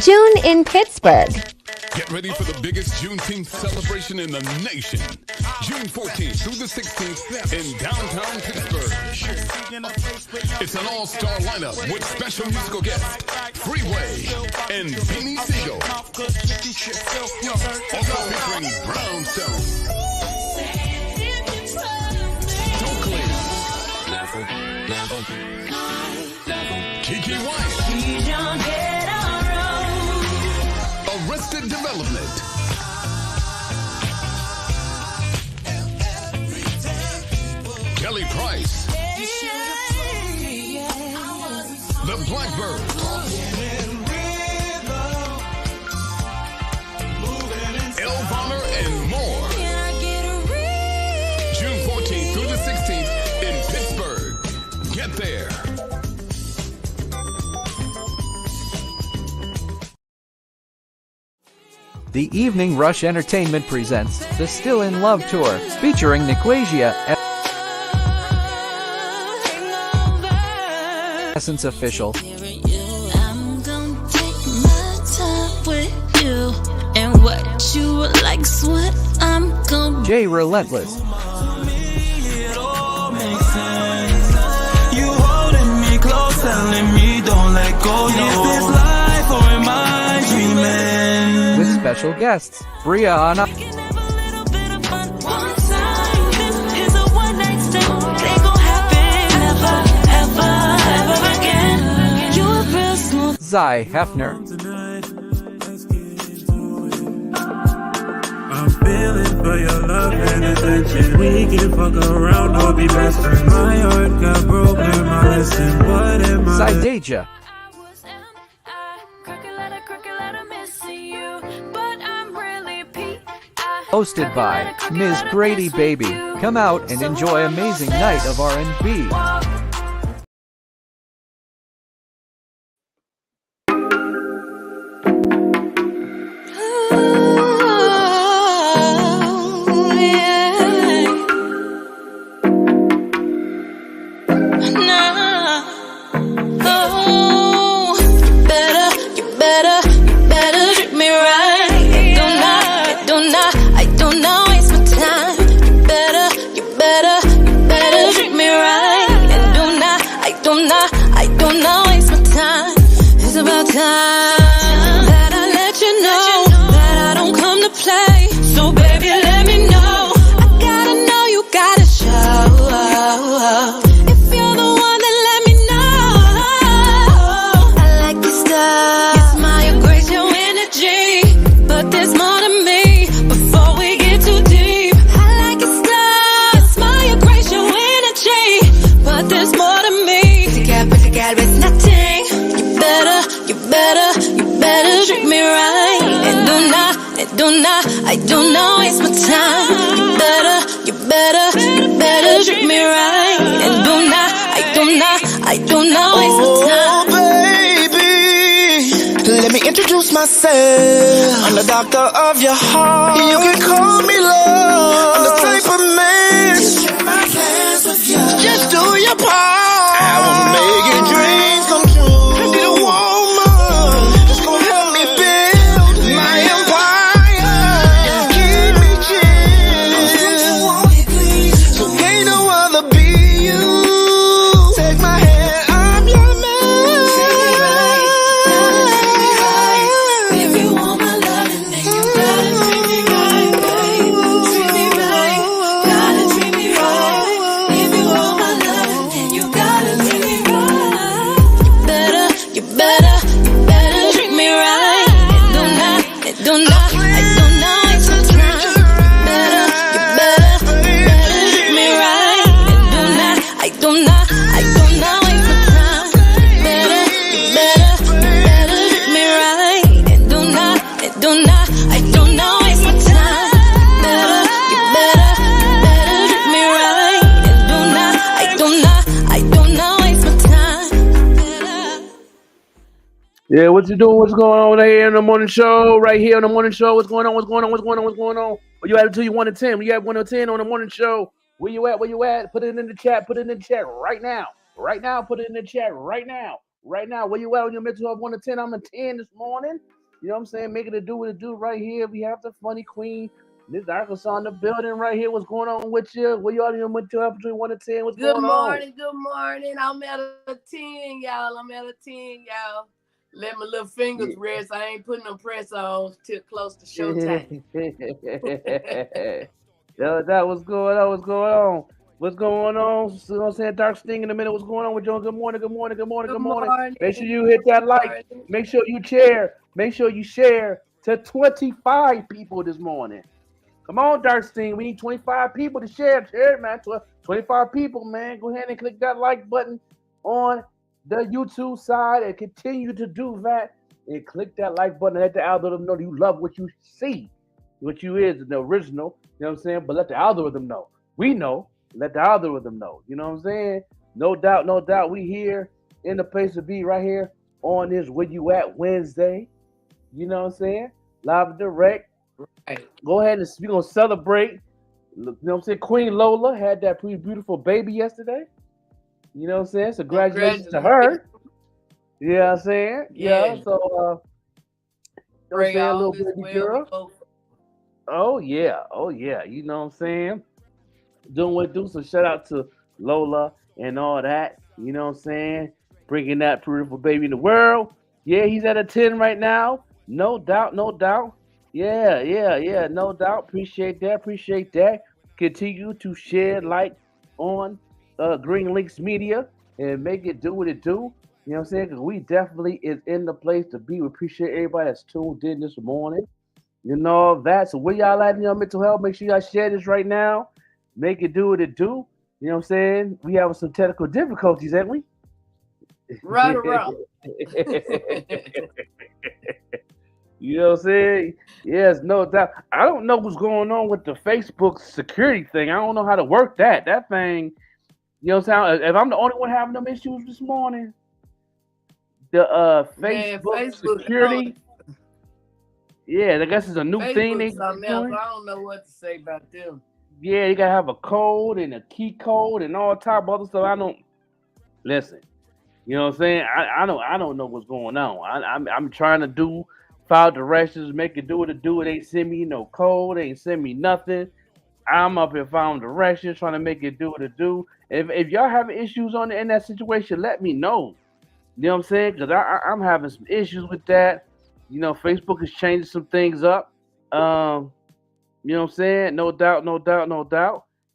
June in Pittsburgh. Get ready for the biggest Juneteenth celebration in the nation. June 14th through the 16th in downtown Pittsburgh. It's an all-star lineup with special musical guests, Freeway and Beanie Siegel. Also featuring Brownstone, Stokely, Kiki White, Arrested Development, Kelly Price, The Blackbirds, Elvonner, and more. June 14th through the 16th in Pittsburgh. Get there. The Evening Rush Entertainment presents the Still in Love Tour, featuring Niquasia, Essence Official, I'm gonna take my time with you, and what you like's what I'm gonna Jay Relentless, You holding me close, telling me don't let go. Is this life or am I dreaming? with special guests, Brianna, can have a little bit of fun one time. This is a one-night stand. Ain't gonna happen ever again. You a real smooth. Zy Hefner, I'm feeling for your love and attention. We can fuck around or be best friends. My heart got broken, my lesson. What am I? Zydaja, I was crooked letter missing you, but I'm really hosted by Ms. Brady Baby. Come out and enjoy amazing night of R&B. You better treat me right. I don't know, waste my time. You better treat me right. And I don't know, waste my time. It's about time that I let you know that I don't come to play. So baby, let me know. I gotta know, you gotta show. If you're the one, then let me know. I like your style, your smile, your grace, your energy, but there's more to me. Before we get too deep, I like your style, your smile, your grace, your energy, but there's more to me. Put together it's nothing. You better treat me right. And I do not waste my time. You better treat me right. And I do not waste my time. Oh, baby, let me introduce myself. I'm the doctor of your heart. You can call me love. I'm the type of man. Just share my plans with you. Just do your part. I will make your dreams come true. I need a woman that's gonna help me build my empire and keep me chill. So ain't no other be you. Take my hand, I'm your man. If you want my loving, then you gotta treat me right, babe. Treat me right, gotta treat me right. If you want my loving, then you gotta treat me right. You better treat me right. I do not waste my time. You better treat me right. I do not waste my time. You better treat me right. I do not waste my time. You better treat me right. I do not waste my time. Yeah, what you doing? What's going on here in the morning show? Right here on the morning show. What's going on? Where you at until you 1 to 10? We at 1 to 10 on the morning show. Where you at? Put it in the chat. Put it in the chat right now. Put it in the chat right now. right now. Where you at on your mental health 1 to 10? I'm a 10 this morning. You know what I'm saying? Making it do what it do right here. We have the funny queen. This Arkansas in the building right here. What's going on with you? Where you at on your mental health between 1 to 10? What's Good going on? morning, good morning. I'm at a 10, y'all. I'm at a 10, y'all. Let my little fingers rest. I ain't putting no press on till close to showtime. Yo, that what's going on? What's going on? What's going on? You know what I'm saying? Dark Sting in the minute. What's going on with you? Good morning, good morning, good morning, good morning. Make sure you hit that like. Make sure you share. Make sure you share to 25 people this morning. Come on, Dark Sting. We need 25 people to share. Share it, man. 25 people, man. Go ahead and click that like button on the YouTube side and continue to do that. And click that like button and let the algorithm know that you love what you see. What you is the original. You know what I'm saying? But let the algorithm know. We know. Let the algorithm know. You know what I'm saying? No doubt, no doubt. We here in the place to be right here on this Where You At Wednesday. You know what I'm saying? Live and direct. Right. Go ahead and we're gonna celebrate. You know what I'm saying? Queen Lola had that pretty beautiful baby yesterday. You know what I'm saying? So congratulations to her. You know what I'm saying? Yeah. So you know what I'm saying, little baby girl. Oh yeah. You know what I'm saying? Doing what do. So shout out to Lola and all that. You know what I'm saying? Bringing that beautiful baby in the world. Yeah, he's at a 10 right now. No doubt, no doubt. Yeah, no doubt. Appreciate that. Continue to share like on Green Links Media and make it do what it do. You know what I'm saying? Because we definitely is in the place to be. We appreciate everybody that's tuned in this morning. You know that. So where y'all at in your mental health? Make sure y'all share this right now. Make it do what it do. You know what I'm saying? We have some technical difficulties, ain't we? Right around. You know what I'm saying? Yes, no doubt. I don't know what's going on with the Facebook security thing. I don't know how to work that. That thing, you know what I'm saying? If I'm the only one having them issues this morning, the Facebook security. Yeah, I guess it's a new thing. I don't know what to say about them. Yeah, you gotta have a code and a key code and all type of other stuff. I don't listen. You know what I'm saying? I don't know what's going on. I'm trying to file directions, make it do what it do. It ain't send me no code, ain't send me nothing. I'm up here filing directions, trying to make it do what it do. If y'all having issues in that situation, let me know. You know what I'm saying? Because I'm having some issues with that. You know, Facebook is changing some things up. You know what I'm saying? No doubt.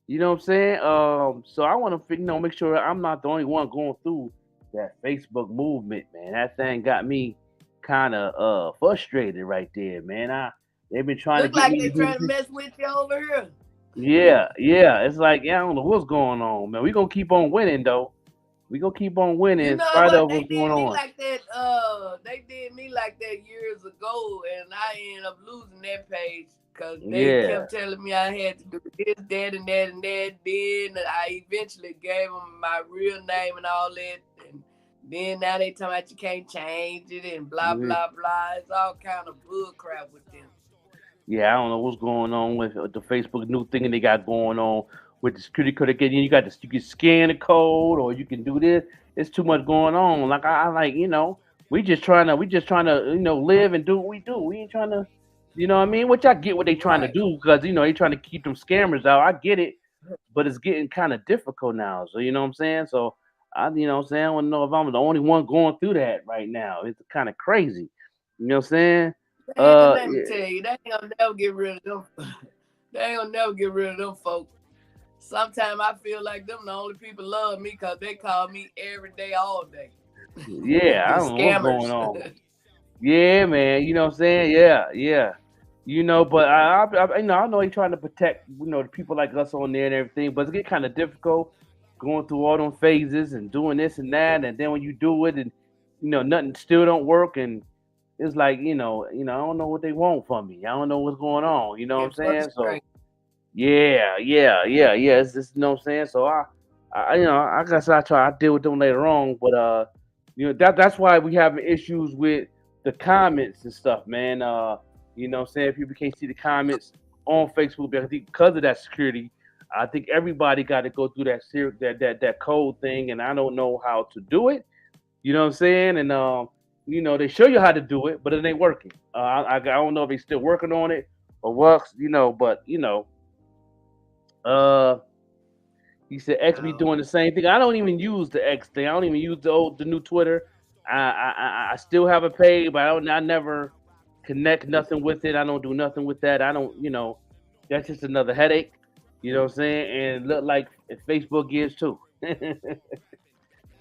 You know what I'm saying? So I want to make sure I'm not the only one going through that Facebook movement, man. That thing got me kind of frustrated right there, man. They've been trying Look to get like me they're trying to mess with you over here. Yeah. It's like, I don't know what's going on, man. We're gonna keep on winning though. We're gonna keep on winning in spite of what's going on. They did me like that years ago, and I ended up losing that page because they kept telling me I had to do this, that, and that, and that. Then I eventually gave them my real name and all that. And then now they talking about you can't change it and blah, blah, blah. It's all kind of bull crap with them. Yeah, I don't know what's going on with the Facebook new thing they got going on with the security code. Again, you can scan the code or you can do this. It's too much going on. Like I like, we just trying to live and do what we do. We ain't trying to, you know what I mean? Which I get what they trying to do because they trying to keep them scammers out. I get it, but it's getting kind of difficult now. So you know what I'm saying? So I don't know if I'm the only one going through that right now. It's kind of crazy. You know what I'm saying? Let me tell you, they ain't gonna never get rid of them. They ain't gonna never get rid of them folks. Sometimes I feel like them the only people love me because they call me every day, all day. Yeah, I don't know what's going on. Yeah, man. You know what I'm saying? Yeah. But I know he's trying to protect, the people like us on there and everything, but it's getting kind of difficult going through all them phases and doing this and that, and then when you do it and nothing still don't work, and it's like I don't know what they want from me. I don't know what's going on. You know what I'm saying? So yeah. It's just, you know what I'm saying? So I guess I deal with them later on, but that's why we having issues with the comments and stuff, man. You know what I'm saying? People can't see the comments on Facebook because of that security. I think everybody got to go through that code thing, and I don't know how to do it. You know what I'm saying? And they show you how to do it, but it ain't working. I don't know if he's still working on it or what, but uh, he said X be doing the same thing. I don't even use the X thing. I don't even use the new Twitter. I still have a page, but I never connect nothing with it. I don't do nothing with that. I don't, that's just another headache. You know what I'm saying? And it look like Facebook is too.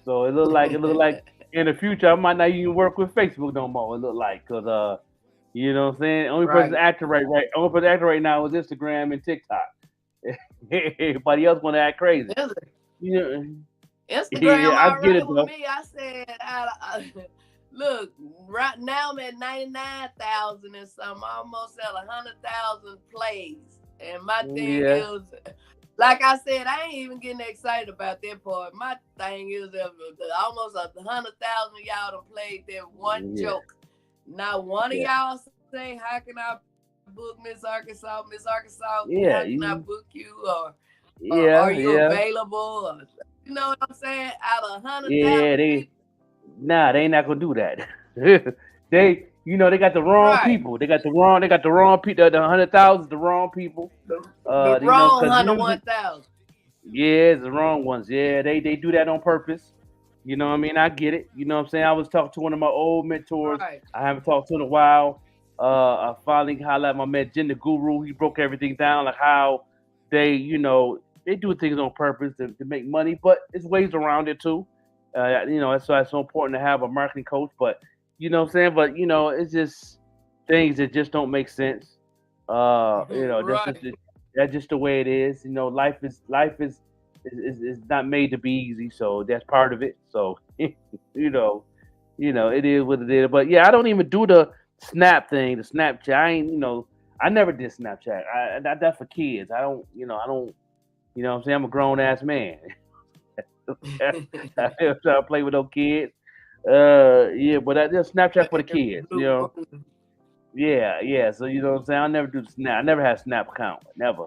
So it look like in the future I might not even work with Facebook no more. It look like because you know what I'm saying. Only person active right now is Instagram and TikTok. Everybody else want to act crazy. Instagram, I get it with me. I said, look, right now I'm at 99,000 and something. I almost at 100,000 plays. And my thing is, like I said, I ain't even getting excited about that part. My thing is almost 100,000 y'all done played that one joke. Not one of y'all say, how can I book Miss Arkansas? Miss Arkansas, how can I book you? Or are you available? Or, you know what I'm saying? Out of 100,000 they ain't not gonna do that. they got the wrong people. They got the wrong people. The 100,000 the wrong people. The wrong 101,000. Yeah, it's the wrong ones. Yeah, they do that on purpose. You know what I mean? I get it. You know what I'm saying? I was talking to one of my old mentors. Right. I haven't talked to in a while. I finally highlighted my man Jen the Guru. He broke everything down, like how they do things on purpose to make money, but there's ways around it too. That's why it's so important to have a marketing coach. But you know what I'm saying? But it's just things that just don't make sense. That's just the way it is. Life is not made to be easy, so that's part of it. So it is what it is. But yeah, I don't even do the Snap thing, the Snapchat. I never did Snapchat. That's for kids. I don't. I'm saying? I'm a grown ass man. I try to play with those kids. But I just Snapchat for the kids. Yeah. So you know what I'm saying? I never do the Snap. I never had a Snap account. Never.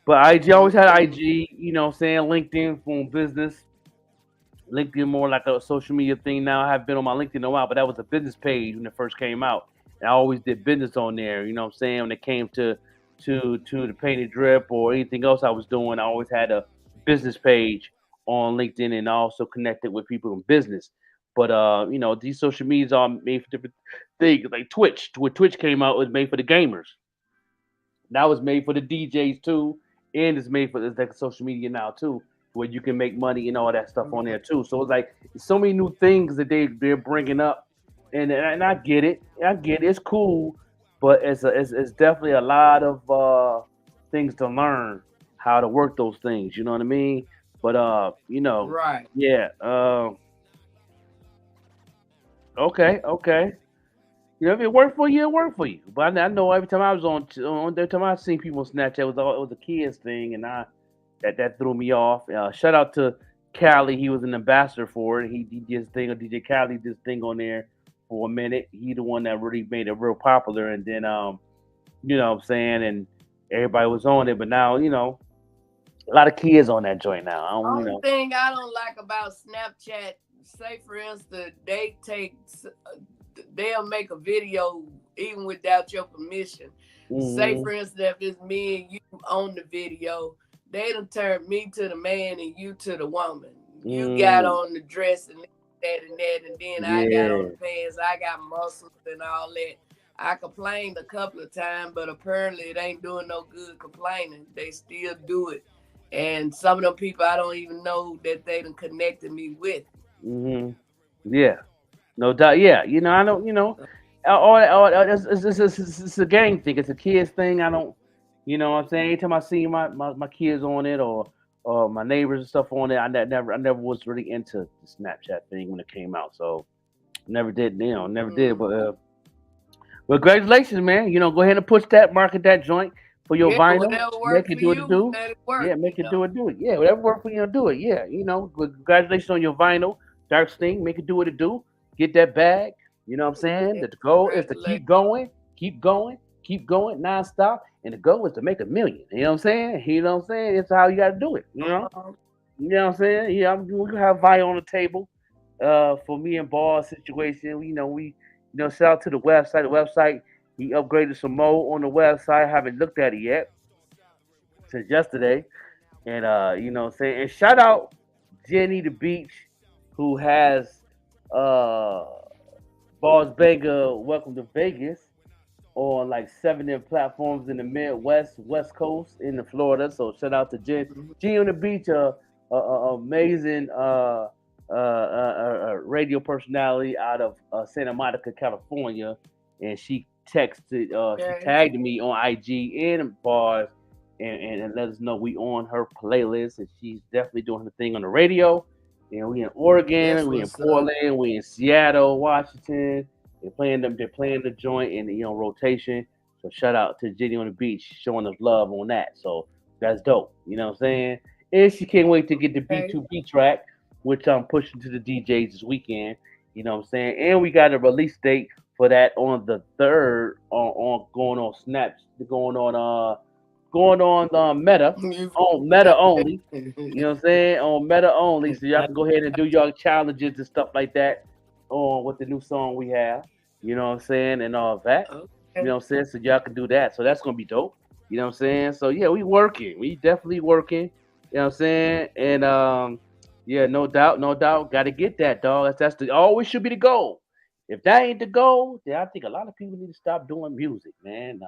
But IG always had IG. You know what I'm saying? LinkedIn for business. LinkedIn more like a social media thing now. I haven't been on my LinkedIn in a while, but that was a business page when it first came out. And I always did business on there. You know what I'm saying? When it came to the painted drip or anything else I was doing, I always had a business page on LinkedIn and also connected with people in business. But these social medias are made for different things. Like Twitch. When Twitch came out, it was made for the gamers. Now it's made for the DJs too, and it's made for like social media now too, where you can make money and all that stuff on there too. So it's like so many new things that they're bringing up, and I get it. It's cool, but it's definitely a lot of things to learn how to work those things. You know what I mean? But right? Yeah. Okay. If it worked for you, it worked for you. But I know every time I was every time I seen people on Snapchat, it was a kids thing, and that threw me off. Shout out to Cali. He was an ambassador for it. He did his thing. DJ Cali did his thing on there for a minute. He the one that really made it real popular. And then, you know what I'm saying? And everybody was on it. But now, a lot of kids on that joint now. Only thing I don't like about Snapchat, say for instance, they'll make a video even without your permission. Mm-hmm. Say for instance, if it's me and you on the video, they done turned me to the man and you to the woman. You got on the dress and that, and then I got on the pants. I got muscles and all that. I complained a couple of times, but apparently it ain't doing no good complaining. They still do it. And some of them people I don't even know that they done connected me with. Mm-hmm. Yeah. No doubt. Yeah. I don't, it's a gang thing. It's a kids thing. I don't, what I'm saying? Anytime I see my kids on it or my neighbors and stuff on it, I never was really into the Snapchat thing when it came out. So never did, did. But congratulations, man. Go ahead and push that, market that joint for your vinyl. Make it do what it do. Yeah, make it do what it do. Yeah, whatever work for you, do it. Yeah, congratulations on your vinyl, Dark Sting. Make it do what it do. Get that bag. You know what I'm saying? The goal is to keep going nonstop. And the goal is to make $1 million. You know what I'm saying? It's how you got to do it. You know what I'm saying? Yeah, we can have vinyl on the table. for me and Ball's situation. Shout out to the website. The website, he upgraded some more on the website. I haven't looked at it yet since yesterday. And and shout out Jenny the Beach, who has uh Balls Banga Welcome to Vegas on like 7 different platforms in the Midwest, West Coast, in the Florida. So shout out to Jen on the Beach, amazing radio personality out of Santa Monica, California, and she she tagged me on IG and Bars, and let us know we on her playlist, and she's definitely doing her thing on the radio. And we in Oregon, we in Portland, we in Seattle, Washington. They're playing the joint in rotation. So shout out to Jenny on the Beach showing us love on that. So that's dope. You know what I'm saying? And she can't wait to get the B2B track, which I'm pushing to the DJs this weekend. You know what I'm saying? And we got a release date for that on the 3rd on going on Snaps, going on Meta, on Meta only. You know what I'm saying? On Meta only. So y'all can go ahead and do your challenges and stuff like that on with the new song we have. You know what I'm saying? And all that. Okay. You know what I'm saying? So y'all can do that. So that's gonna be dope. You know what I'm saying? So yeah, we working. We definitely working. You know what I'm saying? And yeah, no doubt. Gotta get that, dog. That's always should be the goal. If that ain't the goal, then I think a lot of people need to stop doing music, man.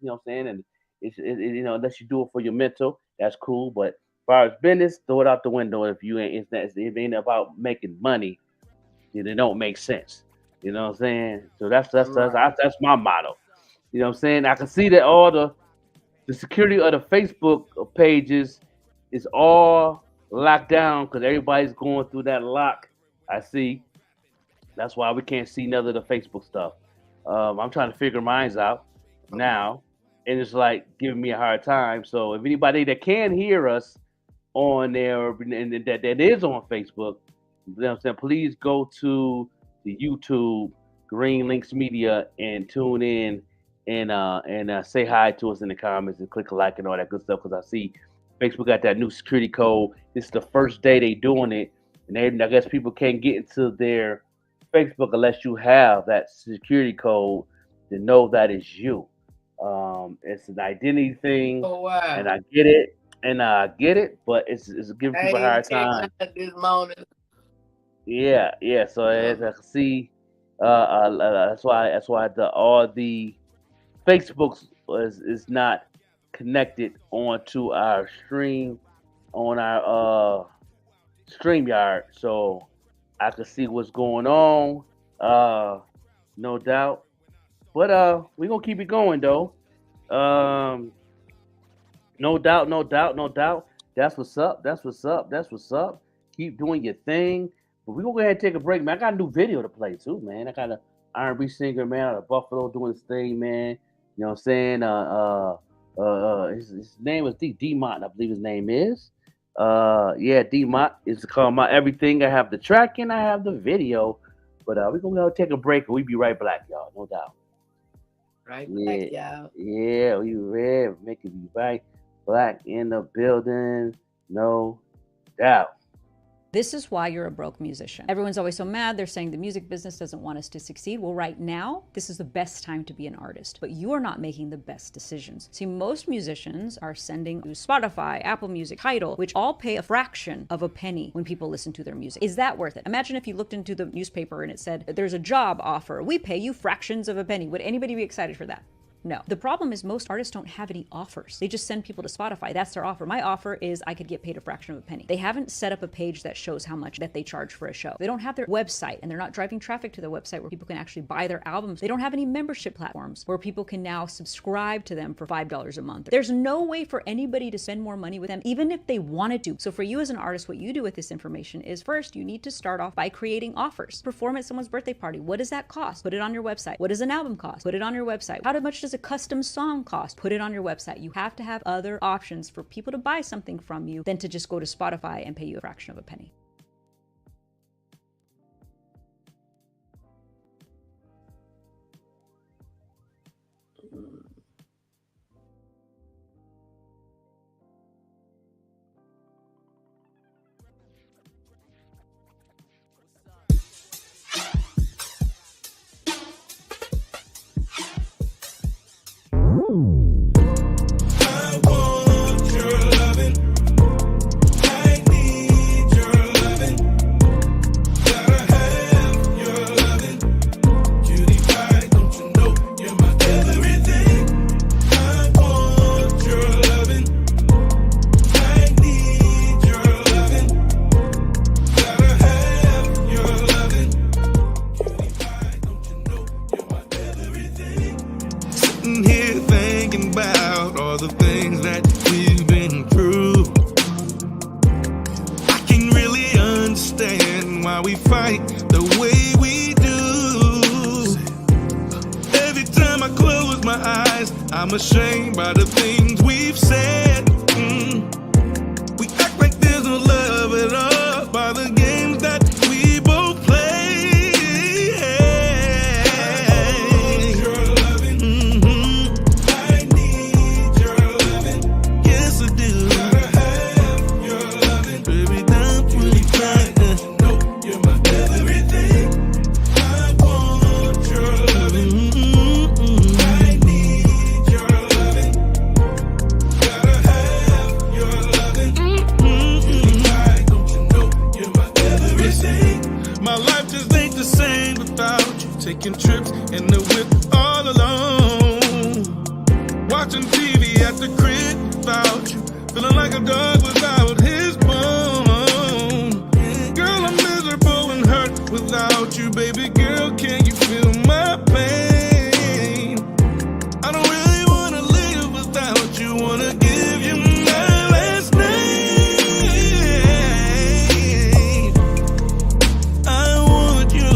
You know what I'm saying? And unless you do it for your mental, that's cool. But as far as business, throw it out the window. If it ain't about making money, then it don't make sense. You know what I'm saying? So that's my motto. You know what I'm saying? I can see that all the security of the Facebook pages is all locked down because everybody's going through that lock. I see. That's why we can't see none of the Facebook stuff. I'm trying to figure mine out now, and it's like giving me a hard time. So if anybody that can hear us on there and that is on Facebook, you know what I'm saying, please go to the YouTube Green Links Media and tune in and say hi to us in the comments and click a like and all that good stuff because I see Facebook got that new security code. This is the first day they doing it, and I guess people can't get into their Facebook unless you have that security code to know that it's you. It's an identity thing, and I get it, but it's giving people a hard time. This morning. Yeah. So as I can see, that's why all the Facebooks is not connected onto our stream on our StreamYard, so I can see what's going on. No doubt. But we're gonna keep it going though. No doubt. That's what's up. Keep doing your thing. But we're gonna go ahead and take a break, man. I got a new video to play too, man. I got an R&B singer, man, out of Buffalo doing his thing, man. You know what I'm saying? His name is D-Mont, I believe his name is. Yeah, D-Mont is called My Everything. I have the track and I have the video. But we're gonna go take a break and we'll be right back, y'all, no doubt. Right back, y'all. Yeah, we ready. Making you right black in the building, no doubt. This is why you're a broke musician. Everyone's always so mad. They're saying the music business doesn't want us to succeed. Well, right now, this is the best time to be an artist, but you are not making the best decisions. See, most musicians are sending to Spotify, Apple Music, Tidal, which all pay a fraction of a penny when people listen to their music. Is that worth it? Imagine if you looked into the newspaper and it said, there's a job offer. We pay you fractions of a penny. Would anybody be excited for that? No. The problem is most artists don't have any offers. They just send people to Spotify. That's their offer. My offer is I could get paid a fraction of a penny. They haven't set up a page that shows how much that they charge for a show. They don't have their website, and they're not driving traffic to their website where people can actually buy their albums. They don't have any membership platforms where people can now subscribe to them for $5 a month. There's no way for anybody to spend more money with them, even if they wanted to. So for you as an artist, what you do with this information is first, you need to start off by creating offers. Perform at someone's birthday party. What does that cost? Put it on your website. What does an album cost? Put it on your website. How much does a custom song cost? Put it on your website. You have to have other options for people to buy something from you than to just go to Spotify and pay you a fraction of a penny. understand why we fight the way we do. Every time I close my eyes, I'm ashamed by the things we've said. We act like there's no love at all by the games that we both play. Taking trips in the whip all alone. Watching TV at the crib without you. Feeling like a dog without his bone. Girl, I'm miserable and hurt without you. Baby girl, can you feel my pain? I don't really wanna live without you. Wanna give you my last name. I want you.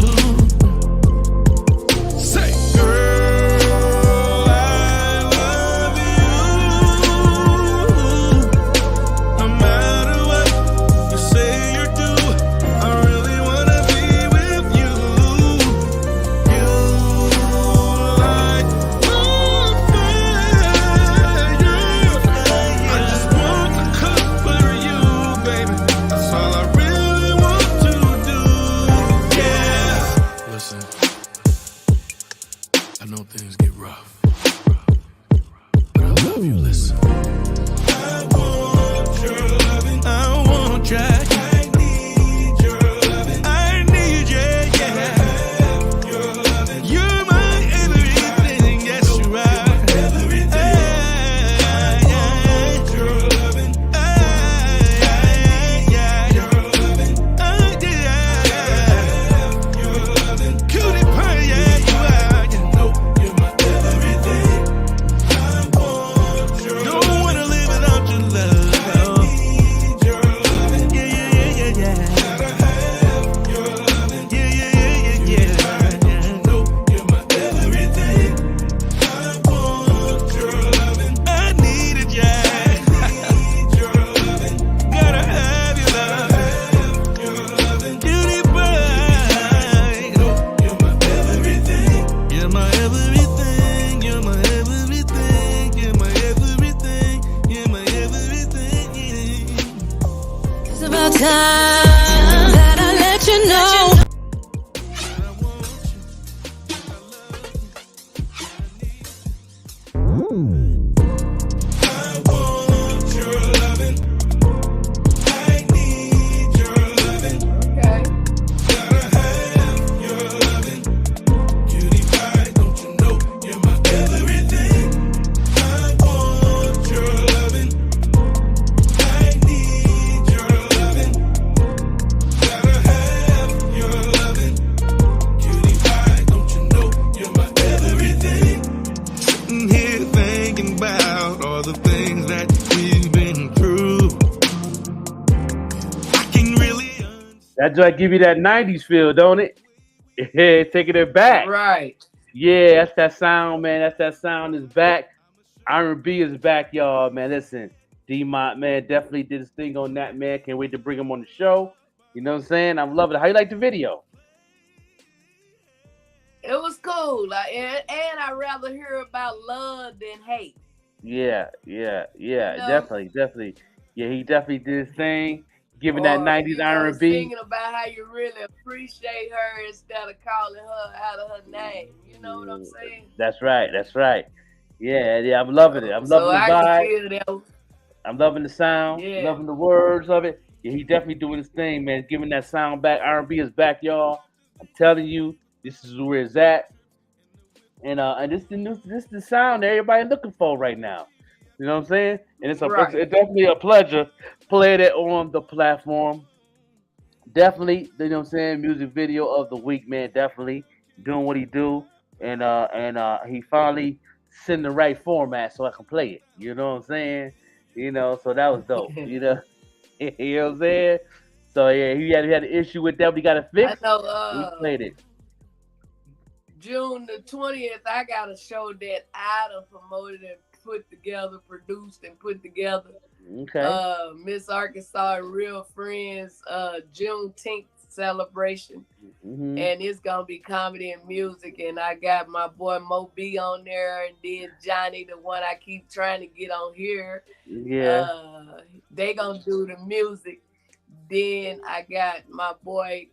That joint give you that 90s feel, don't it? Yeah, taking it back. Right. Yeah, that's that sound, man. That's that sound is back. R&B is back, y'all, man. Listen, D-Mont, man, definitely did his thing on that, man. Can't wait to bring him on the show. You know what I'm saying? I'm loving it. How you like the video? It was cool. And I'd rather hear about love than hate. Yeah. You know? Definitely. Yeah, he definitely did his thing. Giving that 90s R&B. Singing about how you really appreciate her instead of calling her out of her name. You know what I'm saying? That's right. Yeah, I'm loving it. I'm loving the vibe. I'm loving the sound. Yeah. Loving the words of it. Yeah, he definitely doing his thing, man. Giving that sound back. R&B is back, y'all. I'm telling you, this is where it's at. And this is the sound everybody looking for right now. You know what I'm saying? And it's definitely a pleasure playing it on the platform. Definitely, you know what I'm saying? Music video of the week, man. Definitely doing what he do. And he finally sent the right format so I can play it. You know what I'm saying? You know, so that was dope. You know what I'm saying? So yeah, he had an issue with that. We got it fixed. I know. We played it. June the 20th, I got a show that Ida promoted and put together, produced and put together. Okay. Miss Arkansas and Real Friends, Juneteenth celebration. Mm-hmm. And it's gonna be comedy and music. And I got my boy Mo B on there, and then Johnny, the one I keep trying to get on here. Yeah. They gonna do the music. Then I got my boy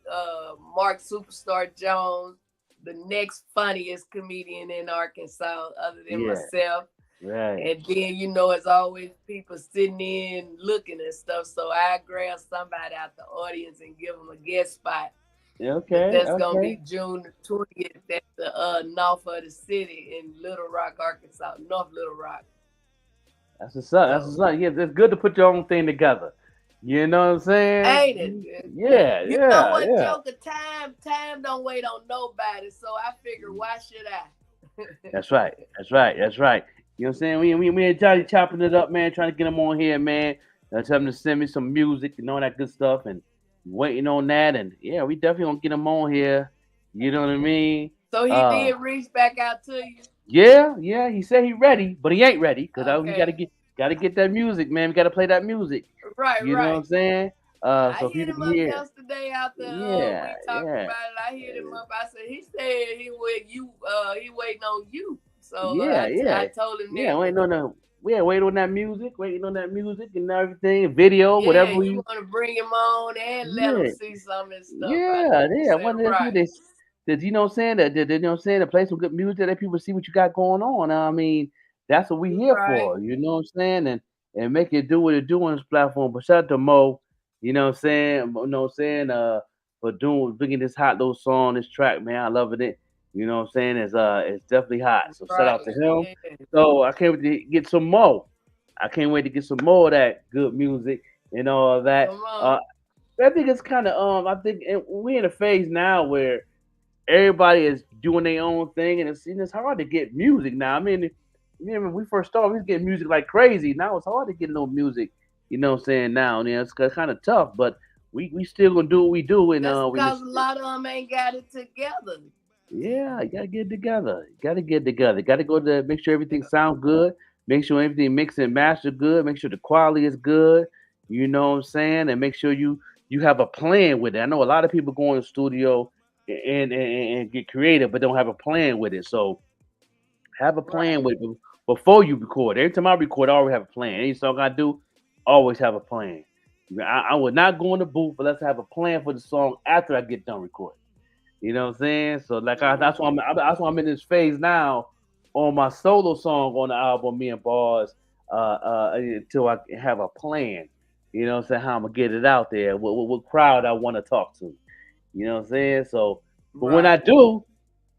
Mark Superstar Jones, the next funniest comedian in Arkansas other than myself. Right. And then, you know, as always, people sitting in looking and stuff. So I grab somebody out the audience and give them a guest spot. Okay. That's going to be June the 20th at the north of the city in Little Rock, Arkansas, North Little Rock. That's what's up. That's what's up. Yeah, it's good to put your own thing together. You know what I'm saying? Ain't it? Yeah, you know what, Joker? Time don't wait on nobody. So I figure, why should I? That's right. You know what I'm saying? We and Johnny chopping it up, man, trying to get him on here, man. Tell him to send me some music and all that good stuff, and waiting on that. And yeah, we definitely gonna get him on here. You know what I mean? So he did reach back out to you? Yeah. He said he ready, but he ain't ready because we gotta get that music, man. We gotta play that music. Right. You know what I'm saying? I hit him up yesterday after we talked about it. I hit him up. I said he said he waiting on you. So I told him waiting on that music, and everything, video, whatever. You want to bring him on and let him see some of his stuff. I want to you know what I'm saying? That you know what I'm saying? To play some good music, let people see what you got going on. I mean, that's what we here for. You know what I'm saying? And make it do what it do on this platform. But shout out to Mo, you know what I'm saying? You know what I'm saying? For bringing this hot little song, this track, man. I loving it. You know what I'm saying? It's definitely hot. So shout out to him. So I can't wait to get some more. I can't wait to get some more of that good music and all of that. I think it's kind of I think we're in a phase now where everybody is doing their own thing, and it's hard to get music now. I mean, when we first started, we was getting music like crazy. Now it's hard to get no music. You know what I'm saying? Now, it's kind of tough, but we still gonna do what we do, and that's because a lot of them ain't got it together. Yeah, you gotta get it together. Gotta go to make sure everything sounds good. Make sure everything mix and master good. Make sure the quality is good. You know what I'm saying? And make sure you have a plan with it. I know a lot of people go in the studio and get creative, but don't have a plan with it. So have a plan with it before you record. Every time I record, I always have a plan. Any song I do, always have a plan. I would not go in the booth unless I have a plan for the song after I get done recording. You know what I'm saying? So that's why I'm in this phase now on my solo song on the album, Me and Bars, until I have a plan. You know what I'm saying? How I'm gonna get it out there, what crowd I want to talk to. You know what I'm saying? So, but when I do,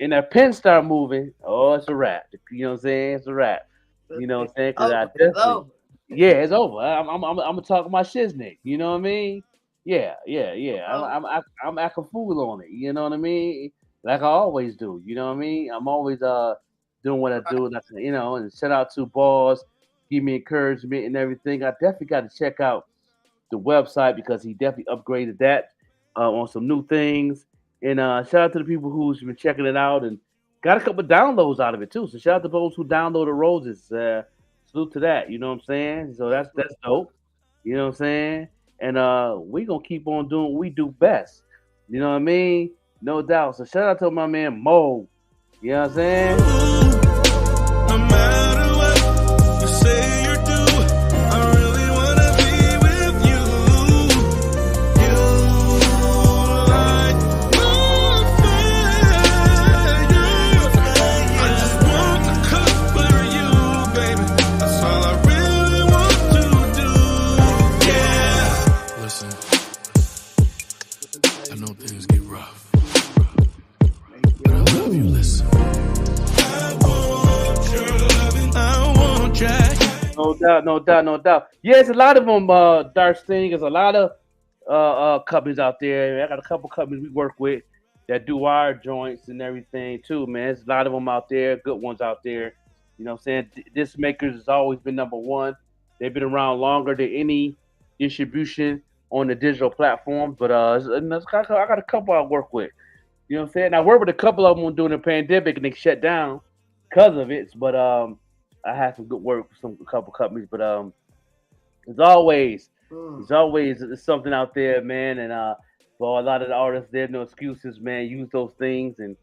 and that pen start moving, it's a wrap. You know what I'm saying? It's a wrap. You know what I'm saying? It's over. I'm gonna talk my shiznit. You know what I mean? Yeah. I'm acting fool on it. You know what I mean? Like I always do. You know what I mean? I'm always doing what I do. That's, and shout out to Bars, give me encouragement and everything. I definitely got to check out the website because he definitely upgraded that on some new things. And shout out to the people who's been checking it out and got a couple of downloads out of it too. So shout out to those who downloaded Roses. Salute to that. You know what I'm saying? So that's dope. You know what I'm saying? And we gonna keep on doing what we do best. You know what I mean? No doubt. So shout out to my man Mo. You know what I'm saying? No matter what you say or do, I really wanna be with you. You light my fire. I just want to cover you, baby. That's all I really want to do. Yeah. Listen, I know things get rough, but I love you. Listen. No doubt. Yeah, it's a lot of them, Dark Sting. There's a lot of companies out there. I got a couple companies we work with that do our joints and everything too, man. There's a lot of them out there, good ones out there. You know what I'm saying? Disc Makers has always been number one. They've been around longer than any distribution on the digital platforms. But I got a couple I work with. You know what I'm saying? I worked with a couple of them during the pandemic, and they shut down because of it. But I had some good work with a couple companies. But as always, there's something out there, man. And for a lot of the artists, there's no excuses, man. Use those things and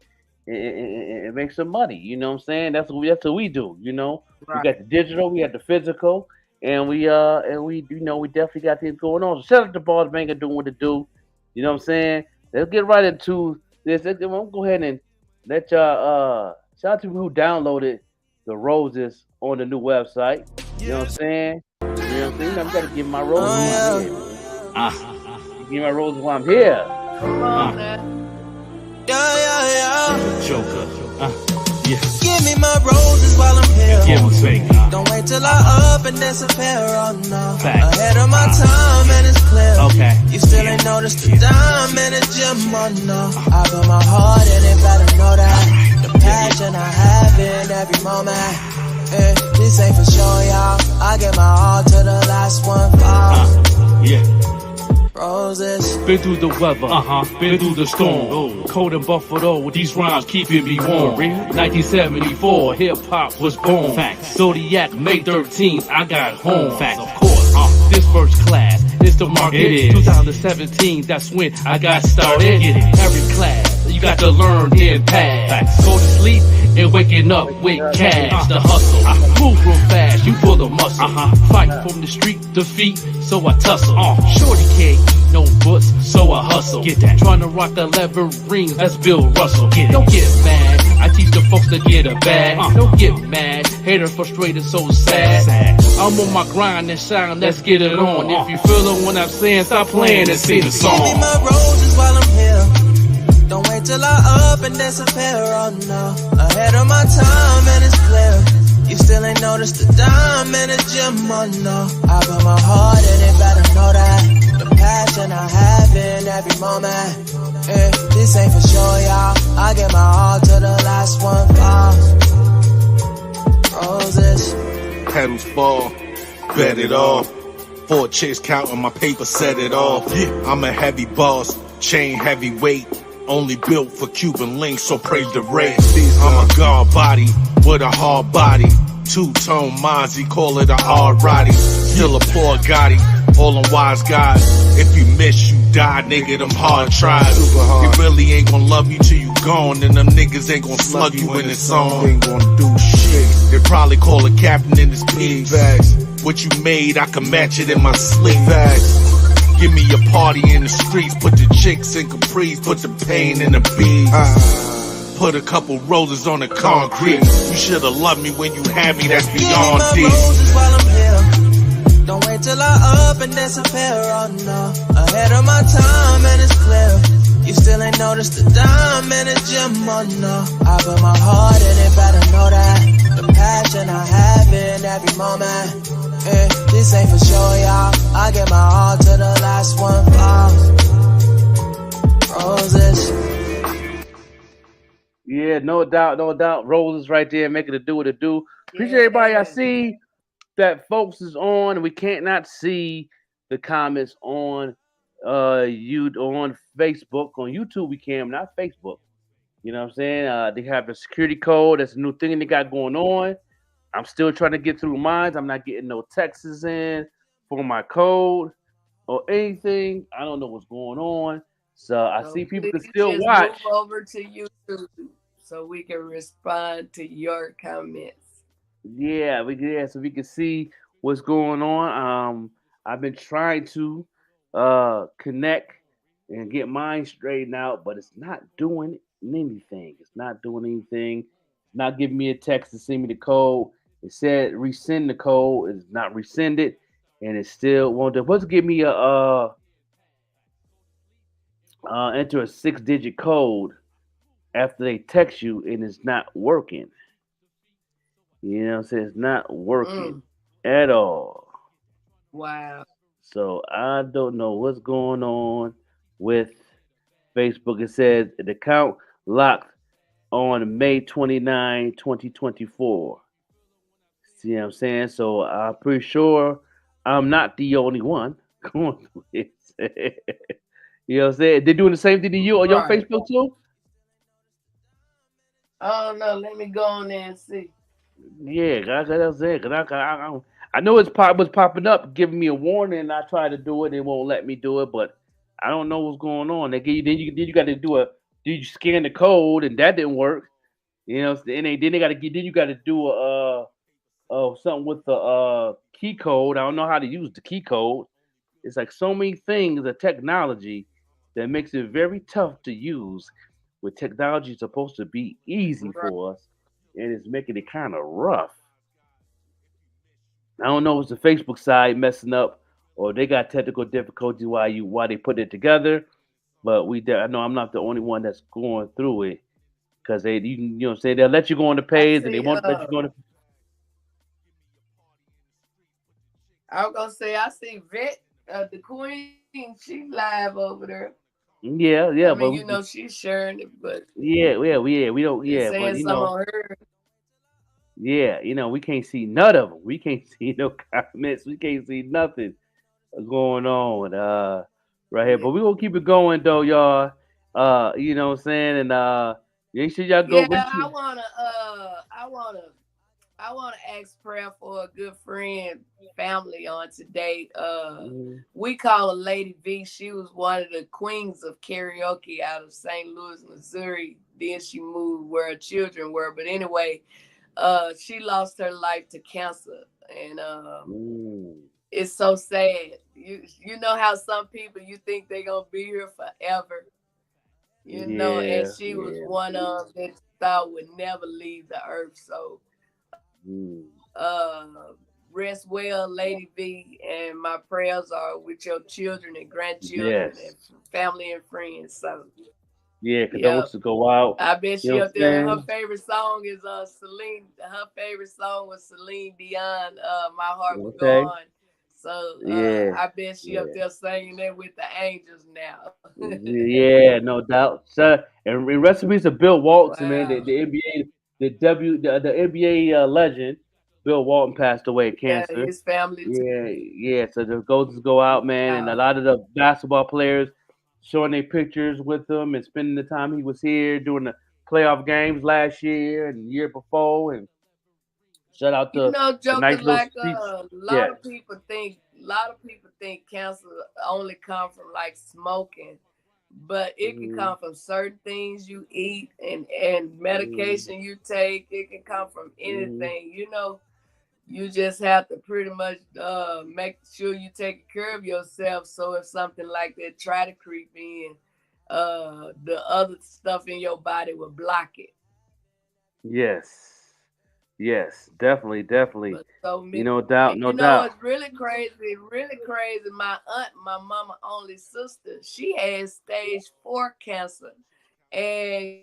make some money. You know what I'm saying? That's what we do. You know, Right. We got the digital, we got the physical, and we definitely got things going on. So shout out to Boss Banger doing what it do. You know what I'm saying? Let's get right into this. I'll go ahead and let y'all shout out to people who downloaded the roses on the new website. You know what I'm saying? You know what I'm saying? I'm gotta give my roses while I'm here. Give my roses while I'm here. Come on, man. Joker. Yeah. Give me my roses while I'm here. Give them fake. Don't wait till I up and disappear. Oh no. Facts. Ahead of my time and it's clear. Okay. You still ain't noticed the dime in the gym. Oh no. I put my heart in it, better know that. The passion I have in every moment. This ain't for sure, y'all. I get my all to the last one. Yeah. Roses. Been through the weather, been through the storm. Cold in Buffalo with these rhymes keeping me warm. 1974, hip hop was born. Facts. Zodiac, May 13th, I got home. Facts, of course. This first class is the market. It is. 2017, that's when I got started. Every class, you got to learn then pass. Facts. Go to sleep and waking up with cash. The hustle, move real fast, you pull the muscle. Fight from the street, defeat, so I tussle. Shorty can't eat no butts, so I hustle. Get that. Trying to rock 11 rings, that's Bill Russell. Don't get mad, I teach the folks to get a bag. Don't get mad, haters frustrated, so sad. I'm on my grind and shine, let's get it on. If you feelin' what I'm saying, stop playing and sing the song. Give me my roses while I'm here. Don't wait till I up and disappear. Oh no. Ahead of my time and it's clear. You still ain't noticed the dime in the gym. Oh no. I put my heart in it, better know that. The passion I have in every moment. This ain't for sure, y'all. I get my all to the last one. Roses. Petals fall, bet it off. 4 chicks counting my paper, set it off. I'm a heavy boss, chain heavyweight. Only built for Cuban links, so praise the rate. I'm a guard body with a hard body. 2-tone Mozzie, call it a hard roddy. Still a poor Gotti, all on wise guys. If you miss, you die, nigga, them hard tries. You really ain't gonna love you till you gone, and them niggas ain't gonna slug you in this song. Ain't gonna do shit. They probably call a captain in his pigs. What you made, I can match it in my sleep. Give me a party in the streets, put the chicks in capris, put the pain in the beats. Put a couple roses on the concrete. You should've loved me when you had me, that's beyond deep. Give me my roses while I'm here. Don't wait till I up and disappear. Oh no. Ahead of my time and it's clear. You still ain't noticed the dime in the gym. Oh no. I put my heart in it, better know that. The passion I have in every moment. This ain't for sure, y'all. I get my all to the last one. Roses. Yeah, no doubt. Roses right there, making it do what it do. Appreciate everybody. I see that folks is on. We can't not see the comments on on Facebook. On YouTube, we can, not Facebook. You know what I'm saying? They have a security code. That's a new thing they got going on. I'm still trying to get through mine. I'm not getting no texts in for my code or anything. I don't know what's going on. So I see people can still watch. Move over to YouTube so we can respond to your comments. Yeah, so we can see what's going on. I've been trying to connect and get mine straightened out, but it's not doing anything. It's not giving me a text to send me the code. It said resend the code. It's not rescinded, and it still won't. Supposed to give me a enter a 6-digit code after they text you, and it's not working. You know what I'm saying? It's not working at all. Wow. So I don't know what's going on with Facebook. It says the account locked on May 29, 2024. See what I'm saying? So I'm pretty sure I'm not the only one, going through it. You know what I'm saying? They're doing the same thing to you on your Facebook too? I don't know. Let me go on there and see. Yeah, that's what I'm saying. I know was popping up, giving me a warning, and I tried to do it. They won't let me do it, but I don't know what's going on. They give you, then you got to did you scan the code, and that didn't work. You know, then they got to then you got to do something with the key code. I don't know how to use the key code. It's like so many things, the technology that makes it very tough to use. With technology supposed to be easy for us, and it's making it kind of rough. I don't know if it's the Facebook side messing up or they got technical difficulties why they put it together. But I know I'm not the only one that's going through it because you know what I'm saying, they'll let you go on the page and they won't let you go on the. I was gonna say I see Vet, the Queen. She live over there. Yeah, I mean, you know, she's sharing it, but we don't, saying but something on her. Yeah, you know, we can't see none of them. We can't see no comments. We can't see nothing going on right here. But we're gonna keep it going though, y'all. You know what I'm saying? And make sure y'all go. Yeah, I wanna ask prayer for a good friend family on today. We call her Lady V. She was one of the queens of karaoke out of St. Louis, Missouri. Then she moved where her children were. But anyway, she lost her life to cancer, and it's so sad. You know how some people you think they're gonna be here forever, you know, and she was one of them that thought would never leave the earth. So rest well, Lady V, and my prayers are with your children and grandchildren and family and friends. So condolences go out. I bet she up there. Her favorite song is Celine. Her favorite song was Celine Dion. My Heart Will Go On. So I bet she up there singing that with the angels now. Yeah, no doubt. So, and recipes of Bill Walton, man, the NBA, the NBA legend, Bill Walton passed away of cancer. Yeah, his family too. Yeah. So the goals go out, man, and a lot of the basketball players showing their pictures with him and spending the time he was here doing the playoff games last year and the year before. And shout out to Joker, nice like a lot of people think cancer only come from like smoking, but it can come from certain things you eat and medication you take. It can come from anything, you know. You just have to pretty much make sure you take care of yourself. So if something like that try to creep in, the other stuff in your body will block it. Yes, definitely. So No doubt. It's really crazy. My aunt, my mama only sister, she had stage 4 cancer, and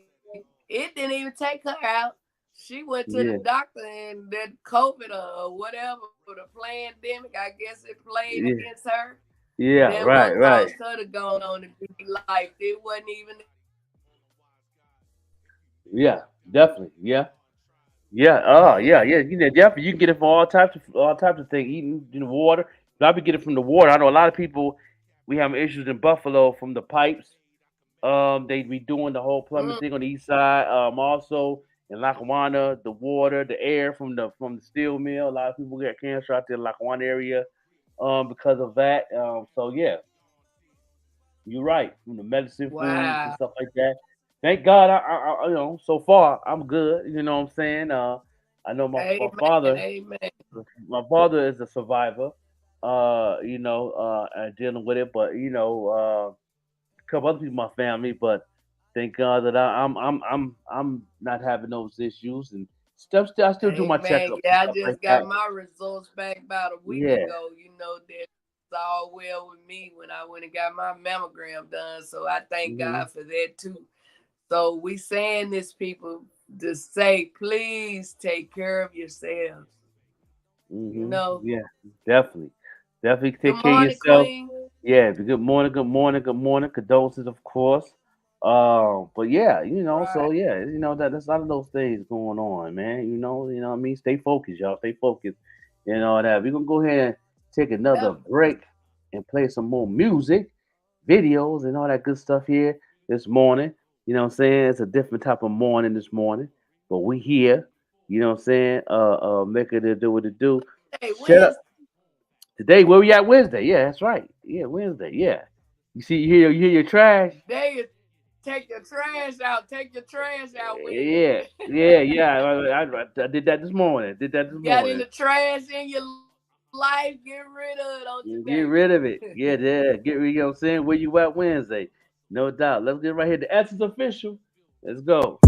it didn't even take her out. She went to the doctor, and that COVID or whatever, for the pandemic, I guess it played against her. Yeah, right. Caused her to go on to be life. It wasn't even. Yeah, definitely. Yeah. You know, definitely you can get it from all types of things. Eating water. I be getting it from the water. I know a lot of people. We have issues in Buffalo from the pipes. They be doing the whole plumbing thing on the east side. Also in Lackawanna, the water, the air from the steel mill. A lot of people get cancer out there in the Lackawanna area because of that. So yeah, you're right. From the medicine, foods, and stuff like that. Thank God, I so far I'm good. You know what I'm saying? I know my father. Amen. My father is a survivor. Dealing with it, but a couple other people in my family. But thank God that I'm not having those issues and stuff. I still do my checkup. Yeah, I just got my results back about a week ago. You know that. All well with me when I went and got my mammogram done. So I thank God for that too. So we saying this, people, to say, please take care of yourselves. You know? Yeah, definitely take care of yourself. Queen. Yeah, good morning. Condolences, of course. But yeah, so yeah, that's a lot of those things going on, man. You know what I mean? Stay focused, y'all. Stay focused and all that. We're gonna go ahead and take another break, and play some more music, videos, and all that good stuff here this morning. You know what I'm saying? It's a different type of morning this morning, but we here. You know what I'm saying? Making it do what it do. Hey, Shut up. Today, where we at? Wednesday. Yeah, that's right. Yeah, Wednesday. Yeah. You see, you hear your trash. Today, take your trash out. Take your trash out. Yeah. I did that this morning. Got in the trash in your life. Get rid of it on today. Get rid of it. Yeah. You know what I'm saying? Where you at Wednesday? No doubt. Let's get right here. The Essence Official. Let's go.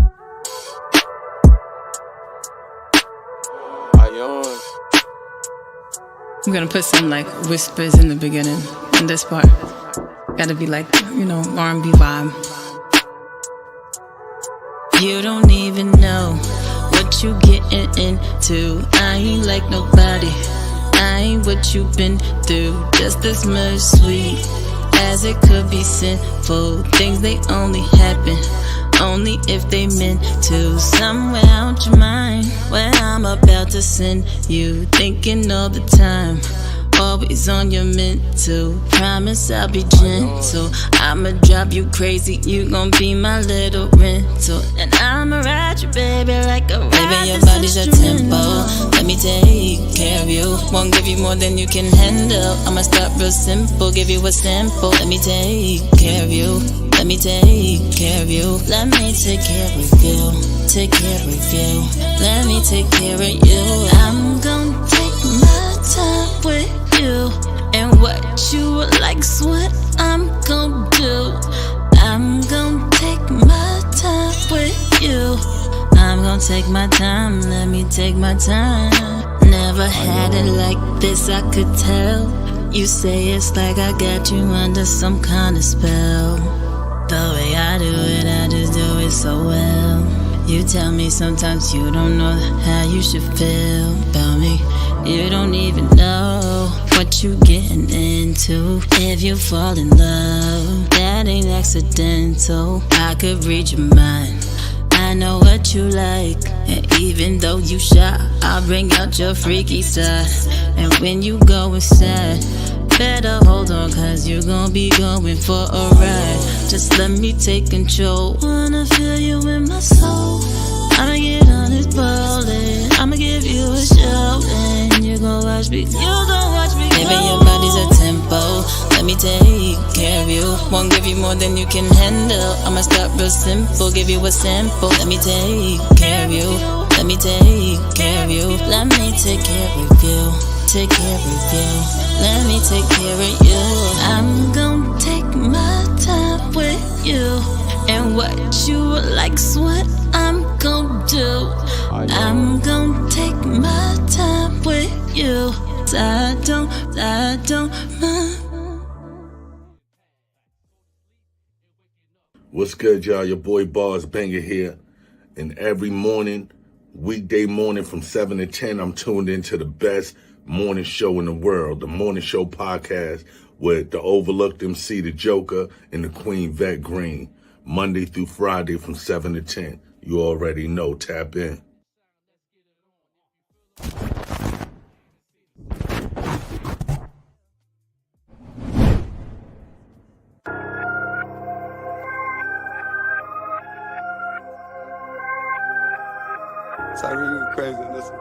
I'm gonna put some like whispers in the beginning. In this part, gotta be like, R&B vibe. You don't even know what you getting into. I ain't like nobody. I ain't what you been through. Just as much sweet as it could be sinful. Things they only happen only if they meant to. Somewhere out your mind, where I'm about to send you. Thinking all the time, always on your mental. Promise I'll be gentle. I'ma drive you crazy, you gon' be my little rental. And I'ma ride you, baby, like a ride. Baby, your body's a tempo. Let me take care of you. Won't give you more than you can handle. I'ma start real simple, give you a sample. Let me take care of you. Let me take care of you. Let me take care of you. Take care of you. Let me take care of you. I'm gon' take my time with you. And what you like's what I'm gon' do. I'm gon' take my time with you. I'm gon' take my time. Let me take my time. Never had it like this, I could tell. You say it's like I got you under some kind of spell. The way I do it, I just do it so well. You tell me sometimes you don't know how you should feel about me. You don't even know what you getting into. If you fall in love, that ain't accidental. I could read your mind. I know what you like. And even though you shy, I'll bring out your freaky side. And when you go inside, better hold on, cause you gon' be going for a ride. Just let me take control. Wanna feel you in my soul. I'ma get on this bowling. I'ma give you a show. And you gon' watch me. Baby, your body's a tempo. Let me take care of you. Won't give you more than you can handle. I'ma start real simple, give you a sample. Let me take care of you. Let me take care of you. Let me take care of you. Take care of you. Let me take care of you. I'm gon' take my time with you. And what you like's what I'm gon' do. I'm gon' take my time with you. I don't mind. What's good, y'all? Your boy Bars Banger here. And every morning, weekday morning from 7 to 10, I'm tuned into the best morning show in the world, the Morning Show Podcast with the Overlooked MC, the Joker, and the Queen Vet Green. Monday through Friday from 7 to 10. You already know. Tap in. Tyree, you crazy. Listen.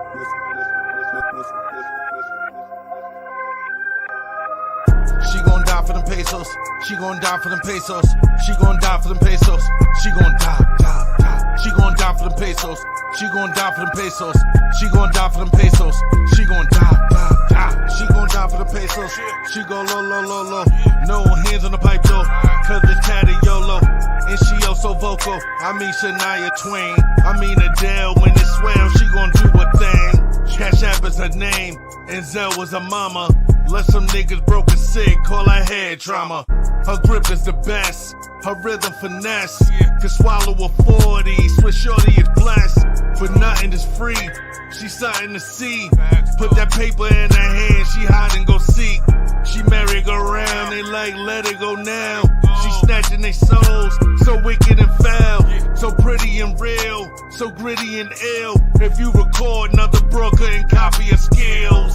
She gon' die for them pesos. She gon' die for them pesos. She gon' die for them pesos. She gon' die. She gon' die for them pesos. She gon' die for them pesos. She gon' die for them pesos. She gon' die. She gon' die for the pesos. She go low. No hands on the pipe though, cause it's tatty YOLO. And she so vocal. I mean Shania Twain. I mean Adele when it swell. She gon' do a thing. Cash App is her name, and Zell was her mama. Let some niggas broke and sick, call her head trauma. Her grip is the best, her rhythm finesse. Can swallow a 40, Swiss shorty is blessed. But nothing is free, she something to see. Put that paper in her hand, she hide and go seek. She merry go round, they like let it go now. She snatching their souls, so wicked and foul. So pretty and real, so gritty and ill. If you record, another bro couldn't copy her skills.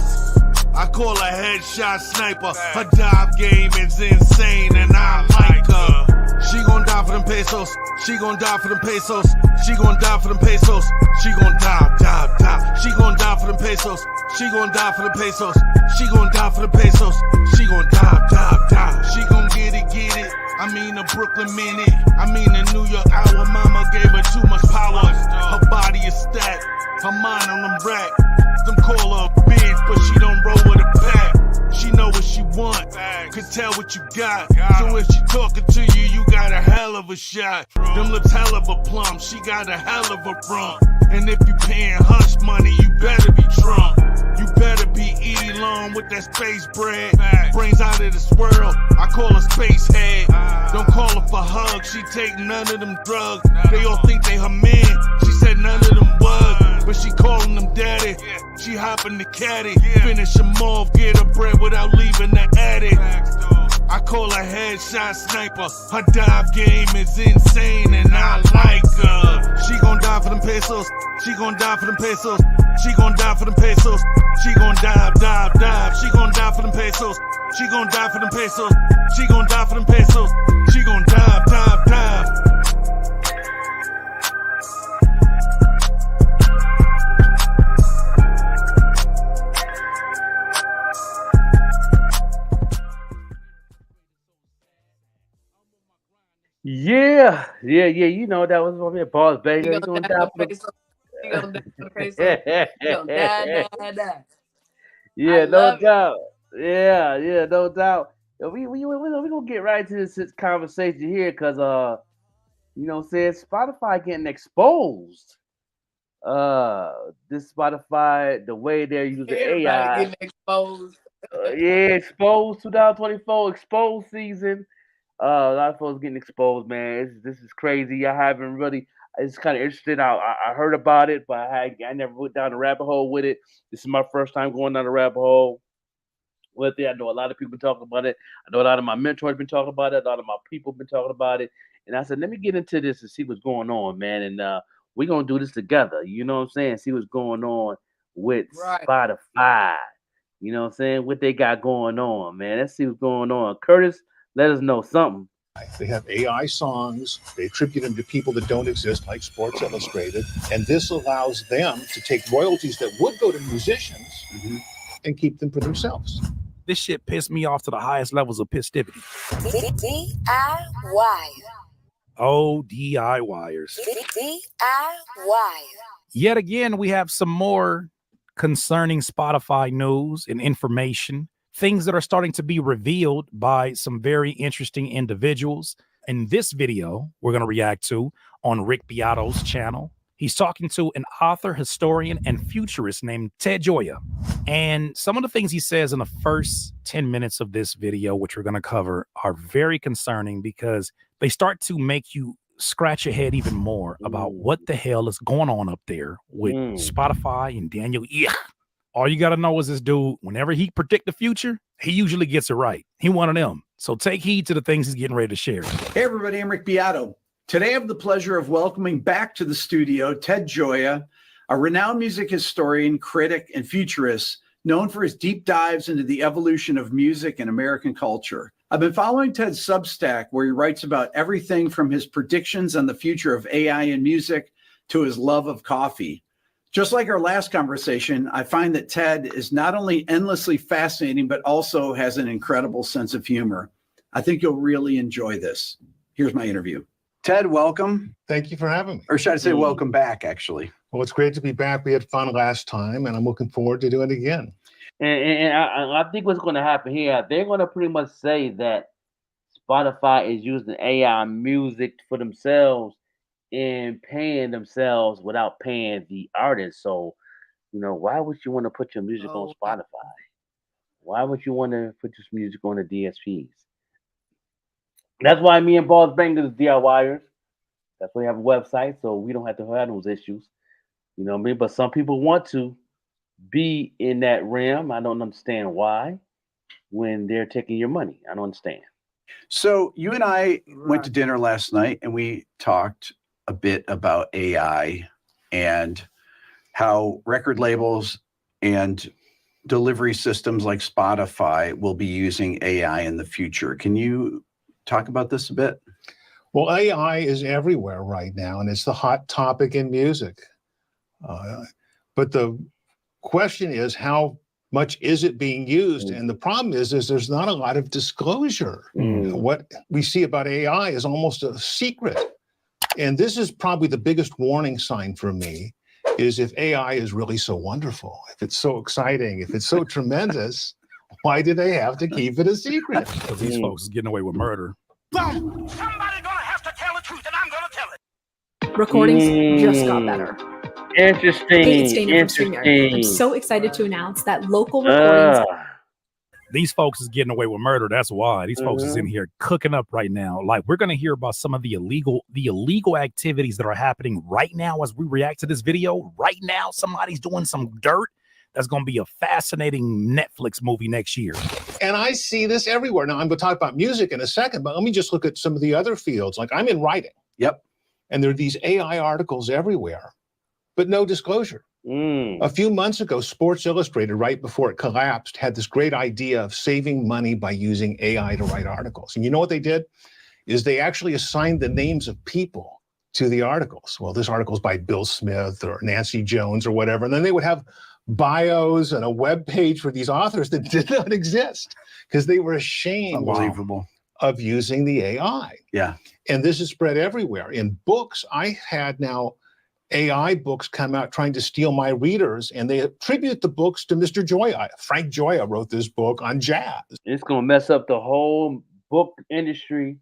I call call her headshot sniper. Her dive game is insane and I like her. She gon' die for them pesos. She gon' die for them pesos. She gon' die for them pesos. She gon' die. She gon' die for them pesos. She gon' die for the pesos. She gon' die for the pesos. She gon' die. She gon' get it. I mean a Brooklyn minute. I mean a New York hour. Mama gave her too much power. Her body is stacked. Her mind on them rack. Them call her a bitch, but she don't roll with a pack. She know what she want. Could tell what you got. So if she talking to you, you got a hell of a shot. Them lips hell of a plum. She got a hell of a rump. And if you paying hush money, you better be Trump. You better be Elon with that space bread. Brains out of this world. I call her space head. Don't call her for hugs. She take none of them drugs. They all think they her man. She said none of them was, but she calling them daddy. She hopping the caddy. Finish them off, get her bread without leaving the attic. I call her headshot sniper. Her dive game is insane and I like her. She gon' die for them pesos. She gon' die for them pesos. She gon' die for them pesos. She gon' dive. She gon' die for them pesos. She gon' die for them pesos. She gon' die for them pesos. She gon' dive. Yeah. You know that was one of your boss, baby. You gonna die for the die. Yeah, no doubt. Yeah, no doubt. We gonna get right into this conversation here because you know what I'm saying, Spotify getting exposed. This Spotify, the way they're using AI. Getting exposed. Exposed 2024 exposed season. A lot of folks getting exposed, man. This is crazy. I haven't really. It's kind of interesting. I heard about it, but I never went down the rabbit hole with it. This is my first time going down the rabbit hole with it. I know a lot of people been talking about it. I know a lot of my mentors been talking about it. A lot of my people been talking about it. And I said, let me get into this and see what's going on, man. And we're gonna do this together. You know what I'm saying? See what's going on with Spotify. You know what I'm saying? What they got going on, man. Let's see what's going on. Curtis, let us know something. They have AI songs. They attribute them to people that don't exist, like Sports Illustrated. And this allows them to take royalties that would go to musicians and keep them for themselves. This shit pissed me off to the highest levels of pistivity. DIY. Oh, DIYers. DIY. Yet again, we have some more concerning Spotify news and information. Things that are starting to be revealed by some very interesting individuals. In this video, we're going to react to on Rick Beato's channel. He's talking to an author, historian, and futurist named Ted Gioia. And some of the things he says in the first 10 minutes of this video, which we're going to cover, are very concerning because they start to make you scratch your head even more about what the hell is going on up there with Spotify and Daniel Ek. All you got to know is this dude, whenever he predict the future, he usually gets it right. He one of them. So take heed to the things he's getting ready to share. Hey, everybody, I'm Rick Beato. Today, I have the pleasure of welcoming back to the studio Ted Gioia, a renowned music historian, critic, and futurist known for his deep dives into the evolution of music and American culture. I've been following Ted's Substack, where he writes about everything from his predictions on the future of AI in music to his love of coffee. Just like our last conversation, I find that Ted is not only endlessly fascinating, but also has an incredible sense of humor. I think you'll really enjoy this. Here's my interview. Ted, welcome. Thank you for having me. Or should I say welcome back, actually? Well, it's great to be back. We had fun last time, and I'm looking forward to doing it again. And I think what's going to happen here, they're going to pretty much say that Spotify is using AI music for themselves and paying themselves without paying the artist. So, you know, why would you want to put your music on Spotify? Why would you want to put your music on the DSPs? That's why me and Boss Bangers is DIYers. That's why we have a website, so we don't have to have those issues. You know what I mean? But some people want to be in that realm. I don't understand why when they're taking your money. I don't understand. So you and I went to dinner last night and we talked a bit about AI and how record labels and delivery systems like Spotify will be using AI in the future. Can you talk about this a bit? Well, AI is everywhere right now, and it's the hot topic in music. But the question is, how much is it being used? And the problem is there's not a lot of disclosure. What we see about AI is almost a secret. And this is probably the biggest warning sign for me, is if AI is really so wonderful, if it's so exciting, if it's so tremendous, why do they have to keep it a secret? Because these folks is getting away with murder. Somebody gonna have to tell the truth, and I'm gonna tell it. Recordings just got better. Interesting. Hey, it's Dana from StreamYard. I'm so excited to announce that local recordings. These folks is getting away with murder. That's why these folks is in here cooking up right now. Like, we're gonna hear about some of the illegal activities that are happening right now as we react to this video. Right now, somebody's doing some dirt. That's going to be a fascinating Netflix movie next year. And I see this everywhere. Now, I'm going to talk about music in a second, but let me just look at some of the other fields. Like, I'm in writing. Yep. And there are these AI articles everywhere, but no disclosure. A few months ago, Sports Illustrated, right before it collapsed, had this great idea of saving money by using AI to write articles. And you know what they did? Is they actually assigned the names of people to the articles. Well, this article is by Bill Smith or Nancy Jones or whatever. And then they would have bios and a web page for these authors that did not exist because they were ashamed of using the AI. Yeah. And this is spread everywhere. In books, I had now AI books come out trying to steal my readers, and they attribute the books to Mr. Joya. Frank Joya wrote this book on jazz. It's going to mess up the whole book industry,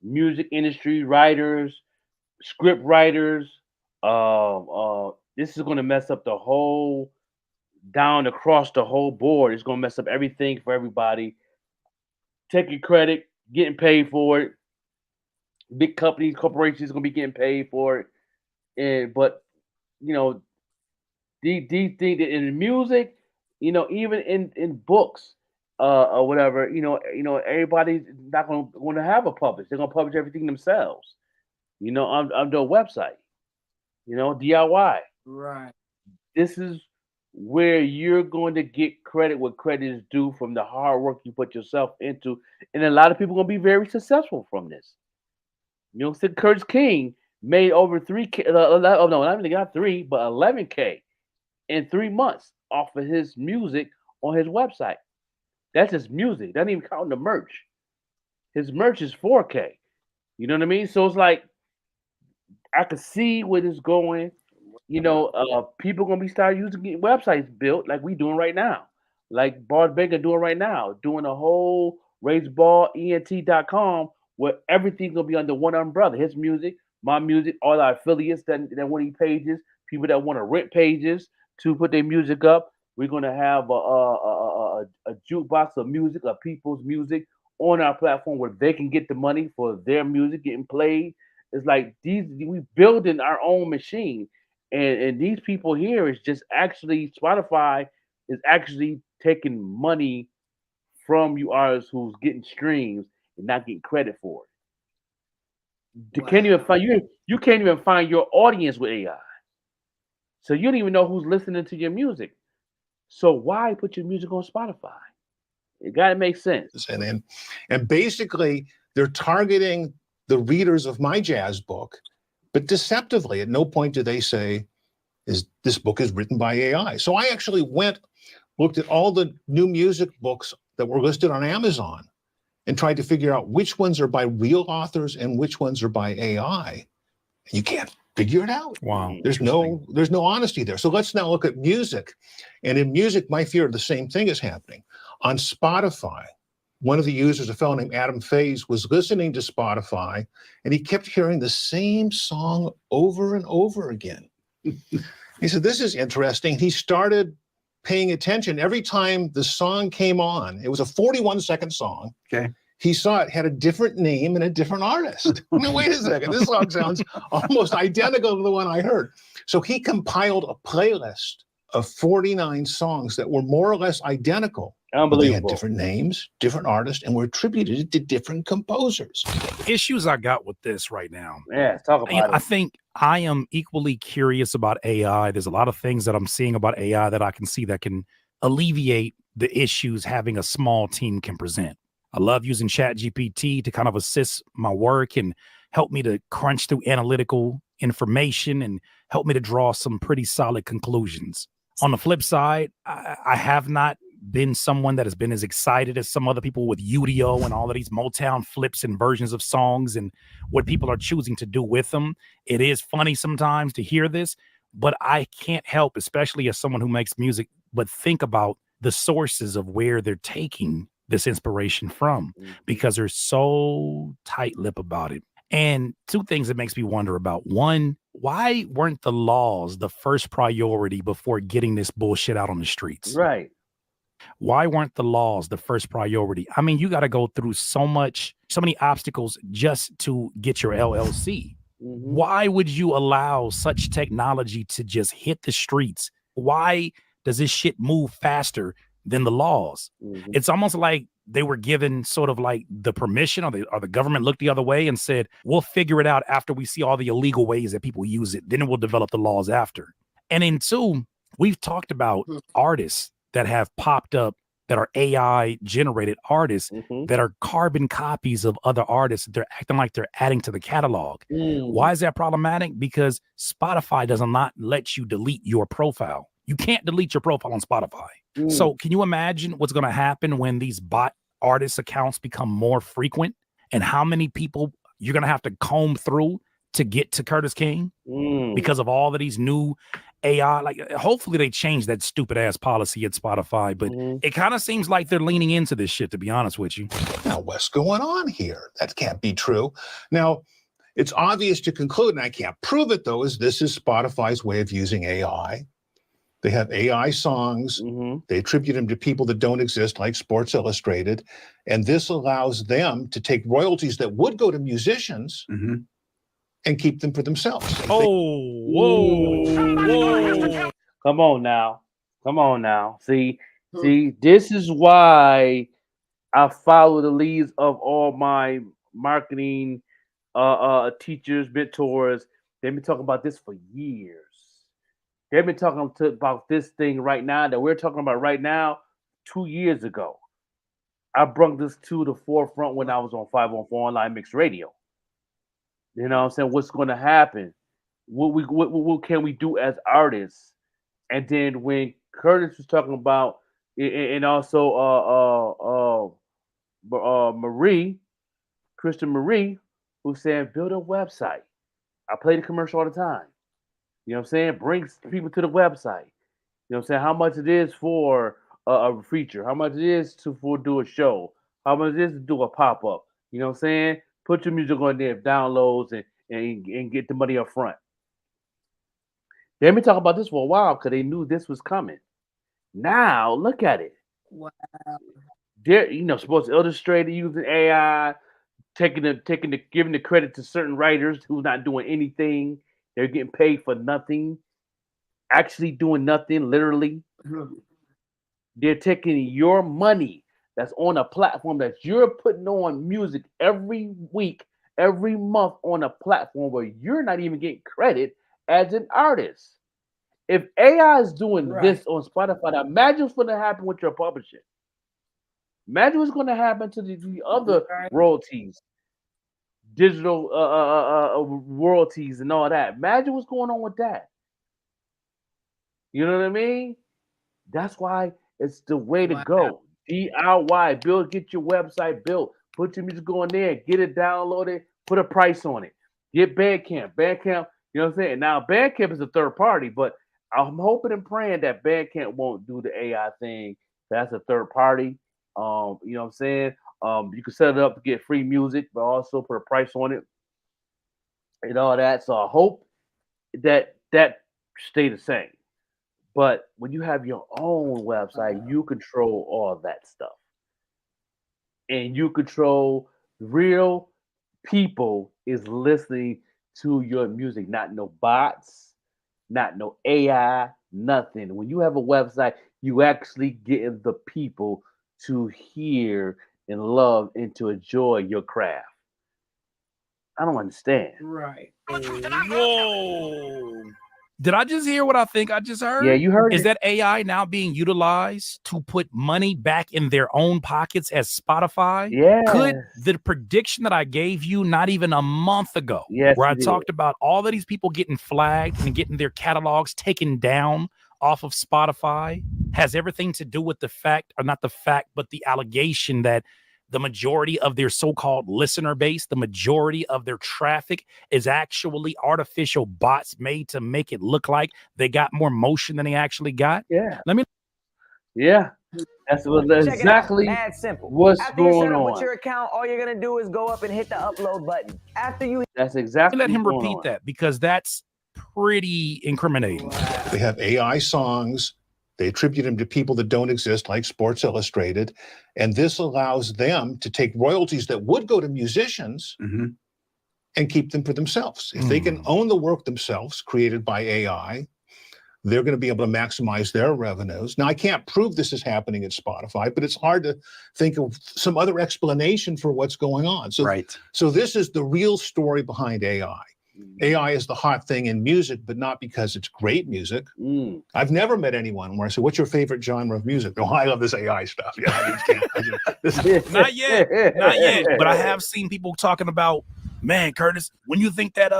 music industry, writers, script writers. This is going to mess up the whole down across the whole board. It's going to mess up everything for everybody. Taking credit, getting paid for it. Big companies, corporations going to be getting paid for it. But, you know, these things in music, you know, even in books or whatever, you know, everybody's not going to have a publish. They're going to publish everything themselves, you know, on their website, you know, DIY. Right. This is where you're going to get credit where credit is due from the hard work you put yourself into. And a lot of people are going to be very successful from this. You know, Curtis King made over 3K, no, not even got 3, but 11K in 3 months off of his music on his website. That's his music. That ain't even counting the merch. His merch is 4K. You know what I mean? So it's like, I could see where this is going. You know, people are going to be starting using websites built like we doing right now. Like Bart Baker doing right now, doing a whole RaceBallENT.com where everything's going to be under one umbrella. His music, my music, all our affiliates that want pages, people that want to rent pages to put their music up. We're going to have a jukebox of music, of people's music on our platform where they can get the money for their music getting played. It's like we building our own machine. And these people here is just actually, Spotify is actually taking money from you artists who's getting streams and not getting credit for it. Wow. You can't even find your audience with AI. So you don't even know who's listening to your music. So why put your music on Spotify? It gotta make sense. And basically they're targeting the readers of my jazz book, but deceptively. At no point do they say, this book is written by AI. So I actually looked at all the new music books that were listed on Amazon and tried to figure out which ones are by real authors and which ones are by AI. And you can't figure it out. Wow. There's no honesty there. So let's now look at music. And in music, my fear the same thing is happening. On Spotify, one of the users, a fellow named Adam Faze, was listening to Spotify, and he kept hearing the same song over and over again. He said, this is interesting. He started paying attention every time the song came on. It was a 41-second song. Okay. He saw it had a different name and a different artist. No, wait a second. This song sounds almost identical to the one I heard. So he compiled a playlist of 49 songs that were more or less identical. Unbelievable. They had different names, different artists, and were attributed to different composers. Issues I got with this right now. Yeah, talk about it. I think I am equally curious about AI. There's a lot of things that I'm seeing about AI that I can see that can alleviate the issues having a small team can present. I love using ChatGPT to kind of assist my work and help me to crunch through analytical information and help me to draw some pretty solid conclusions. On the flip side, I have not been someone that has been as excited as some other people with UDO and all of these Motown flips and versions of songs and what people are choosing to do with them. It is funny sometimes to hear this, but I can't help, especially as someone who makes music, but think about the sources of where they're taking this inspiration from, because they're so tight-lipped about it. And two things that makes me wonder about. One, why weren't the laws the first priority before getting this bullshit out on the streets? Right. Why weren't the laws the first priority? I mean, you got to go through so many obstacles just to get your LLC. Why would you allow such technology to just hit the streets? Why does this shit move faster than the laws? It's almost like they were given sort of like the permission, or the government looked the other way and said, we'll figure it out after we see all the illegal ways that people use it. Then we'll develop the laws after. And then two, we've talked about artists that have popped up that are AI generated artists that are carbon copies of other artists. They're acting like they're adding to the catalog. Why is that problematic? Because Spotify does not let you delete your profile. You can't delete your profile on Spotify. So can you imagine what's going to happen when these bot artist accounts become more frequent, and how many people you're going to have to comb through to get to Curtis King because of all of these new AI? Like, hopefully they change that stupid ass policy at Spotify, but it kind of seems like they're leaning into this shit, to be honest with you. Now, what's going on here? That can't be true. Now, it's obvious to conclude, and I can't prove it though, is this is Spotify's way of using AI. They have AI songs. They attribute them to people that don't exist, like Sports Illustrated. And this allows them to take royalties that would go to musicians and keep them for themselves. Whoa. Come on now. See, this is why I follow the leads of all my marketing teachers, mentors. They've been talking about this for years. They've been talking about this thing right now that we're talking about right now 2 years ago. I brought this to the forefront when I was on 514 Online Mixed Radio. You know what I'm saying? What's going to happen? What can we do as artists? And then when Curtis was talking about, and also Kristen Marie, who's saying, build a website. I play the commercial all the time. You know what I'm saying? Brings people to the website. You know what I'm saying? How much it is for a feature, how much it is for do a show, how much it is to do a pop-up. You know what I'm saying? Put your music on there, downloads, and get the money up front. They've been talking about this for a while because they knew this was coming. Now, look at it. Wow. They're, Sports Illustrated using AI, giving the credit to certain writers who's not doing anything. They're getting paid for nothing, actually doing nothing, literally. They're taking your money that's on a platform that you're putting on music every week, every month on a platform where you're not even getting credit as an artist. If AI is doing this on Spotify, imagine what's going to happen with your publishing. Imagine what's going to happen to the other royalties. Digital royalties and all that. Imagine what's going on with that. You know what I mean? That's why it's the way to go. DIY, get your website built. Put your music on there, get it downloaded, put a price on it. Get Bandcamp. You know what I'm saying? Now, Bandcamp is a third party, but I'm hoping and praying that Bandcamp won't do the AI thing. That's a third party. You know what I'm saying? You can set it up to get free music, but also put a price on it and all that. So I hope that stay the same. But when you have your own website, you control all that stuff. And you control real people is listening to your music, not no bots, not no AI, nothing. When you have a website, you actually get the people to hear and love and to enjoy your craft. I don't understand. Right. Whoa. Did I just hear what I think I just heard? Yeah, you heard Is it. that AI now being utilized to put money back in their own pockets as Spotify? Yeah. Could the prediction that I gave you not even a month ago, Yes, where I it talked is. about all of these people getting flagged and getting their catalogs taken down off of Spotify, has everything to do with the fact, or not the fact, but the allegation that the majority of their so-called listener base, the majority of their traffic is actually artificial bots made to make it look like they got more motion than they actually got? Yeah. Let me. Yeah. That's exactly Mad simple. what's After you going set up on. with your account, all you're gonna do is go up and hit the upload button. After you That's exactly Let him what's going repeat on. that, because that's pretty incriminating. They have AI songs. They attribute them to people that don't exist, like Sports Illustrated. And this allows them to take royalties that would go to musicians and keep them for themselves. If they can own the work themselves, created by AI, they're going to be able to maximize their revenues. Now, I can't prove this is happening at Spotify, but it's hard to think of some other explanation for what's going on. So this is the real story behind AI. AI is the hot thing in music, but not because it's great music. I've never met anyone where I say, "What's your favorite genre of music?" Oh, I love this AI stuff. Yeah, Not yet, not yet. But I have seen people talking about, man, Curtis, when you think that,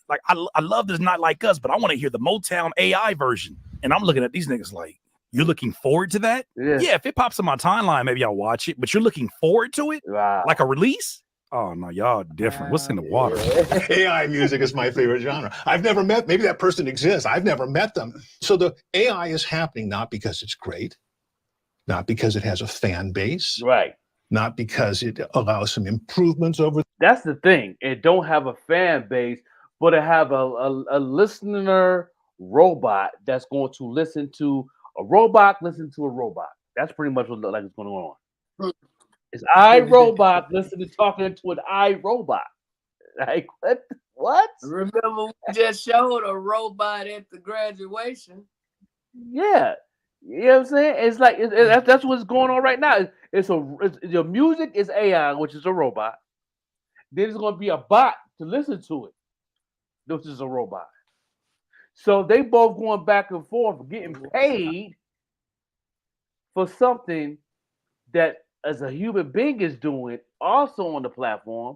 like, I love this Not Like Us, but I want to hear the Motown AI version. And I'm looking at these niggas like, you're looking forward to that? Yeah, if it pops in my timeline, maybe I'll watch it. But you're looking forward to it? Wow. Like a release? Oh, no, y'all different. What's in the water? AI music is my favorite genre. I've never met, maybe that person exists. I've never met them. So the AI is happening not because it's great, not because it has a fan base, right? Not because it allows some improvements over. That's the thing. It don't have a fan base, but it have a listener robot that's going to listen to a robot, listen to a robot. That's pretty much what like is going on. It's iRobot listening, talking to an iRobot. Like what? Remember, we just showed a robot at the graduation. Yeah, you know what I'm saying. It's like that's what's going on right now. Your music is AI, which is a robot. Then there's going to be a bot to listen to it, which is a robot. So they both going back and forth, getting paid for something that as a human being is doing also on the platform.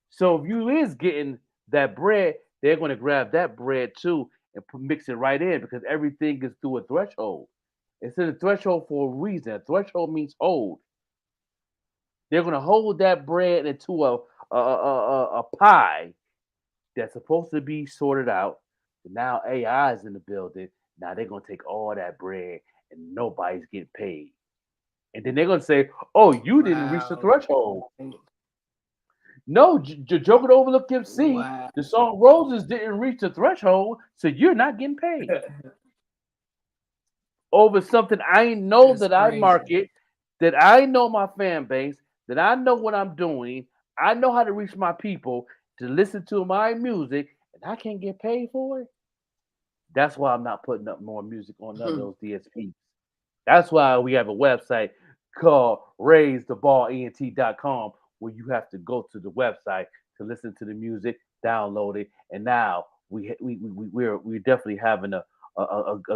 So if you is getting that bread, they're going to grab that bread too and mix it right in, because everything is through a threshold. It's in a threshold for a reason. A threshold means hold. They're going to hold that bread into a pie that's supposed to be sorted out. Now AI is in the building. Now they're going to take all that bread and nobody's getting paid. And then they're going to say, oh, you didn't reach the threshold. No, Joker to Overlook MC, the song Roses didn't reach the threshold, so you're not getting paid. Over something I know that I market, that I know my fan base, that I know what I'm doing, I know how to reach my people to listen to my music, and I can't get paid for it. That's why I'm not putting up more music on none of those DSPs. That's why we have a website called RaiseTheBallENT.com, where you have to go to the website to listen to the music, download it, and now we're definitely having a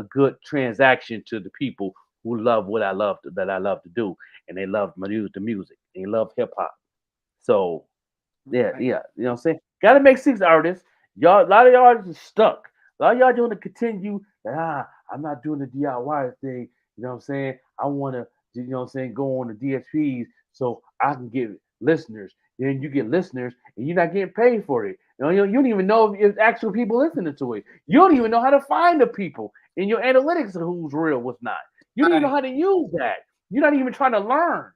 good transaction to the people who love what I love to do, and they love the music, and they love hip hop. So yeah, you know what I'm saying? Gotta make sense, artists. Y'all, a lot of y'all artists are stuck. A lot of y'all doing to continue that I'm not doing the DIY thing. You know what I'm saying? I want to, you know what I'm saying, go on the DSPs so I can get listeners. Then you get listeners and you're not getting paid for it. You don't even know if actual people listening to it. You don't even know how to find the people in your analytics of who's real, what's not. You don't even know how to use that. You're not even trying to learn.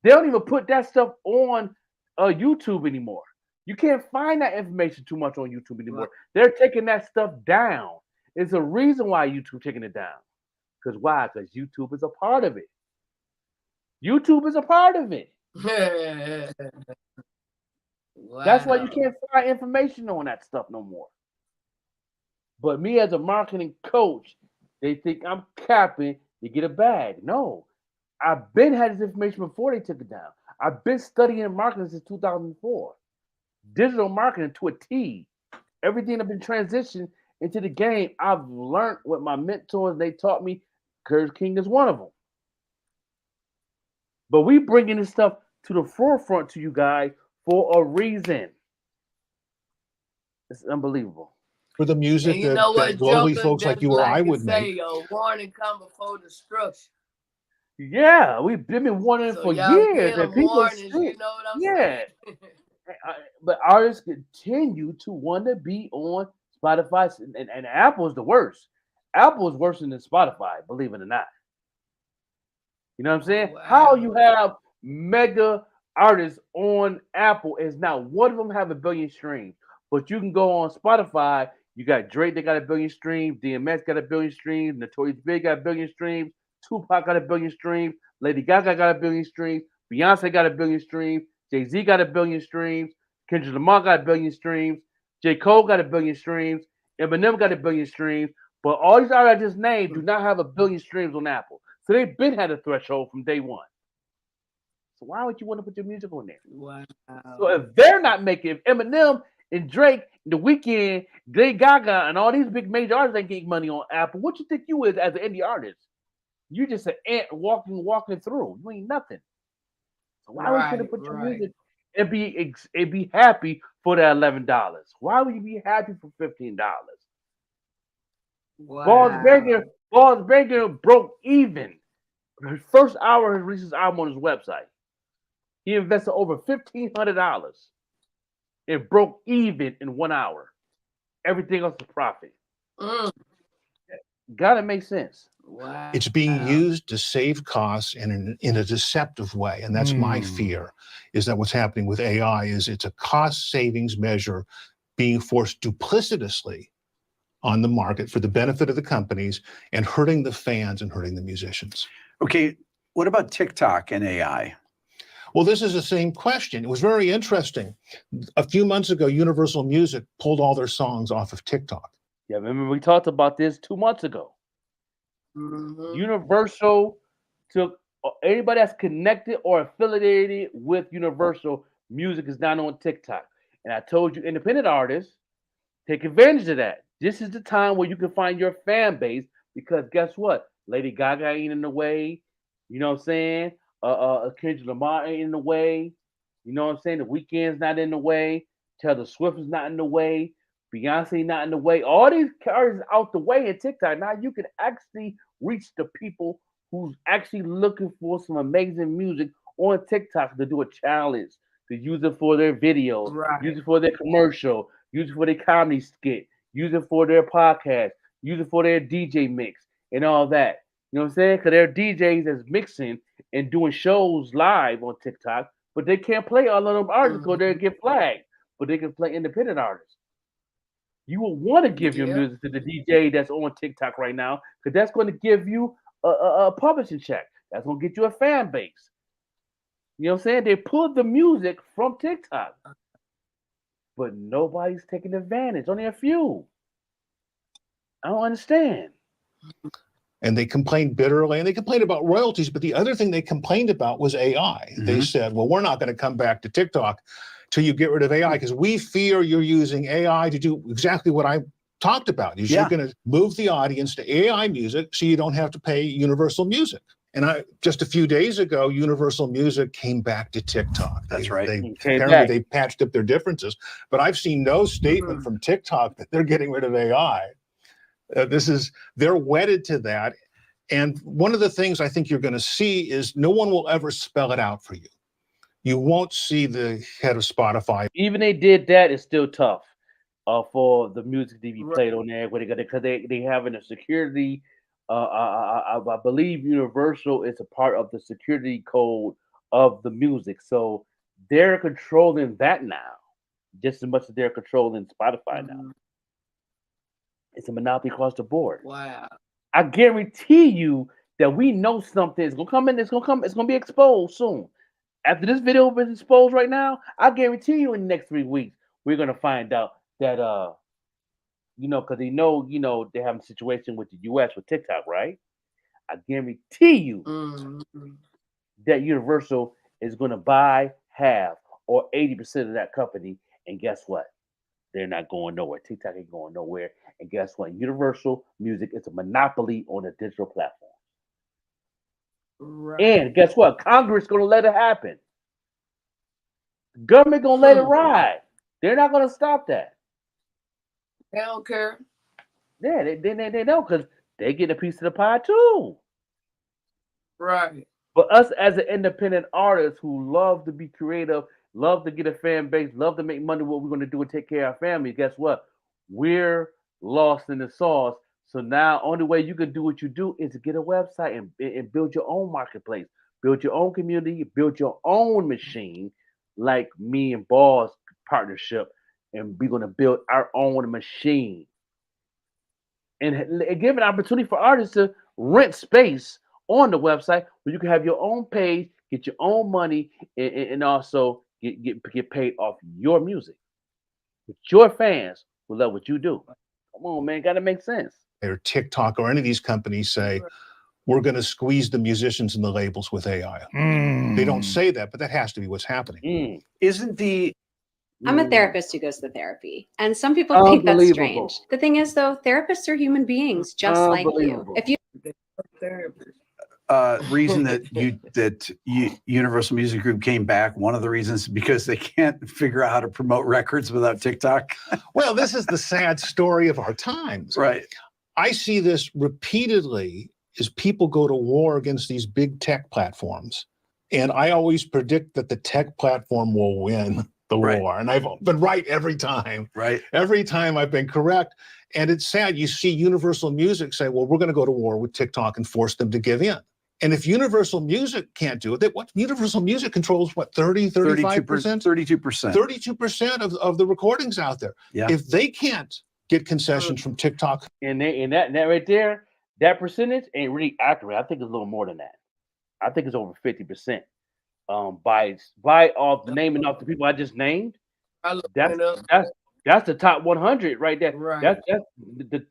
They don't even put that stuff on YouTube anymore. You can't find that information too much on YouTube anymore. They're taking that stuff down. It's a reason why YouTube taking it down. Because why? Because YouTube is a part of it. YouTube is a part of it. That's why you can't find information on that stuff no more. But me as a marketing coach, they think I'm capping to get a bag. No, I've been had this information before they took it down. I've been studying marketing since 2004. Digital marketing to a T. Everything I've been transitioned into the game, I've learned what my mentors, they taught me. Curtis King is one of them. But we bringing this stuff to the forefront to you guys for a reason. It's unbelievable. For the music And you know that what, globally Joker, folks like just you or I like would you make. say, a warning come before destruction. Yeah, we've been warning So for y'all years, get and them people warnings, still, you know what I'm yeah. saying? But artists continue to want to be on Spotify, and Apple's the worst. Apple's worse than Spotify, believe it or not. You know what I'm saying? How you have mega artists on Apple is not one of them have 1 billion streams, but you can go on Spotify. You got Drake, they got 1 billion streams. DMX got 1 billion streams. Notorious Big got 1 billion streams. Tupac got 1 billion streams. Lady Gaga got 1 billion streams. Beyonce got 1 billion streams. Jay-Z got 1 billion streams. Kendrick Lamar got 1 billion streams. J. Cole got 1 billion streams. Eminem got 1 billion streams. But all these artists I just named do not have 1 billion streams on Apple. So they've been had a threshold from day one. So why would you want to put your music on there? Wow. So if they're not making, if Eminem and Drake, The Weeknd, Lady Gaga, and all these big major artists ain't getting money on Apple, what you think you is as an indie artist? You just an ant walking through. You ain't nothing. So why would you want to put your music and be happy for that $11? Why would you be happy for $15? Wow. Boz Baker broke even. The first hour he released his album on his website. He invested over $1,500 and broke even in 1 hour. Everything else is profit. Gotta make sense. Wow. It's being used to save costs in a deceptive way. And that's my fear, is that what's happening with AI is it's a cost savings measure being forced duplicitously on the market for the benefit of the companies and hurting the fans and hurting the musicians. Okay, what about TikTok and AI? Well, this is the same question. It was very interesting. A few months ago, Universal Music pulled all their songs off of TikTok. Yeah, remember we talked about this 2 months ago. Universal took anybody that's connected or affiliated with Universal Music is not on TikTok. And I told you, independent artists, take advantage of that. This is the time where you can find your fan base, because guess what? Lady Gaga ain't in the way. You know what I'm saying? Kendrick Lamar ain't in the way. You know what I'm saying? The Weeknd's not in the way. Taylor Swift is not in the way. Beyonce not in the way. All these artists out the way in TikTok. Now you can actually reach the people who's actually looking for some amazing music on TikTok to do a challenge, to use it for their videos, use it for their commercial, use it for their comedy skit, use it for their podcast, use it for their DJ mix and all that. You know what I'm saying? Because there are DJs that's mixing and doing shows live on TikTok, but they can't play all of them artists because they get flagged. But they can play independent artists. You will want to give your music to the DJ that's on TikTok right now, because that's going to give you a publishing check. That's going to get you a fan base. You know what I'm saying? They pulled the music from TikTok, but nobody's taking advantage. Only a few. I don't understand. And they complained bitterly, and they complained about royalties. But the other thing they complained about was AI. They said, well, we're not going to come back to TikTok till you get rid of AI, because we fear you're using AI to do exactly what I talked about. Is you're going to move the audience to AI music so you don't have to pay Universal Music. And just a few days ago, Universal Music came back to TikTok. That's right. Apparently they patched up their differences, but I've seen no statement from TikTok that they're getting rid of AI. They're wedded to that. And one of the things I think you're going to see is no one will ever spell it out for you. You won't see the head of Spotify. Even they did that, it's still tough for the music to be played on there, because they having a security. I believe Universal is a part of the security code of the music, so they're controlling that now, just as much as they're controlling Spotify now. It's a monopoly across the board. Wow. I guarantee you that we know something is gonna come in. It's gonna be exposed soon. After this video is exposed right now, I guarantee you in the next 3 weeks, we're gonna find out that because they know, they're having a situation with the US with TikTok, right? I guarantee you that Universal is gonna buy half or 80% of that company, and guess what? They're not going nowhere. TikTok ain't going nowhere. And guess what? Universal Music is a monopoly on the digital platform. Right. And guess what? Congress gonna let it happen. Government gonna let it ride. They're not gonna stop that. They don't care. Yeah, they know because they get a piece of the pie too. Right. But us as an independent artist who love to be creative, love to get a fan base, love to make money, what we're going to do and take care of our family, guess what? We're lost in the sauce. So now only way you can do what you do is to get a website and build your own marketplace, build your own community, build your own machine, like me and Boss partnership, and we're going to build our own machine. And give an opportunity for artists to rent space on the website where you can have your own page, get your own money, and also get paid off your music with your fans who love what you do. Come on, man, gotta make sense. Or TikTok or any of these companies say, we're going to squeeze the musicians and the labels with AI. They don't say that, but that has to be what's happening. Isn't the I'm a therapist who goes to therapy, and some people think that's strange. The thing is, though, therapists are human beings just like you. If you reason that Universal Music Group came back, one of the reasons is because they can't figure out how to promote records without TikTok. Well, this is the sad story of our times. Right. I see this repeatedly as people go to war against these big tech platforms. And I always predict that the tech platform will win the war. And I've been right every time. Right. Every time I've been correct. And it's sad. You see Universal Music say, well, we're going to go to war with TikTok and force them to give in. And if Universal Music can't do it, what Universal Music controls, what, 35%? 32%. 32% of the recordings out there. Yeah. If they can't get concessions from TikTok. And that right there, that percentage ain't really accurate. I think it's a little more than that. I think it's over 50%. By off naming off the people I just named. That's the top 100 right there. Right. That's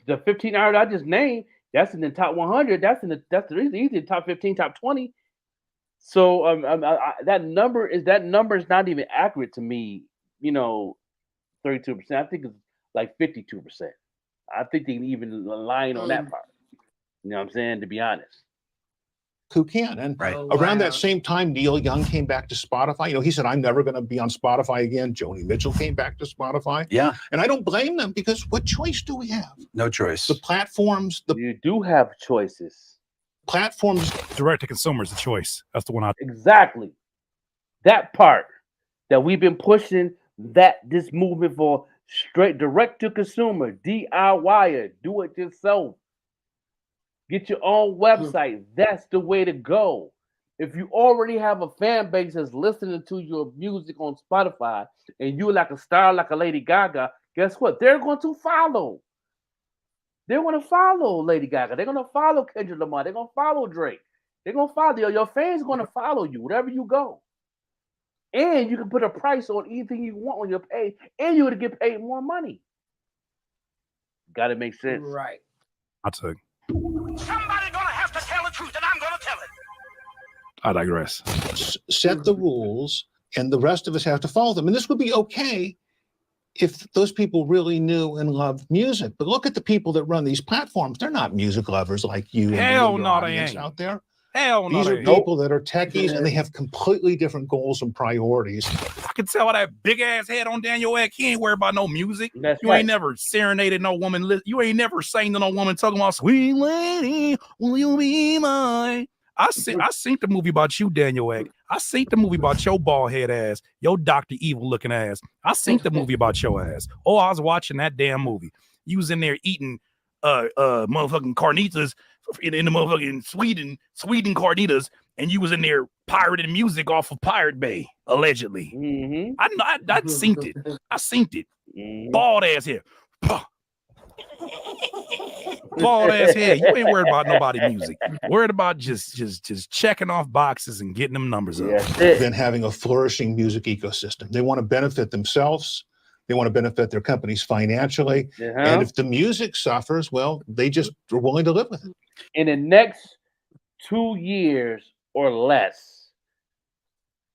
the 15 hours I just named. That's in the top 100. That's easy the top 15, top 20. So that number is not even accurate to me. 32%. I think it's like 52%. I think they even lying on that part. You know what I'm saying? To be honest. Who can? And around that same time, Neil Young came back to Spotify. He said, I'm never going to be on Spotify again. Joni Mitchell came back to Spotify. Yeah. And I don't blame them because what choice do we have? No choice. The platforms. You do have choices. Platforms. Direct to consumer is a choice. That's the one Exactly. That part that we've been pushing this movement for straight direct to consumer, DIY it, do it yourself. Get your own website. That's the way to go. If you already have a fan base that's listening to your music on Spotify and you're like a star, like a Lady Gaga, guess what? They're going to follow. They're going to follow Lady Gaga. They're going to follow Kendrick Lamar. They're going to follow Drake. They're going to follow you. Your fans are going to follow you wherever you go. And you can put a price on anything you want on your page, and you're going to get paid more money. Got to make sense. Right. I'll take. Somebody gonna have to tell the truth, and I'm gonna tell it. I digress. Set the rules, and the rest of us have to follow them. And this would be okay if those people really knew and loved music. But look at the people that run these platforms. They're not music lovers like you. Hell and no, the they audience ain't. out there. Hell no, These they are ain't. people that are techies, and they have completely different goals and priorities. I can tell by that big ass head on Daniel Ek. He ain't worried about no music. That's you right. ain't never serenaded no woman. You ain't never sang to no woman talking about "Sweet lady, will you be mine?" I seen the movie about you, Daniel Ek. I seen the movie about your bald head ass, your Dr. Evil looking ass. I seen the movie about your ass. Oh, I was watching that damn movie. You was in there eating motherfucking carnitas in the motherfucking Sweden carnitas, and you was in there pirating music off of Pirate Bay, allegedly. Mm-hmm. I synced it. I synced it. Mm-hmm. Bald ass hair. Bald ass hair. You ain't worried about nobody music. Worried about just checking off boxes and getting them numbers up. Than having a flourishing music ecosystem. They want to benefit themselves. They want to benefit their companies financially. And if the music suffers, well, they just are willing to live with it. In the next 2 years or less,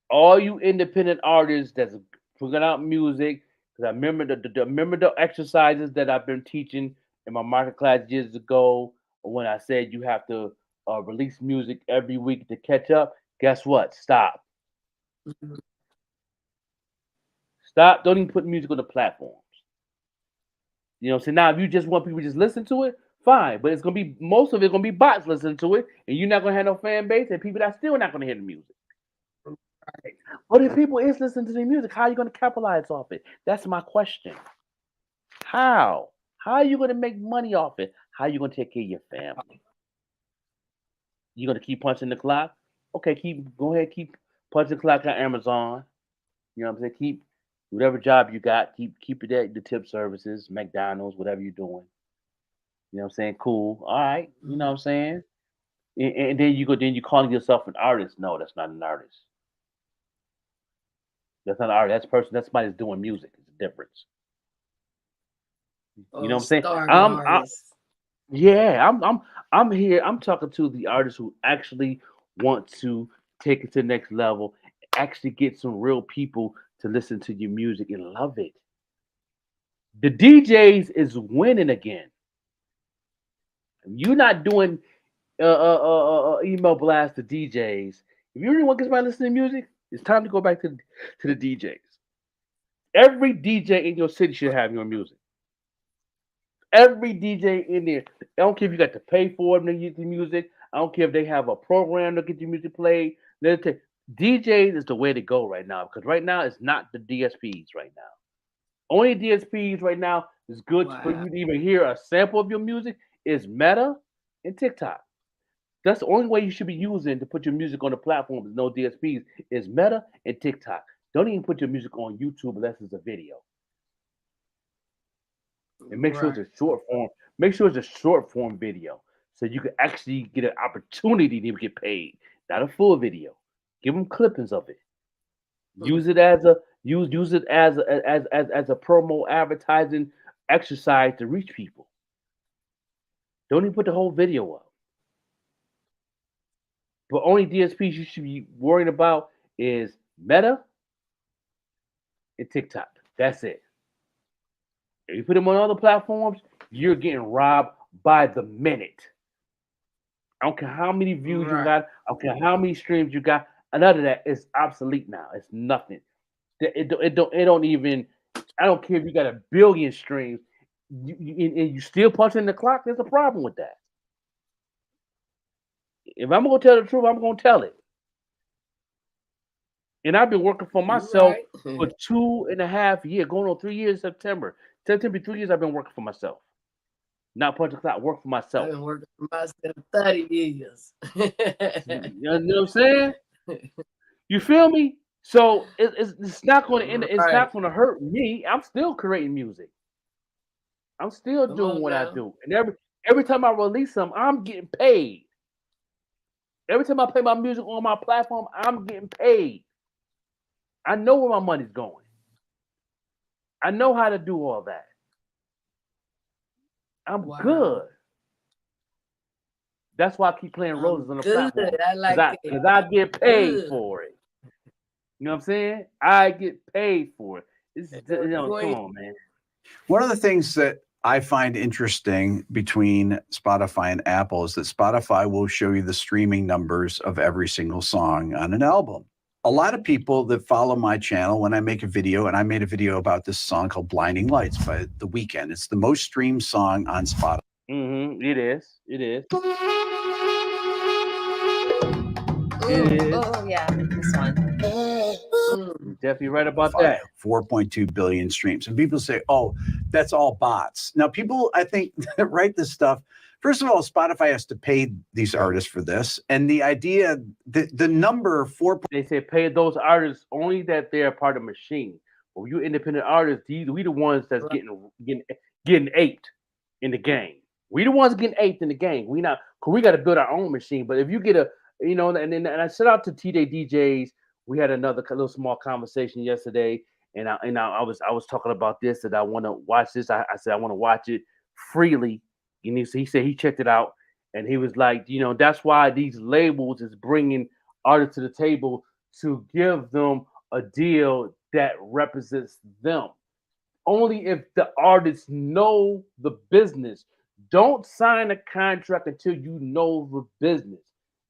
all you independent artists that's putting out music, Because I remember the exercises that I've been teaching in my market class years ago when I said you have to release music every week to catch up. Guess what? Stop. Stop. Don't even put music on the platforms. You know, so now if you just want people to just listen to it, fine. But it's gonna be most of it gonna be bots listening to it, and you're not gonna have no fan base, and people that still not gonna hear the music. Right. But if people is listening to the music, how are you gonna capitalize off it? That's my question. How? How are you gonna make money off it? How are you gonna take care of your family? You gonna keep punching the clock? Okay, go ahead, keep punching the clock on Amazon. You know what I'm saying? Keep whatever job you got, keep it at the tip services, McDonald's, whatever you're doing. You know what I'm saying? Cool. All right. You know what I'm saying? And then you calling yourself an artist. No, that's not an artist. That's not an artist. That's a person. That's somebody that's doing music. It's a difference. You know what I'm saying? I'm here. I'm talking to the artists who actually want to take it to the next level, actually get some real people to listen to your music and love it. The DJs is winning again. You're not doing email blast to DJs. If you really want to get somebody listening to music, it's time to go back to the DJs. Every DJ in your city should have your music. Every DJ in there. I don't care if you got to pay for them to get the music. I don't care if they have a program to get your music played. DJs is the way to go right now, because right now it's not the DSPs right now. Only DSPs right now is good for you to even hear a sample of your music is Meta and TikTok. That's the only way you should be using to put your music on the platform with no DSPs is Meta and TikTok. Don't even put your music on YouTube unless it's a video. And make sure it's a short form. Make sure it's a short form video so you can actually get an opportunity to get paid, not a full video. Give them clippings of it. Use it as a promo advertising exercise to reach people. Don't even put the whole video up. But only DSPs you should be worrying about is Meta and TikTok. That's it. If you put them on other platforms, you're getting robbed by the minute. I don't care how many views you got. I don't care how many streams you got. Another that is obsolete now. It's nothing. It don't even. I don't care if you got 1 billion streams. You still punching the clock. There's a problem with that. If I'm gonna tell the truth, I'm gonna tell it. And I've been working for myself for 2.5 years, going on 3 years. September 3 years. I've been working for myself. Not punching the clock. Work for myself. I've been working for myself 30 years. You know what I'm saying? You feel me? So it's not going to end. It's not going to hurt me. I'm still creating music. I'm still doing what I do. And every time I release something, I'm getting paid. Every time I play my music on my platform, I'm getting paid. I know where my money's going. I know how to do all that. I'm good. That's why I keep playing Roses on the platform. I like it. Because I get paid for it. You know what I'm saying? I get paid for it. Come on, man. One of the things that I find interesting between Spotify and Apple is that Spotify will show you the streaming numbers of every single song on an album. A lot of people that follow my channel, when I make a video, and I made a video about this song called Blinding Lights by The Weeknd. It's the most streamed song on Spotify. Mm-hmm. It is. Oh, yeah, this one. You're definitely right about that. 4.2 billion streams. And people say, oh, that's all bots. Now, people, I think, that write this stuff, first of all, Spotify has to pay these artists for this. And the idea, the number 4. They say pay those artists only that they're part of the machine. But you independent artists, we the ones that's getting aped in the game. We the ones getting aped in the game. We got to build our own machine. But if you get and I shout out to TJ DJs. We had another little small conversation yesterday, and I was talking about this, that I want to watch this. I said I want to watch it freely, and he said he checked it out, and he was like, that's why these labels is bringing artists to the table to give them a deal that represents them. only if the artists know the business. Don't sign a contract until you know the business.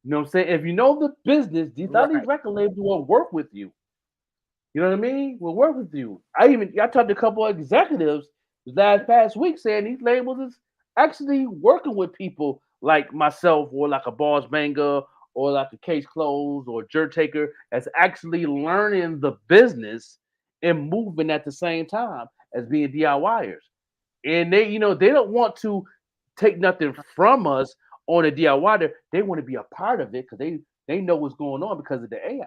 You know what I'm saying? If you know the business, these record labels will work with you. You know what I mean? Will work with you. I talked to a couple of executives past week saying these labels is actually working with people like myself or like a Boss Banger or like a Case Closed or Jerk Taker that's actually learning the business and moving at the same time as being DIYers. And they, they don't want to take nothing from us on a DIY. They want to be a part of it because they know what's going on because of the AI.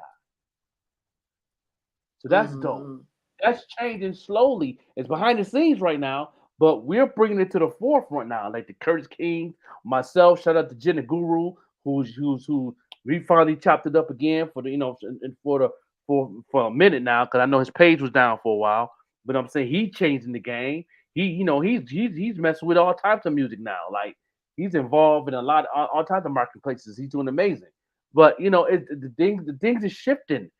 So that's dope. That's changing slowly. It's behind the scenes right now, but we're bringing it to the forefront now. Like the Curtis King, myself. Shout out to Jenna Guru, who we finally chopped it up again for the for a minute now because I know his page was down for a while. But I'm saying he's changing the game. He's messing with all types of music now. Like he's involved in all types of marketplaces. He's doing amazing. But the things is shifting.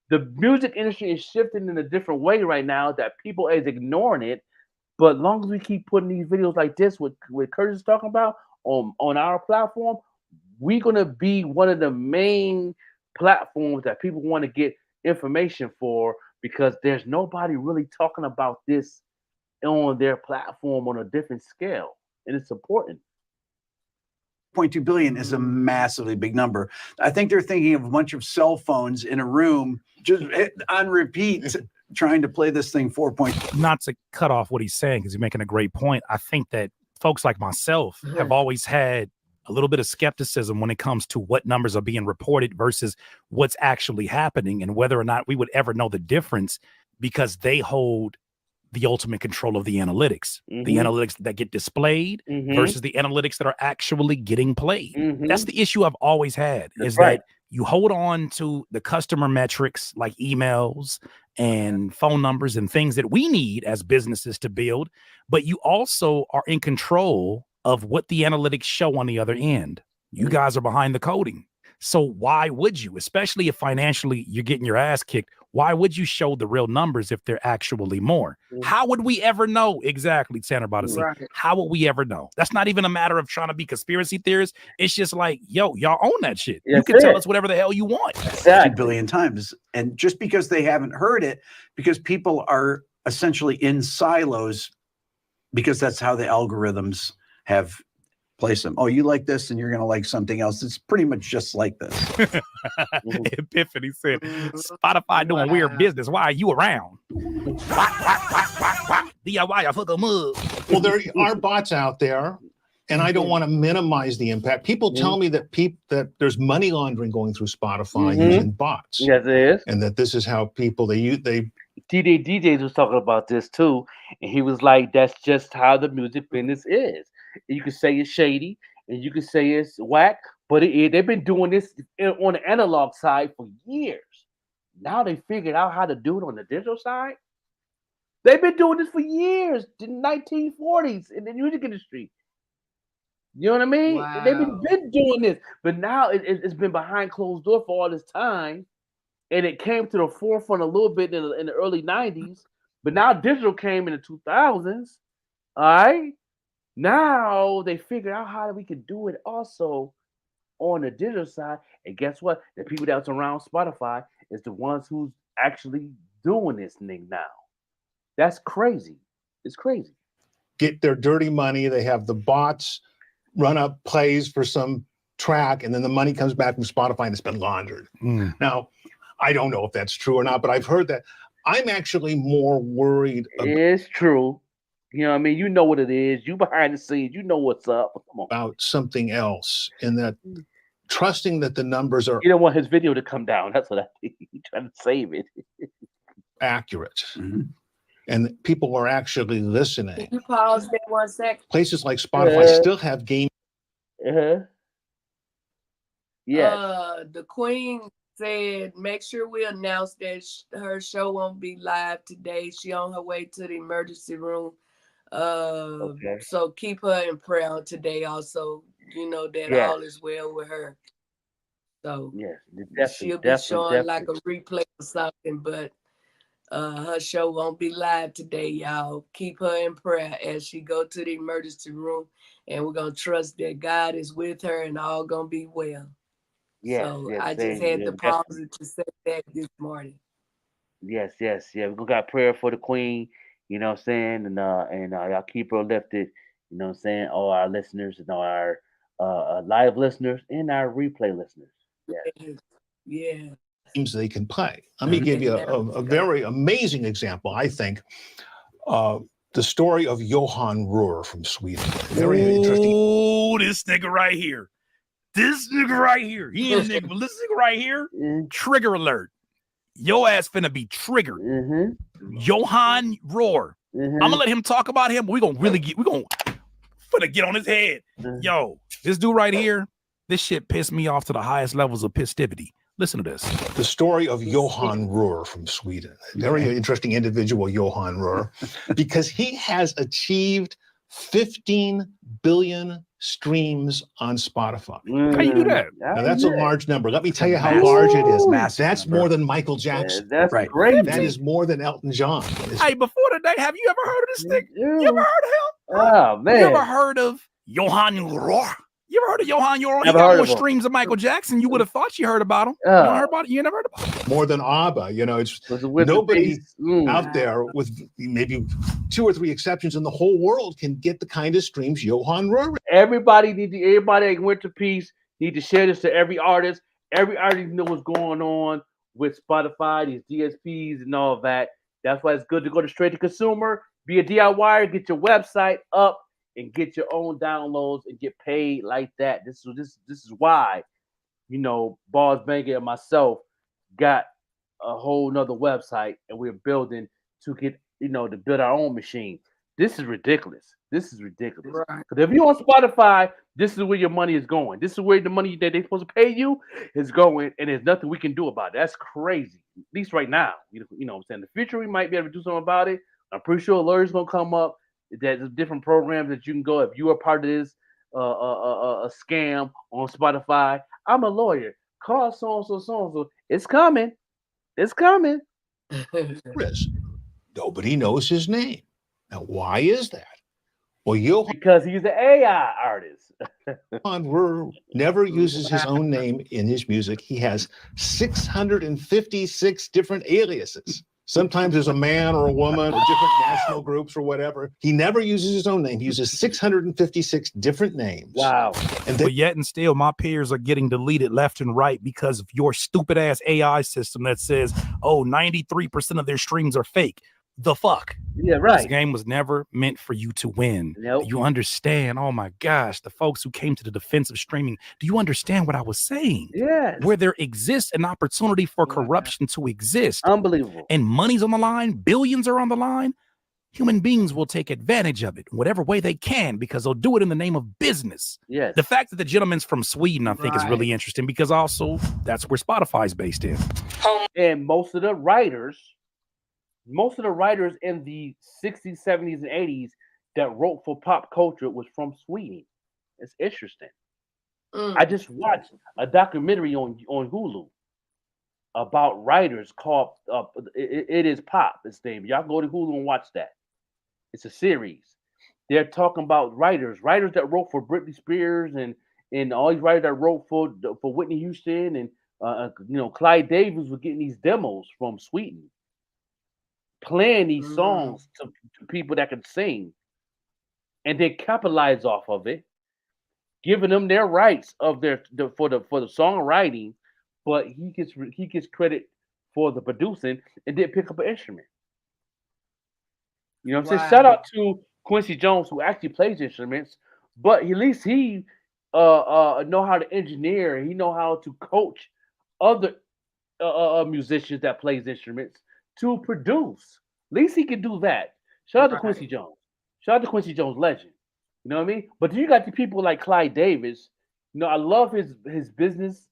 The music industry is shifting in a different way right now that people is ignoring it. But as long as we keep putting these videos like this, what Curtis is talking about on our platform, we're gonna be one of the main platforms that people want to get information for because there's nobody really talking about this on their platform on a different scale, and it's important. 0.2 billion is a massively big number. I think they're thinking of a bunch of cell phones in a room just on repeat trying to play this thing 4.2. Not to cut off what he's saying because he's making a great point. I think that folks like myself have always had a little bit of skepticism when it comes to what numbers are being reported versus what's actually happening and whether or not we would ever know the difference because they hold the ultimate control of the analytics, the analytics that get displayed versus the analytics that are actually getting played. That's the issue I've always had that you hold on to the customer metrics like emails and phone numbers and things that we need as businesses to build, but you also are in control of what the analytics show on the other end. You guys are behind the coding. So why would you, especially if financially you're getting your ass kicked, why would you show the real numbers if they're actually more? How would we ever know exactly, Santa Bottom? How would we ever know? That's not even a matter of trying to be conspiracy theorists. It's just like, yo, y'all own that shit. You can tell us whatever the hell you want. 50 billion times. And just because they haven't heard it, because people are essentially in silos, because that's how the algorithms have placed them. Oh, you like this and you're going to like something else. It's pretty much just like this. Epiphany said, Spotify doing weird business. Why are you around? DIY, I fuck a mug. Well, there are bots out there, and I don't want to minimize the impact. People tell me that that there's money laundering going through Spotify using bots. Yes, it is. And that this is how people DJs was talking about this too, and he was like, "That's just how the music business is. You could say it's shady, and you could say it's whack, but they've been doing this on the analog side for years. Now they figured out how to do it on the digital side. They've been doing this for years, the 1940s in the music industry. You know what I mean? Wow. They've been doing this, but now it's been behind closed door for all this time." And it came to the forefront a little bit in the early 90s, but now digital came in the 2000s. All right. Now they figured out how we could do it also on the digital side. And guess what? The people that's around Spotify is the ones who's actually doing this thing now. That's crazy. It's crazy. Get their dirty money. They have the bots run up plays for some track, and then the money comes back from Spotify and it's been laundered. Now, I don't know if that's true or not, but I've heard that. I'm actually more worried. It's true. You know what I mean? You know what it is. You behind the scenes. You know what's up. Come on. About something else, in that trusting that the numbers are. You don't want his video to come down. That's what I think. He's trying to save it. Accurate. And people are actually listening. Can you pause there 1 second? Places like Spotify still have game. Yeah. The Queen said, make sure we announce that her show won't be live today. She on her way to the emergency room. So keep her in prayer today also. You know that all is well with her. So she'll be showing like a replay or something. But Her show won't be live today, y'all. Keep her in prayer as she go to the emergency room, and we're gonna trust that God is with her and all gonna be well. Yes, So yes, I just had to pause it to say that this morning. Yes, yes, yeah. We're gonna got prayer for the Queen, you know what I'm saying? And y'all keep her lifted, you know what I'm saying? All our listeners and all our live listeners and our replay listeners. Yeah. Yeah. Games they can play. Let me give you a very amazing example, I think. The story of Johan Rohr from Sweden. Very interesting. Oh, this nigga right here. This nigga right here. He ain't a nigga, but this nigga right here, trigger alert. Your ass finna be triggered. Johan Rohr. I'm gonna let him talk about him, but we gonna finna get on his head. Yo, this dude right here, this shit pissed me off to the highest levels of pistivity. Listen to this. The story of Johan Rohr from Sweden. Very interesting individual, Johan Rohr, because he has achieved 15 billion streams on Spotify. How you do that? Now, that's a large number. Let me tell you how large it is. That's more than Michael Jackson. That's great. That is more than Elton John. Hey, before today, have you ever heard of this nigga? You ever heard of him? Oh, man. You ever heard of Johan Rohr? You ever heard of Johan Rohr? He Never got heard more of him. streams than Michael Jackson. You would have thought you heard about him. You never heard about it? You never heard about it? More than ABBA. You know, it's nobody out there, with maybe 2 or 3 exceptions in the whole world, can get the kind of streams Johan Rohr. Everybody that went to peace need to share this to every artist. Every artist know what's going on with Spotify, these DSPs and all that. That's why it's good to go to straight to consumer, be a DIYer, get your website up, and get your own downloads and get paid like that. This is why, you know, Boss Banger and myself got a whole nother website, and we're building to get, you know, to build our own machine. This is ridiculous. This is ridiculous. Right. Because if you're on Spotify, this is where your money is going. This is where the money that they're supposed to pay you is going, and there's nothing we can do about it. That's crazy. At least right now. You know what I'm saying? In the future, we might be able to do something about it. I'm pretty sure a lawyer's going to come up. There's different programs that you can go if you are part of this a scam on Spotify. I'm a lawyer. Call so-and-so. It's coming. It's coming. Chris, nobody knows his name. Now, why is that? Well, because he's an AI artist. Johan Rohr never uses his own name in his music. He has 656 different aliases. Sometimes there's a man or a woman or different national groups or whatever. He never uses his own name. He uses 656 different names. Wow. But yet and still, my peers are getting deleted left and right because of your stupid ass AI system that says, oh, 93% of their streams are fake. The fuck? Yeah, right. This game was never meant for you to win. Nope. You understand? Oh my gosh, the folks who came to the defense of streaming, do you understand what I was saying? Yes. Where there exists an opportunity for corruption to exist. Unbelievable. And money's on the line, billions are on the line. Human beings will take advantage of it whatever way they can because they'll do it in the name of business. Yes. The fact that the gentleman's from Sweden, I think, is really interesting because also that's where Spotify's based in. And most of the writers in the 60s, 70s, and 80s that wrote for pop culture was from Sweden. It's interesting. I just watched a documentary on Hulu about writers called It Is Pop. It's named. Y'all go to Hulu and watch that. It's a series. They're talking about writers that wrote for Britney Spears and all these writers that wrote for Whitney Houston and you know, Clyde Davis was getting these demos from Sweden, playing these songs to people that can sing, and they capitalize off of it, giving them their rights of for the songwriting, but he gets credit for the producing and didn't pick up an instrument. You know what I'm saying? Shout out to Quincy Jones, who actually plays instruments, but at least he know how to engineer. He know how to coach other musicians that plays instruments to produce. At least he can do that. Shout out to Quincy Jones. Shout out to Quincy Jones, legend. You know what I mean? But then you got the people like Clyde Davis. You know, I love his business.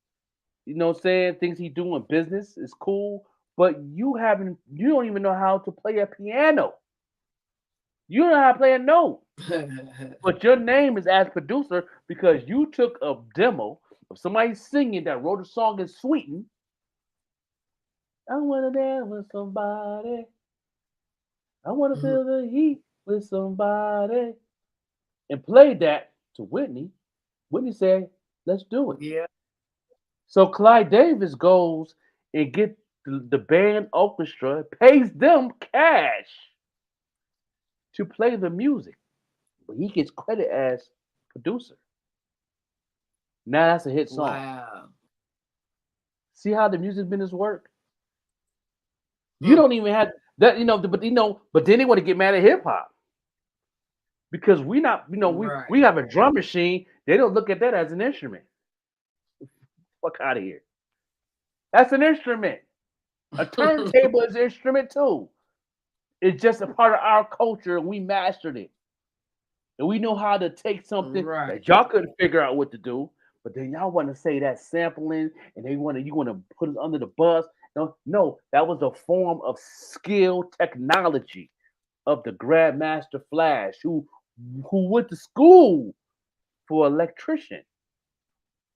You know what I'm saying? Things he do in business is cool. But you don't even know how to play a piano. You don't know how to play a note. But your name is as producer because you took a demo of somebody singing that wrote a song in Sweden I wanna dance with somebody. I wanna feel the heat with somebody. And played that to Whitney. Whitney said, let's do it. Yeah. So Clyde Davis goes and get the band orchestra, pays them cash to play the music. But he gets credit as producer. Now that's a hit song. Wow. See how the music business work? You don't even have that, but then they want to get mad at hip hop. Because we have a drum machine. They don't look at that as an instrument. Fuck out of here. That's an instrument. A turntable is an instrument too. It's just a part of our culture. We mastered it. And we know how to take something that y'all couldn't figure out what to do, but then y'all want to say that sampling and you want to put it under the bus. No, that was a form of skill technology of the Grandmaster Flash, who went to school for electrician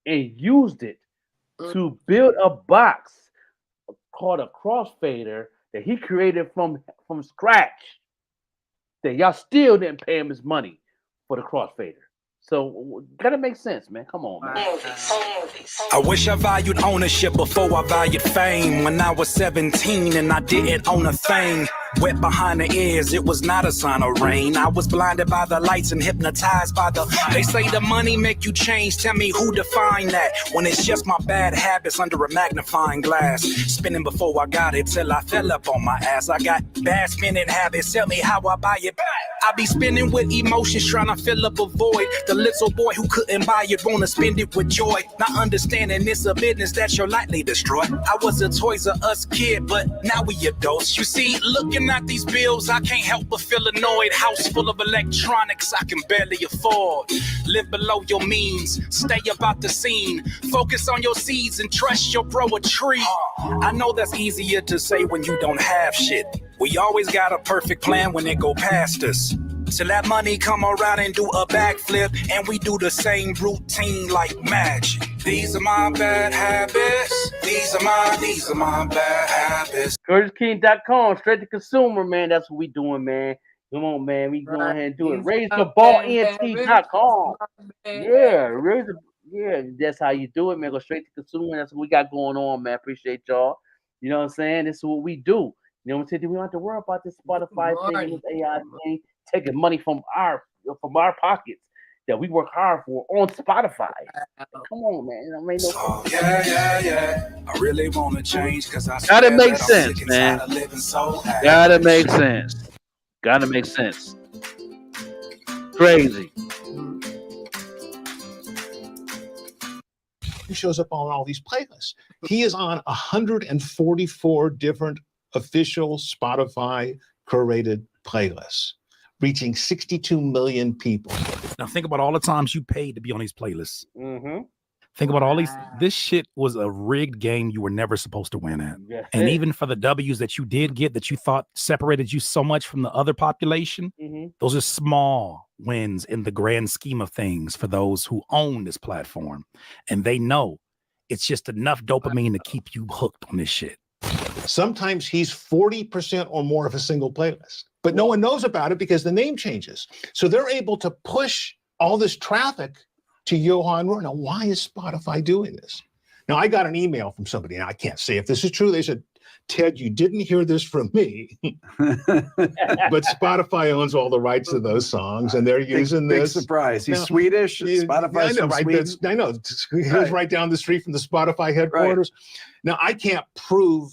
and used it to build a box called a crossfader that he created from scratch. That y'all still didn't pay him his money for the crossfader. So gotta make sense, man. Come on, man. I wish I valued ownership before I valued fame. When I was 17 and I didn't own a thing. Wet behind the ears, it was not a sign of rain. I was blinded by the lights and hypnotized by the. They say the money make you change. Tell me who defined that? When it's just my bad habits under a magnifying glass. Spinning before I got it till I fell up on my ass. I got bad spinning habits. Tell me how I buy it back. I be spinning with emotions, trying to fill up a void. The little boy who couldn't buy it, wanna spend it with joy. Not understanding it's a business that you'll likely destroy. I was a Toys R Us kid, but now we adults. You see, looking at these bills, I can't help but feel annoyed. House full of electronics I can barely afford. Live below your means, stay about the scene. Focus on your seeds and trust your bro a tree. I know that's easier to say when you don't have shit. We always got a perfect plan when it go past us. Till that money come around and do a backflip, and we do the same routine like magic. These are my bad habits. These are my bad habits. CurtisKing.com, straight to consumer, man. That's what we doing, man. Come on, man. We go ahead and do it. RaiseTheBallNT.com. Yeah, that's how you do it, man. Go straight to consumer. That's what we got going on, man. Appreciate y'all. You know what I'm saying? This is what we do. You know what I'm saying? We don't have to worry about this Spotify thing and this AI thing, taking money from our pockets that we work hard for on Spotify. Come on, man. I mean, Yeah. I really want to change because I gotta make sense, man. Gotta make sense. Gotta make sense. Crazy. He shows up on all these playlists. He is on 144 different official Spotify curated playlists, reaching 62 million people. Now think about all the times you paid to be on these playlists. Mm-hmm. Think about all these. This shit was a rigged game you were never supposed to win at. Yeah. And even for the W's that you did get that you thought separated you so much from the other population, those are small wins in the grand scheme of things for those who own this platform. And they know it's just enough dopamine to keep you hooked on this shit. Sometimes he's 40% or more of a single playlist, but no one knows about it because the name changes. So they're able to push all this traffic to Johan Rohr. Now, why is Spotify doing this? Now, I got an email from somebody, and I can't say if this is true. They said, Ted, you didn't hear this from me, but Spotify owns all the rights to those songs, and they're using big this. Surprise. He's Swedish. Spotify's from Sweden. I know. He was right down the street from the Spotify headquarters. Now, I can't prove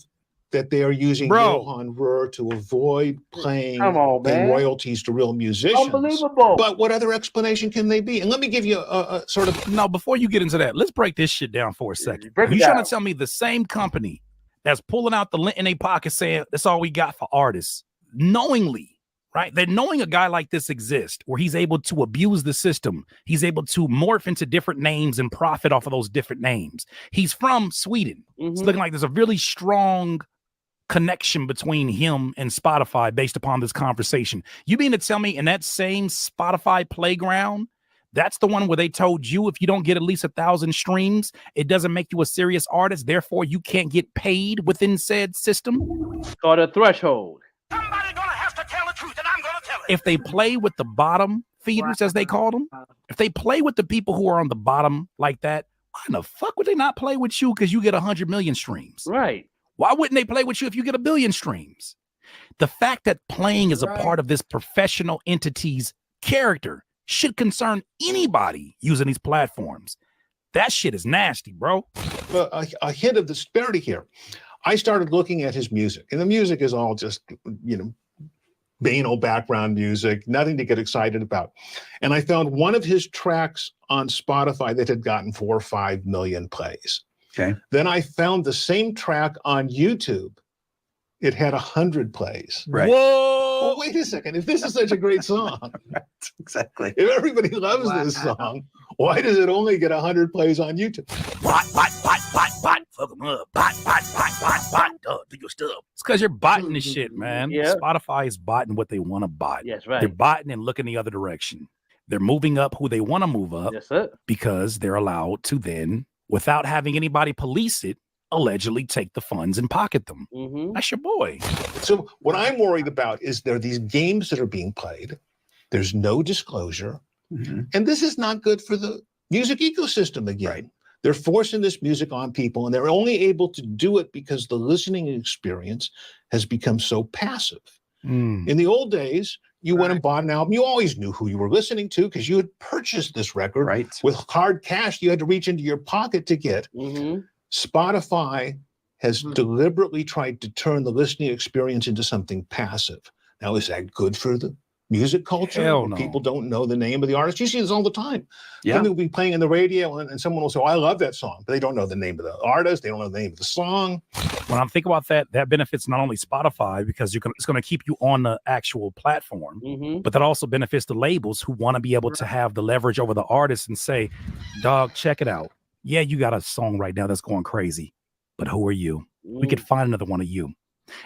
that they are using Johan Rohr to avoid paying royalties to real musicians. Unbelievable. But what other explanation can they be? And let me give you a sort of... No, before you get into that, let's break this shit down for a second. You trying to tell me the same company that's pulling out the lint in their pocket saying that's all we got for artists, knowingly, right? They're knowing a guy like this exists where he's able to abuse the system. He's able to morph into different names and profit off of those different names. He's from Sweden. It's looking like there's a really strong connection between him and Spotify based upon this conversation. You mean to tell me in that same Spotify playground That's the one where they told you if you don't get at least 1,000 streams, it doesn't make you a serious artist. Therefore, you can't get paid within said system. It's called a threshold. Somebody's gonna have to tell the truth, and I'm gonna tell it. If they play with the bottom feeders, as they call them, if they play with the people who are on the bottom like that, why in the fuck would they not play with you because you get 100 million streams? Right. Why wouldn't they play with you if you get 1 billion streams? The fact that playing is a part of this professional entity's character should concern anybody using these platforms. That shit is nasty, bro. A hint of the disparity here. I started looking at his music, and the music is all just, banal background music, nothing to get excited about. And I found one of his tracks on Spotify that had gotten 4 or 5 million plays. Okay. Then I found the same track on YouTube. It had 100 plays. Right. Whoa! Well, wait a second. If this is such a great song, exactly. If everybody loves this song, why does it only get 100 plays on YouTube? Bot, fuck them up. Bot, do your stuff. It's because you're botting this shit, man. Yeah. Spotify is botting what they want to bot. Yes, right. They're botting and looking the other direction. They're moving up who they want to move up because they're allowed to then, without having anybody police it, allegedly take the funds and pocket them. That's your boy. So what I'm worried about is there are these games that are being played. There's no disclosure. And this is not good for the music ecosystem again. Right. They're forcing this music on people, and they're only able to do it because the listening experience has become so passive. In the old days, you went and bought an album. You always knew who you were listening to because you had purchased this record with hard cash you had to reach into your pocket to get. Spotify has deliberately tried to turn the listening experience into something passive. Now, is that good for the music culture? Hell no. People don't know the name of the artist. You see this all the time. Yeah. Something will be playing in the radio and someone will say, oh, I love that song, but they don't know the name of the artist. They don't know the name of the song. When I'm thinking about that, that benefits not only Spotify because it's going to keep you on the actual platform, but that also benefits the labels who want to be able to have the leverage over the artist and say, dog, check it out. Yeah, you got a song right now that's going crazy, but who are you? We could find another one of you.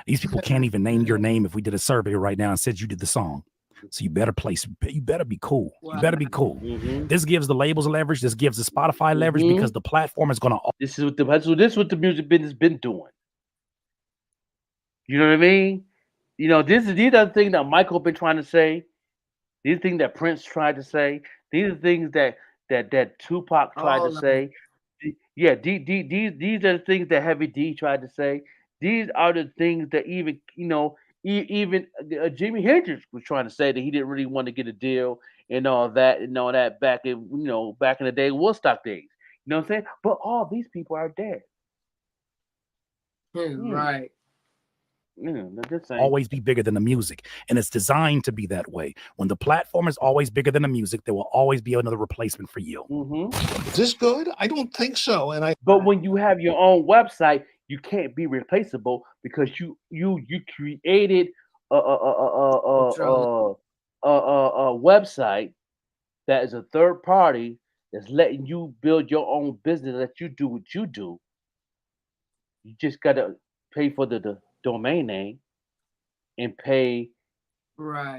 These people can't even name your name if we did a survey right now and said you did the song. So you better you better be cool. You better be cool. This gives the labels leverage. This gives the Spotify leverage because the platform is going to. This is what the music business been doing. You know what I mean? These are the things that Michael been trying to say. These are things that Prince tried to say. These are things that Tupac tried to say. Yeah, these are the things that Heavy D tried to say. These are the things that even Jimi Hendrix was trying to say, that he didn't really want to get a deal and all that back in the day, Woodstock days. You know what I'm saying? But all these people are dead. Right. Always be bigger than the music, and it's designed to be that way. When the platform is always bigger than the music, there will always be another replacement for you. Is this good? I don't think so. But when you have your own website, you can't be replaceable because you created a website that is a third party that's letting you build your own business, let you do what you do. You just gotta pay for the domain name and pay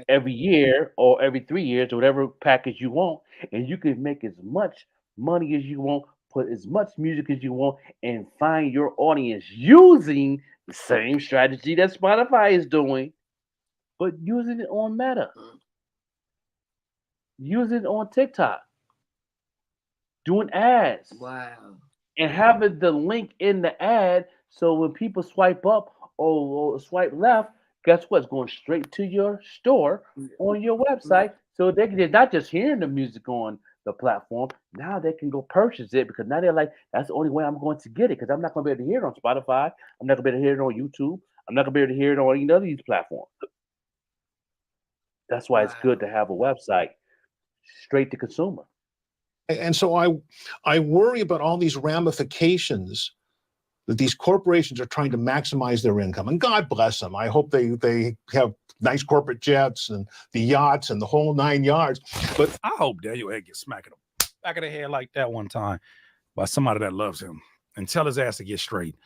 every year or every 3 years or whatever package you want, and you can make as much money as you want, put as much music as you want, and find your audience using the same strategy that Spotify is doing, but using it on Meta, using it on TikTok, doing ads. Wow. And having the link in the ad, so when people swipe up or swipe left, guess what? It's going straight to your store on your website. So they're not just hearing the music on the platform. Now they can go purchase it because now they're like, that's the only way I'm going to get it, because I'm not going to be able to hear it on Spotify. I'm not going to be able to hear it on YouTube. I'm not going to be able to hear it on any of these platforms. That's why it's good to have a website straight to consumer. And so I worry about all these ramifications that these corporations are trying to maximize their income. And God bless them. I hope they have nice corporate jets and the yachts and the whole 9 yards. But I hope Daniel Egg gets smacked back of the head like that one time by somebody that loves him and tell his ass to get straight.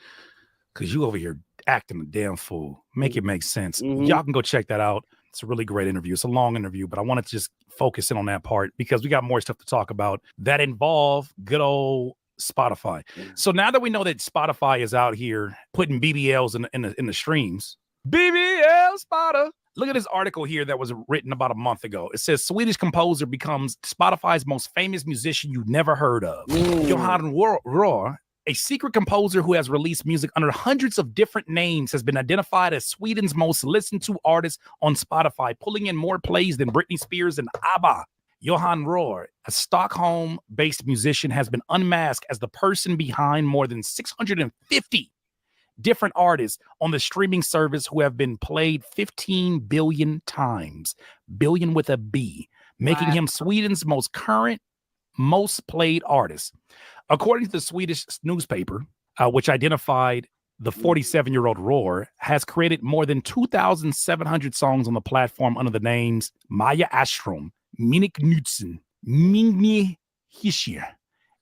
Because you over here acting a damn fool. Make it make sense. Y'all can go check that out. It's a really great interview. It's a long interview, but I wanted to just focus in on that part because we got more stuff to talk about that involve good old Spotify. So now that we know that Spotify is out here putting BBLs in the streams, BBL Spotify. Look at this article here that was written about a month ago. It says Swedish composer becomes Spotify's most famous musician you've never heard of. Johan Rohr, a secret composer who has released music under hundreds of different names, has been identified as Sweden's most listened to artist on Spotify, pulling in more plays than Britney Spears and ABBA. Johan Rohr, a Stockholm-based musician, has been unmasked as the person behind more than 650 different artists on the streaming service who have been played 15 billion times, billion with a B, making him Sweden's most current, most played artist. According to the Swedish newspaper, which identified the 47-year-old Rohr, has created more than 2,700 songs on the platform under the names Maja Astrom, Minik Knudsen, Mingni Hischier,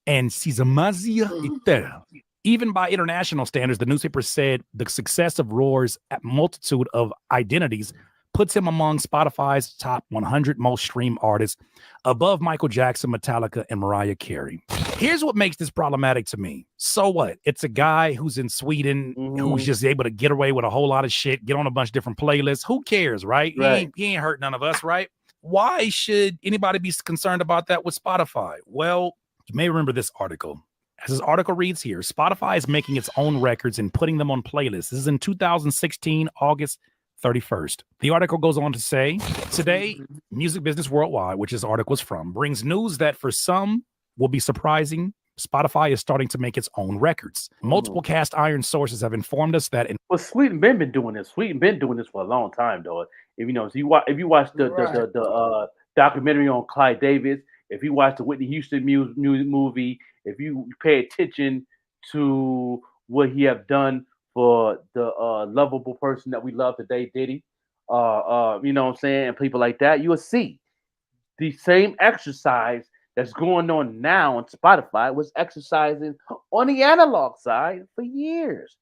and Sizamazia Itel. Even by international standards, the newspaper said the success of Rohr's multitude of identities puts him among Spotify's top 100 most streamed artists, above Michael Jackson, Metallica, and Mariah Carey. Here's what makes this problematic to me. So what? It's a guy who's in Sweden who's just able to get away with a whole lot of shit, get on a bunch of different playlists. Who cares, right? He ain't hurt none of us, right? Why should anybody be concerned about that with Spotify? Well, you may remember this article. As this article reads here, Spotify is making its own records and putting them on playlists. This is in 2016, August 31st. The article goes on to say, today, Music Business Worldwide, which this article is from, brings news that for some will be surprising. Spotify is starting to make its own records. Multiple cast iron sources have informed us that. Well, Sweden been doing this. Sweden been doing this for a long time, though. If you watch the documentary on Clive Davis, if you watch the Whitney Houston movie, if you pay attention to what he have done for the lovable person that we love today, Diddy, you know what I'm saying, and people like that, you will see the same exercise that's going on now on Spotify was exercising on the analog side for years.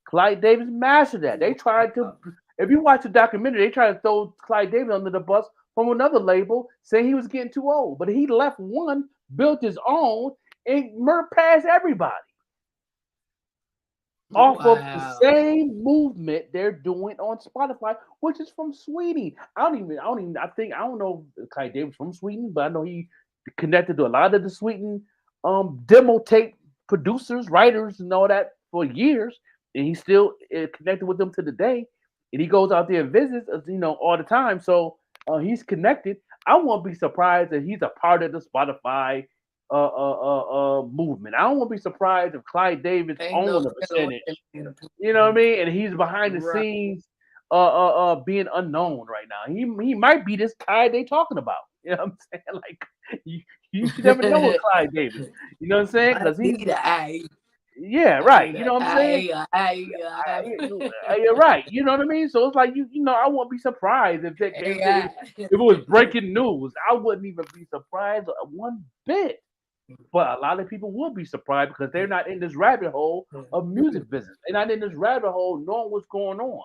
Clive Davis mastered that. They tried to, if you watch the documentary, they tried to throw Clive Davis under the bus from another label, saying he was getting too old. But he left one, built his own, and past everybody. Off of the same movement they're doing on Spotify, which is from Sweden. I don't know if Clive Davis from Sweden, but I know he connected to a lot of the Sweden demo tape producers, writers, and all that for years, and he's still connected with them to the day. And he goes out there and visits, all the time. So he's connected. I won't be surprised that he's a part of the Spotify movement. I don't want to be surprised if Clive Davis owns a percentage. You know what I mean? And he's behind the scenes, being unknown right now. He might be this guy they talking about. You know what I'm saying? Like you should never know with Clive Davis. You know what I'm saying? Because yeah, right. You know what I'm saying? You're right. You know what I mean? So it's like I won't be surprised if it was breaking news. I wouldn't even be surprised one bit. But a lot of people would be surprised because they're not in this rabbit hole of music business. They're not in this rabbit hole knowing what's going on.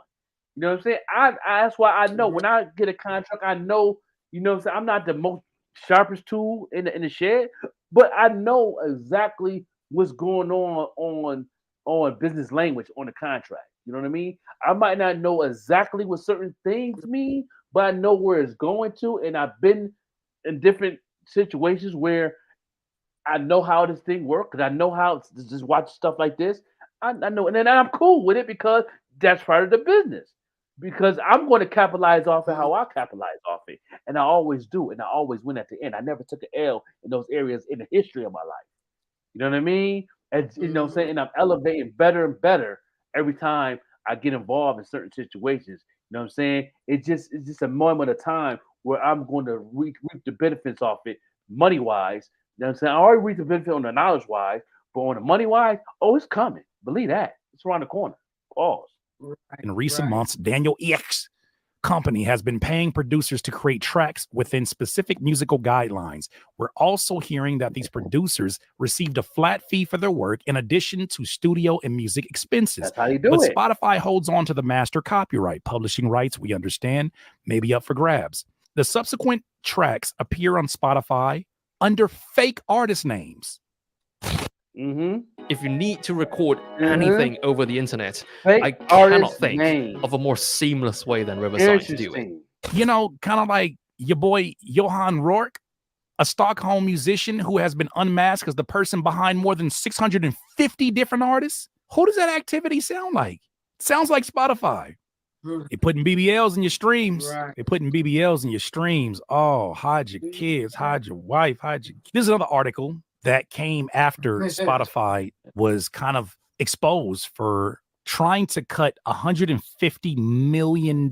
You know what I'm saying? That's why I know when I get a contract, I know, I'm not the most sharpest tool in the shed, but I know exactly what's going on business language on the contract. You know what I mean? I might not know exactly what certain things mean, but I know where it's going to, and I've been in different situations where I know how this thing works, because I know how to just watch stuff like this. I know, and then I'm cool with it because that's part of the business. Because I'm going to capitalize off of how I capitalize off it, and I always do, and I always win at the end. I never took an L in those areas in the history of my life. You know what I mean? And you know what I'm saying? And I'm elevating better and better every time I get involved in certain situations. You know what I'm saying? It's just a moment of time where I'm going to reap the benefits off it money-wise. You know what I'm saying? I already reaped the benefit on the knowledge-wise, but on the money-wise, it's coming. Believe that. It's around the corner. Pause. In recent months, Daniel X company has been paying producers to create tracks within specific musical guidelines. We're also hearing that these producers received a flat fee for their work in addition to studio and music expenses. That's how you do but it. Spotify holds on to the master copyright. Publishing rights, we understand, may be up for grabs. The subsequent tracks appear on Spotify under fake artist names. If you need to record anything over the internet, Fake I cannot artist think name. of a more seamless way than Riverside to do it. You know, kind of like your boy Johan Rourke, a Stockholm musician who has been unmasked as the person behind more than 650 different artists. Who does that activity sound like? Sounds like Spotify. They're putting BBLs in your streams. Right. They're putting BBLs in your streams. Oh, hide your kids, hide your wife, This is another article that came after Spotify was kind of exposed for trying to cut $150 million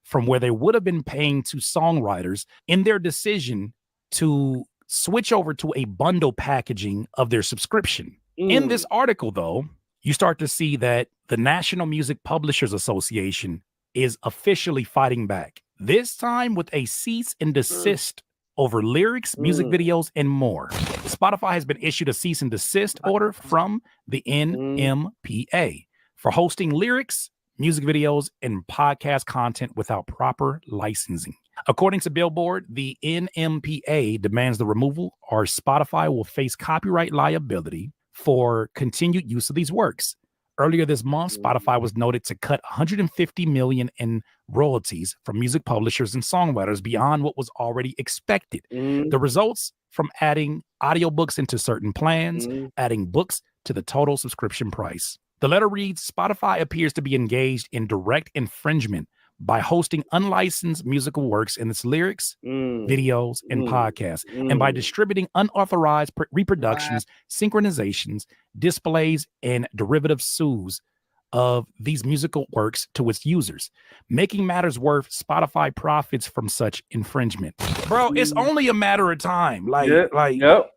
from where they would have been paying to songwriters in their decision to switch over to a bundle packaging of their subscription. In this article, though, you start to see that the National Music Publishers Association is officially fighting back, this time with a cease and desist over lyrics, music videos, and more. Spotify has been issued a cease and desist order from the NMPA for hosting lyrics, music videos, and podcast content without proper licensing. According to Billboard, the NMPA demands the removal or Spotify will face copyright liability for continued use of these works. Earlier this month, Spotify was noted to cut $150 million in royalties from music publishers and songwriters beyond what was already expected. The results from adding audiobooks into certain plans, adding books to the total subscription price. The letter reads, Spotify appears to be engaged in direct infringement by hosting unlicensed musical works in its lyrics, videos, and podcasts, and by distributing unauthorized reproductions, synchronizations, displays, and derivative sues of these musical works to its users. Making matters worse, Spotify profits from such infringement. Bro, it's only a matter of time.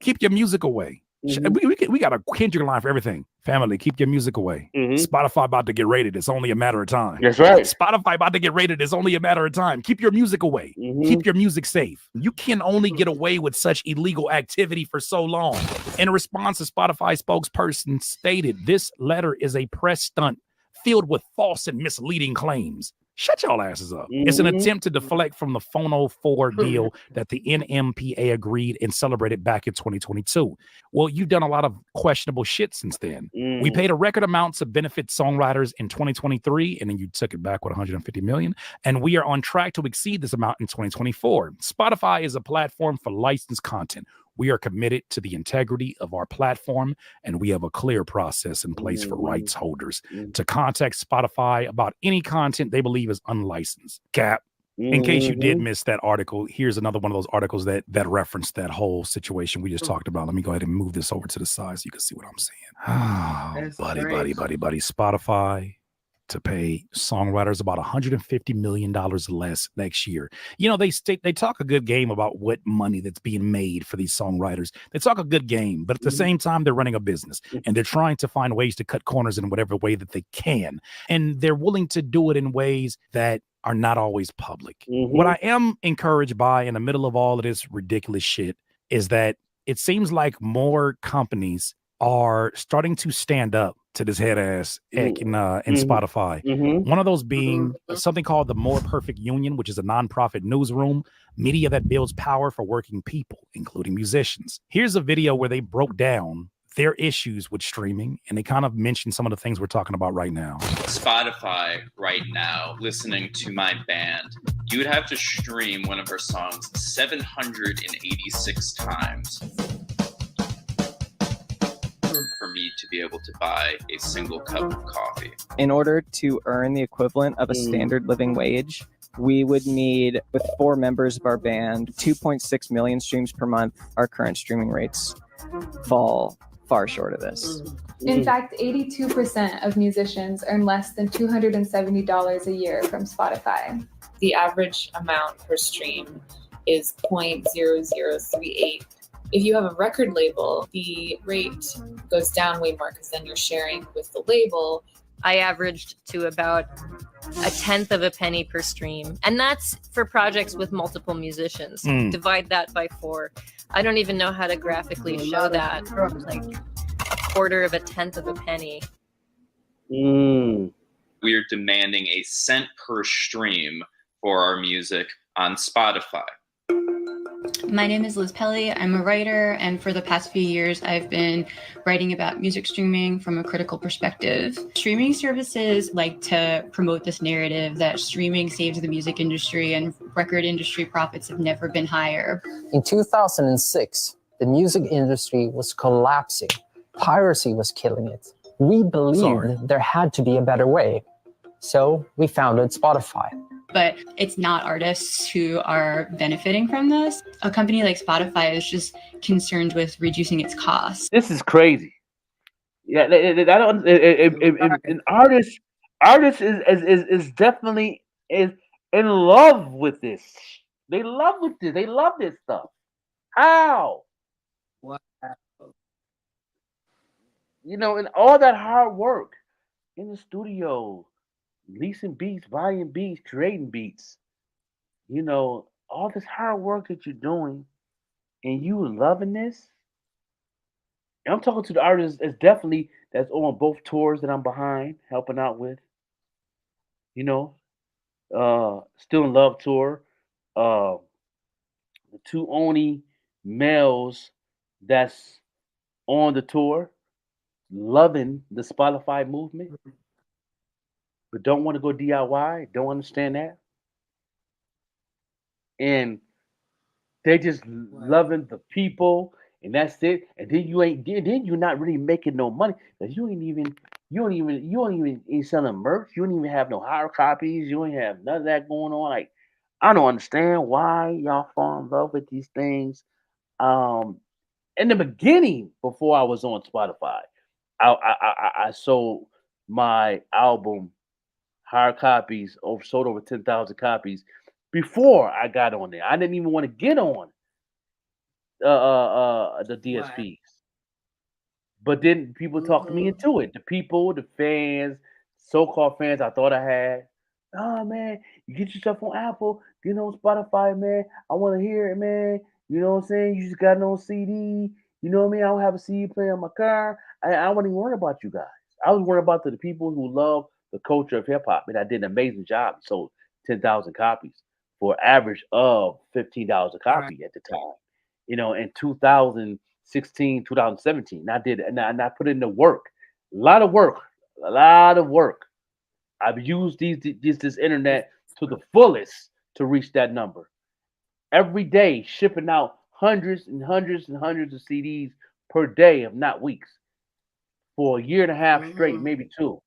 Keep your music away. We got a Kendrick line for everything. Family, keep your music away. Spotify about to get rated. It's only a matter of time. That's right. Spotify about to get rated. It's only a matter of time. Keep your music away. Keep your music safe. You can only get away with such illegal activity for so long. In response, a Spotify spokesperson stated, this letter is a press stunt filled with false and misleading claims. Shut y'all asses up. It's an attempt to deflect from the Phono 4 deal that the NMPA agreed and celebrated back in 2022. Well, you've done a lot of questionable shit since then. We paid a record amount to benefit songwriters in 2023, and then you took it back with $150 million. And we are on track to exceed this amount in 2024. Spotify is a platform for licensed content. We are committed to the integrity of our platform, and we have a clear process in place for rights holders to contact Spotify about any content they believe is unlicensed. Cap. In case you did miss that article, here's another one of those articles that referenced that whole situation we just talked about. Let me go ahead and move this over to the side so you can see what I'm saying. Buddy. Spotify to pay songwriters about $150 million less next year. You know, they talk a good game about what money that's being made for these songwriters. They talk a good game, but at the same time, they're running a business and they're trying to find ways to cut corners in whatever way that they can. And they're willing to do it in ways that are not always public. What I am encouraged by in the middle of all of this ridiculous shit is that it seems like more companies are starting to stand up to this head ass in Spotify. One of those being something called the More Perfect Union, which is a nonprofit newsroom media that builds power for working people, including musicians. Here's a video where they broke down their issues with streaming, and they kind of mentioned some of the things we're talking about right now. Spotify right now, listening to my band, you would have to stream one of our songs 786 times for me to be able to buy a single cup of coffee. In order to earn the equivalent of a standard living wage, we would need, with 4 members of our band, 2.6 million streams per month. Our current streaming rates fall far short of this. In fact, 82% of musicians earn less than $270 a year from Spotify. The average amount per stream is 0.0038. If you have a record label, the rate goes down way more because then you're sharing with the label I averaged to about 1/10 of a penny per stream. And that's for projects with multiple musicians. Divide that by 4. I don't even know how to graphically show that. Like 1/4 of a 1/10 of a penny. We are demanding a cent per stream for our music on Spotify. My name is Liz Pelly. I'm a writer, and for the past few years, I've been writing about music streaming from a critical perspective. Streaming services like to promote this narrative that streaming saves the music industry and record industry profits have never been higher. In 2006, the music industry was collapsing. Piracy was killing it. We believed there had to be a better way. So we founded Spotify. But it's not artists who are benefiting from this. A company like Spotify is just concerned with reducing its costs. This is crazy. Yeah, I don't. An artist is definitely in love with this. They love with this. They love this stuff. How? Wow. You know, and all that hard work in the studio, leasing beats, buying beats, creating beats. You know, all this hard work that you're doing, and you loving this. And I'm talking to the artists that's on both tours that I'm behind, helping out with. You know, Still in Love tour. The 2 only males that's on the tour, loving the Spotify movement, but don't want to go DIY, don't understand that. And they just loving the people, and that's it. And then you're not really making no money because you ain't even selling merch. You don't even have no hard copies. You ain't have none of that going on. Like, I don't understand why y'all fall in love with these things. In the beginning, before I was on Spotify, I sold my album hard copies, sold over 10,000 copies before I got on there. I didn't even want to get on the DSPs. But then people talked me into it. The people, the fans, so-called fans I thought I had. Oh, man, you get yourself on Apple, get on Spotify, man. I want to hear it, man. You know what I'm saying? You just got it on CD. You know what I mean? I don't have a CD player in my car. I wasn't even worried about you guys. I was worried about the people who love the culture of hip-hop. And I did an amazing job. Sold 10,000 copies for an average of $15 a copy at the time. You know, in 2016, 2017. And I did, and I put in the work. A lot of work. I've used this internet to the fullest to reach that number. Every day, shipping out hundreds and hundreds and hundreds of CDs per day, if not weeks, for a year and a half straight, maybe 2.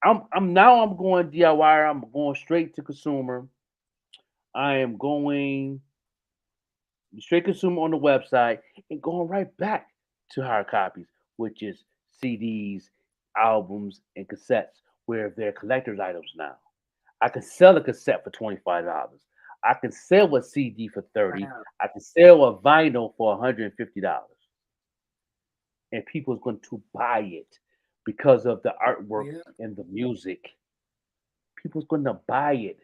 I'm going DIY. I'm going straight to consumer. I am going straight consumer on the website and going right back to hard copies, which is CDs, albums, and cassettes, where they're collector's items now. I can sell a cassette for $25. I can sell a CD for $30. I can sell a vinyl for $150. And people's going to buy it because of the artwork and the music. People's going to buy it.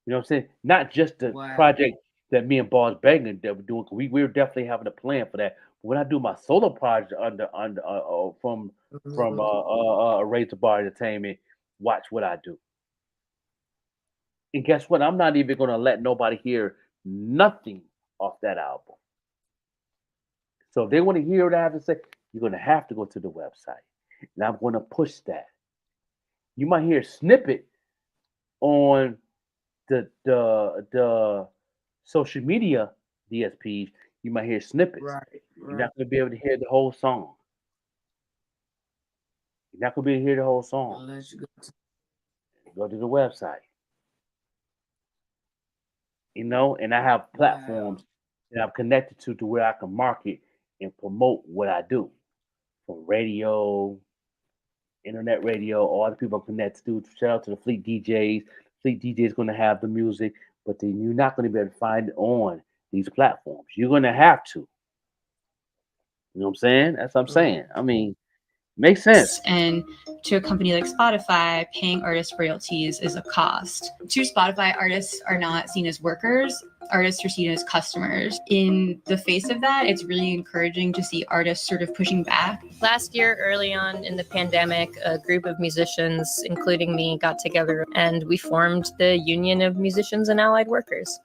You know what I'm saying? Not just the project that me and Boss Banging that we're doing. We're definitely having a plan for that. But when I do my solo project from Razor Bar Entertainment, watch what I do. And guess what? I'm not even going to let nobody hear nothing off that album. So if they want to hear what I have to say, you're going to have to go to the website. And I'm going to push that. You might hear a snippet on the social media DSPs. You might hear snippets. You're not going to be able to hear the whole song. You're not going to be able to hear the whole song. Unless you go to the website. You know, and I have platforms that I'm connected to where I can market and promote what I do. From radio, internet radio, all the people I'm connected to. Shout out to the Fleet DJs. Fleet DJ is going to have the music, but then you're not going to be able to find it on these platforms. You're going to have to. You know what I'm saying? That's what I'm saying. I mean, Makes sense. And to a company like Spotify, paying artists royalties is a cost. To Spotify, artists are not seen as workers. Artists are seen as customers. In the face of that, it's really encouraging to see artists sort of pushing back. Last year, early on in the pandemic, a group of musicians, including me, got together and we formed the Union of Musicians and Allied Workers.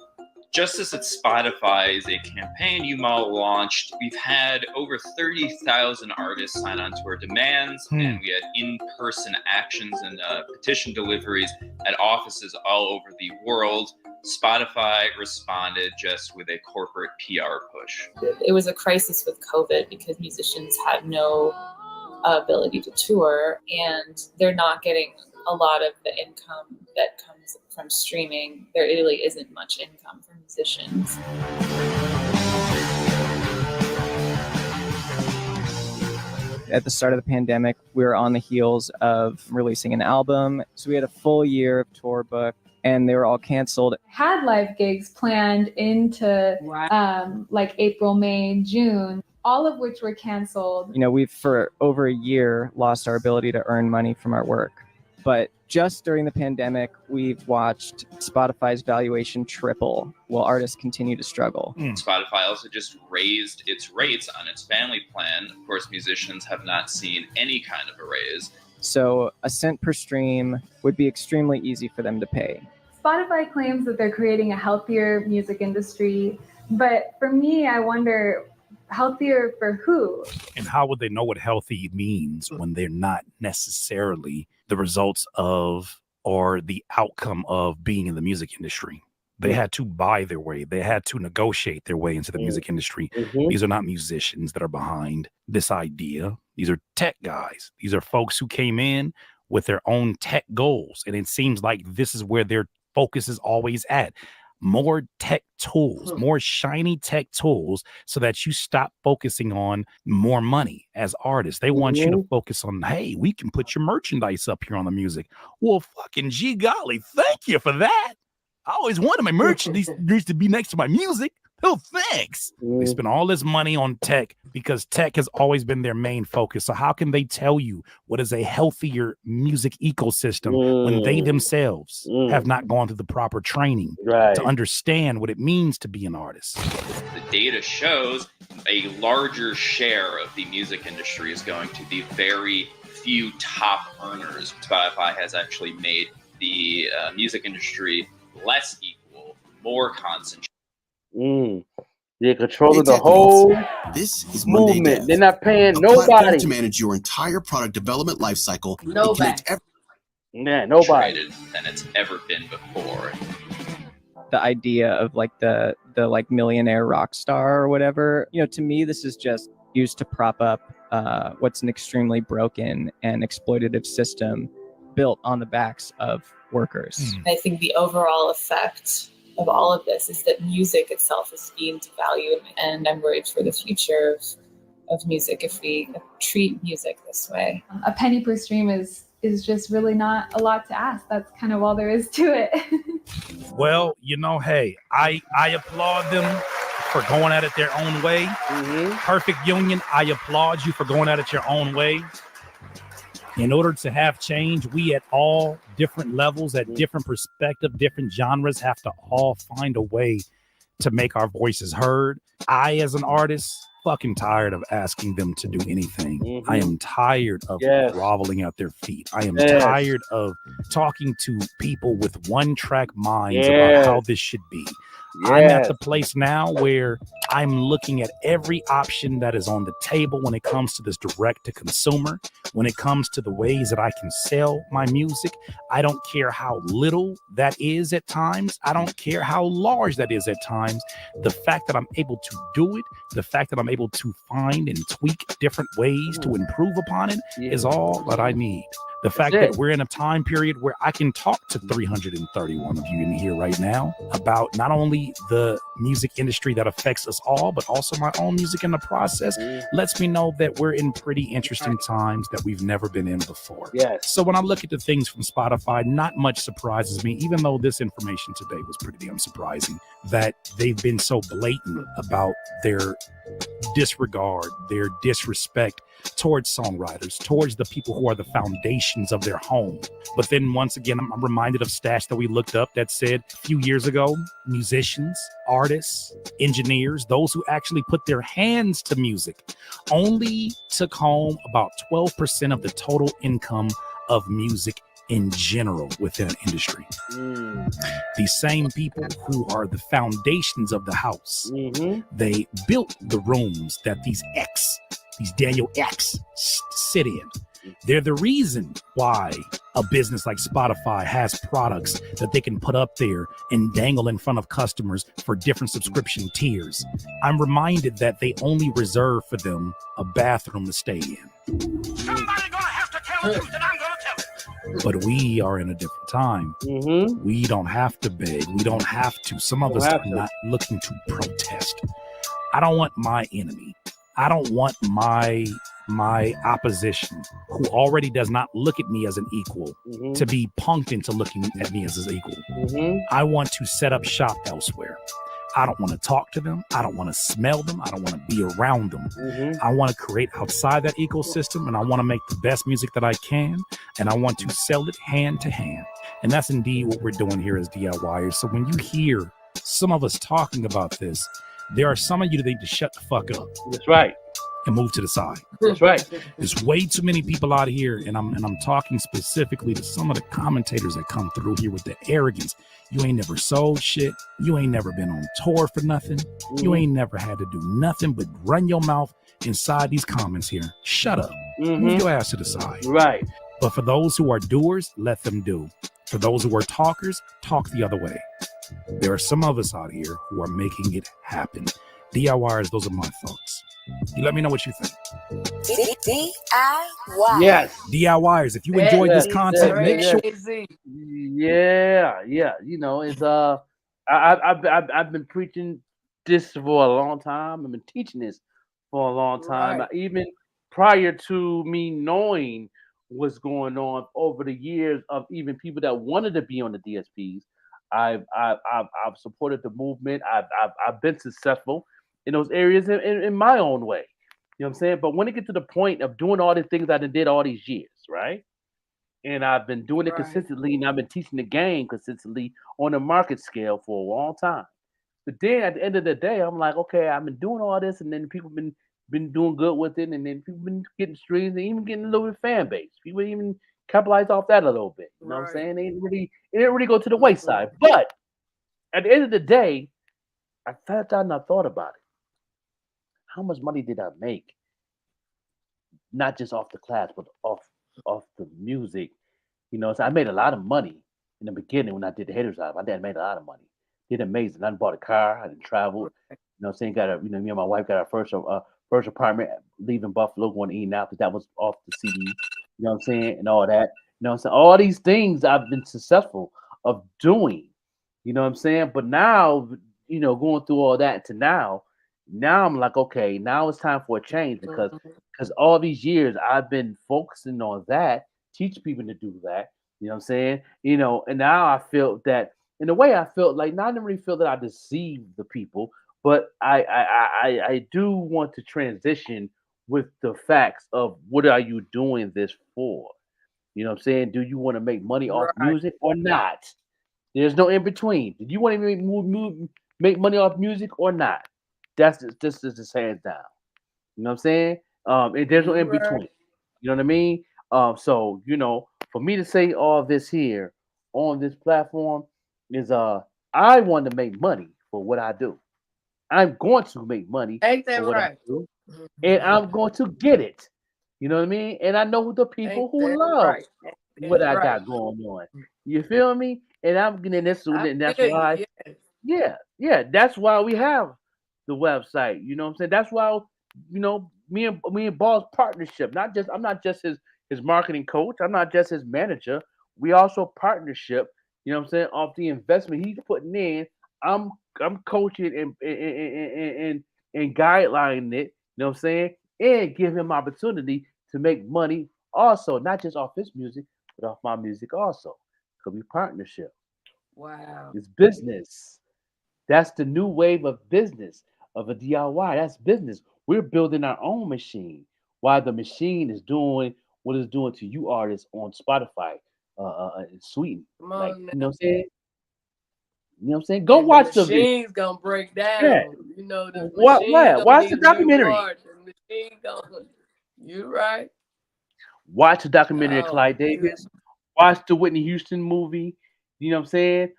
Justice at Spotify is a campaign UMAL launched. We've had over 30,000 artists sign on to our demands, and we had in-person actions and petition deliveries at offices all over the world. Spotify responded just with a corporate PR push. It was a crisis with COVID because musicians had no ability to tour, and they're not getting a lot of the income that comes from streaming. There really isn't much income for musicians. At the start of the pandemic, we were on the heels of releasing an album. So we had a full year of tour booked, and they were all canceled. Had live gigs planned into like April, May, June, all of which were canceled. You know, we've for over a year lost our ability to earn money from our work. But just during the pandemic, we've watched Spotify's valuation triple while artists continue to struggle. Spotify also just raised its rates on its family plan. Of course, musicians have not seen any kind of a raise. So a cent per stream would be extremely easy for them to pay. Spotify claims that they're creating a healthier music industry, but for me, I wonder, healthier for who? And how would they know what healthy means when they're not necessarily the results of or the outcome of being in the music industry? They had to buy their way. They had to negotiate their way into the music industry. These are not musicians that are behind this idea. These are tech guys. These are folks who came in with their own tech goals. And it seems like this is where their focus is always at. More tech tools, more shiny tech tools, so that you stop focusing on more money as artists. They want you to focus on, hey, we can put your merchandise up here on the music. Well, fucking gee golly, thank you for that. I always wanted my merchandise to be next to my music. Oh, thanks. They spend all this money on tech because tech has always been their main focus. So how can they tell you what is a healthier music ecosystem when they themselves have not gone through the proper training to understand what it means to be an artist? The data shows a larger share of the music industry is going to the very few top earners. Spotify has actually made the music industry less equal, more concentrated. They're controlling the whole movement. They're not paying nobody to manage your entire product development lifecycle. Nobody. Nobody than it's ever been before. The idea of like the like millionaire rock star or whatever, you know, to me, this is just used to prop up what's an extremely broken and exploitative system built on the backs of workers. I think the overall effect of all of this is that music itself is being devalued, and I'm worried for the future of music if we treat music this way. A penny per stream is just really not a lot to ask. That's kind of all there is to it. Well, you know, hey, I applaud them for going at it their own way. Perfect Union, I applaud you for going at it your own way. In order to have change, we at all different levels, at different perspectives, different genres, have to all find a way to make our voices heard. I, as an artist, fucking tired of asking them to do anything. I am tired of groveling at their feet. I am tired of talking to people with one-track minds about how this should be. I'm at the place now where I'm looking at every option that is on the table when it comes to this direct to consumer, when it comes to the ways that I can sell my music. I don't care how little that is at times. I don't care how large that is at times. The fact that I'm able to do it, the fact that I'm able to find and tweak different ways to improve upon it is all that I need. The fact that we're in a time period where I can talk to 331 of you in here right now about not only the music industry that affects us all, but also my own music in the process, lets me know that we're in pretty interesting times that we've never been in before. So when I look at the things from Spotify, not much surprises me, even though this information today was pretty damn surprising, that they've been so blatant about their disregard, their disrespect towards songwriters, towards the people who are the foundations of their home. But then once again, I'm reminded of stats that we looked up that said a few years ago, musicians, artists, engineers, those who actually put their hands to music only took home about 12% of the total income of music in general within an industry. These same people who are the foundations of the house, they built the rooms that these Daniel X sit in. They're the reason why a business like Spotify has products that they can put up there and dangle in front of customers for different subscription tiers. I'm reminded that they only reserve for them a bathroom to stay in. Somebody gonna have to tell the truth, and I'm gonna tell it. But we are in a different time. We don't have to beg. We don't have to. Some of us are not looking to protest. I don't want my enemy. I don't want my opposition, who already does not look at me as an equal, to be punked into looking at me as an equal. I want to set up shop elsewhere. I don't want to talk to them. I don't want to smell them. I don't want to be around them. I want to create outside that ecosystem, and I want to make the best music that I can, and I want to sell it hand to hand. And that's indeed what we're doing here as DIYers. So when you hear some of us talking about this, there are some of you that need to shut the fuck up. That's right. And move to the side. That's right. There's way too many people out here, and I'm talking specifically to some of the commentators that come through here with the arrogance. You ain't never sold shit. You ain't never been on tour for nothing. You ain't never had to do nothing but run your mouth inside these comments here. Shut up. Move your ass to the side. Right. But for those who are doers, let them do. For those who are talkers, talk the other way. There are some of us out here who are making it happen. DIYers, those are my thoughts. You let me know what you think. DIY. Yes. DIYers, if you enjoyed this content, make sure. Yeah. You know, it's I've been preaching this for a long time. I've been teaching this for a long time. Even prior to me knowing what's going on over the years of even people that wanted to be on the DSPs, I've supported the movement. I've been successful in those areas in my own way. You know what I'm saying? But when it gets to the point of doing all the things I did all these years, right? And I've been doing it consistently, and I've been teaching the game consistently on a market scale for a long time. But then at the end of the day, I'm like, okay, I've been doing all this, and then people been doing good with it, and then people been getting streams and even getting a little bit of fan base. People even capitalize off that a little bit. You know what I'm saying? It didn't really go to the wayside. But at the end of the day, I sat down and I thought about it. How much money did I make? Not just off the class, but off the music. You know, so I made a lot of money in the beginning when I did the Haters Live. I made a lot of money. Did amazing. I bought a car. I didn't travel. You know what I'm saying? Me and my wife got our first apartment leaving Buffalo, going to Indianapolis, because that was off the CD. You know what I'm saying? And all that. You know what I'm saying? All these things I've been successful of doing. You know what I'm saying? But now, you know, going through all that to now I'm like, okay, now it's time for a change, because all these years I've been focusing on that, teach people to do that. You know what I'm saying? You know, and now I feel that in a way I felt like, not really feel that I deceived the people, but I do want to transition with the facts of what are you doing this for? You know what I'm saying? Do you want to make money off music or not? There's no in between. Do you want to make money off music or not? That's just hands down. You know what I'm saying? And there's no in between. You know what I mean? So, you know, for me to say all this here on this platform is I want to make money for what I do. I'm going to make money for what I do, and I'm going to get it. You know what I mean? And I know the people who love what I got going on. You feel me? And I'm getting this, and that's why. Yeah, that's why we have the website. You know what I'm saying? That's why, you know, me and Ball's partnership. I'm not just his marketing coach. I'm not just his manager. We also partnership. You know what I'm saying? Off the investment he's putting in, I'm coaching and guidelining it. You know what I'm saying? And give him opportunity to make money also, not just off his music, but off my music also. Could be partnership. Wow. It's business. That's the new wave of business, of a DIY. That's business. We're building our own machine. why the machine is doing what it's doing to you artists on Spotify, and Sweden. Like, you know what I'm saying? You know what I'm saying? Go watch the video. machine's gonna break down. Yeah. You know, the What? machine What? gonna Watch need the new documentary. parts. The machine gonna, you right. Watch the documentary of Oh, Clyde Davis. Watch the Whitney Houston movie. You know what I'm saying?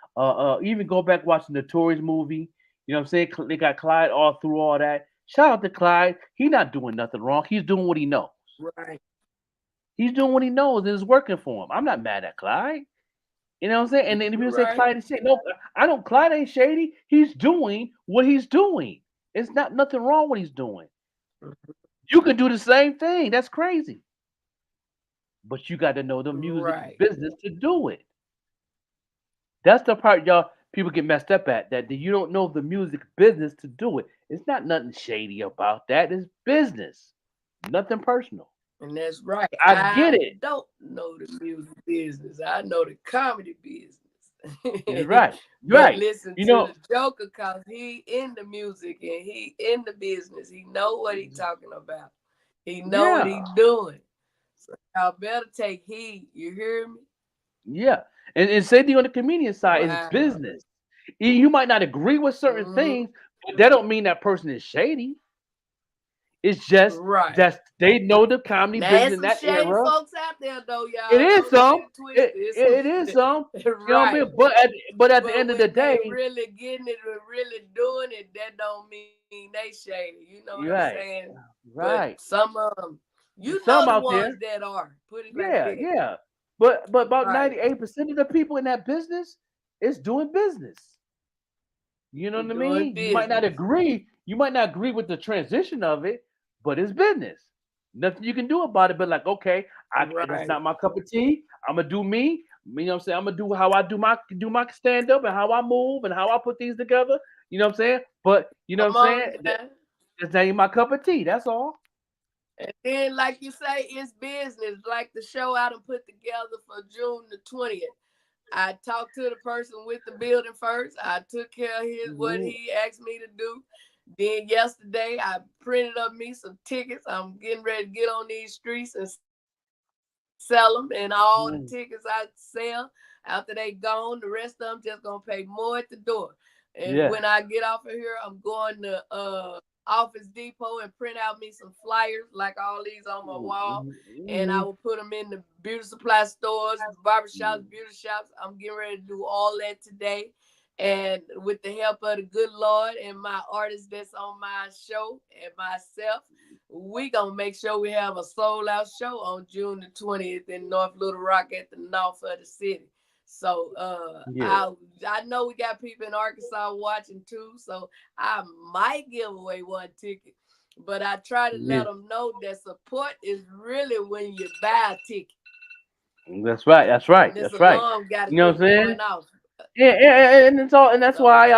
Even go back watch the Notorious movie. You know what I'm saying? They got Clyde all through all that. Shout out to Clyde. He's not doing nothing wrong. He's doing what he knows. Right. He's doing what he knows and it's working for him. I'm not mad at Clyde. You know what I'm saying? And then people say Right. Clyde is shady. No, I don't. Clyde ain't shady. He's doing what he's doing. It's not nothing wrong what he's doing. You can do the same thing. That's crazy. But you got to know the music Right. business to do it. That's the part y'all people get messed up at. That you don't know the music business to do it. It's not nothing shady about that. It's business. Nothing personal. And that's right. I get it. Don't know the music business. I know the comedy business. You're right. But Right. listen You to know, the Joker because he in the music and he in the business. He know what he talking about. He know what he Yeah. doing. So y'all better take heed. You hear me? yeah. And same thing on the comedian side. Wow. It's business. You might not agree with certain things, but that don't mean that person is shady. It's just Right. that they know the comedy Now, business in there's some that shady era. folks out there, though, y'all. It is Don't get some. it twisted. It's It is some. You know what I mean? Right. But at the But end of the when they day, really getting it and really doing it, that don't mean they shady. You know what Right. I'm saying? right. But some of them, you know Some the out there. ones that are. Put it like Yeah, that. yeah. But about Right. 98% of the people in that business is doing business. You know what I Doing mean? You might not business. agree. You might not agree with the transition of it, but it's business. Nothing you can do about it. But like, okay, that's Right. not my cup of tea. I'm gonna do me. You know what I'm saying? I'm gonna do how I do my stand up and how I move and how I put things together. You know what I'm saying? But you know Come what I'm on saying? now. That's not even my cup of tea. That's all. And then, like you say, it's business. Like the show I done put together for June the 20th. I talked to the person with the building first. I took care of his what Mhm. he asked me to do. Then yesterday, I printed up me some tickets. I'm getting ready to get on these streets and sell them. And all the tickets I sell, after they gone, the rest of them just gonna pay more at the door. And Yeah. when I get off of here, I'm going to Office Depot and print out me some flyers like all these on my wall. And I will put them in the beauty supply stores, barbershops, beauty shops. I'm getting ready to do all that today. And with the help of the good Lord and my artists that's on my show and myself, we gonna make sure we have a sold out show on June the 20th in North Little Rock at the north of the city. So Yeah. I know we got people in Arkansas watching too, so I might give away one ticket. But I try to let Yeah. them know that support is really when you buy a ticket. That's right. That's right. This That's right. alarm gotta You know what I'm quit saying? going off. Yeah, and it's all, and that's why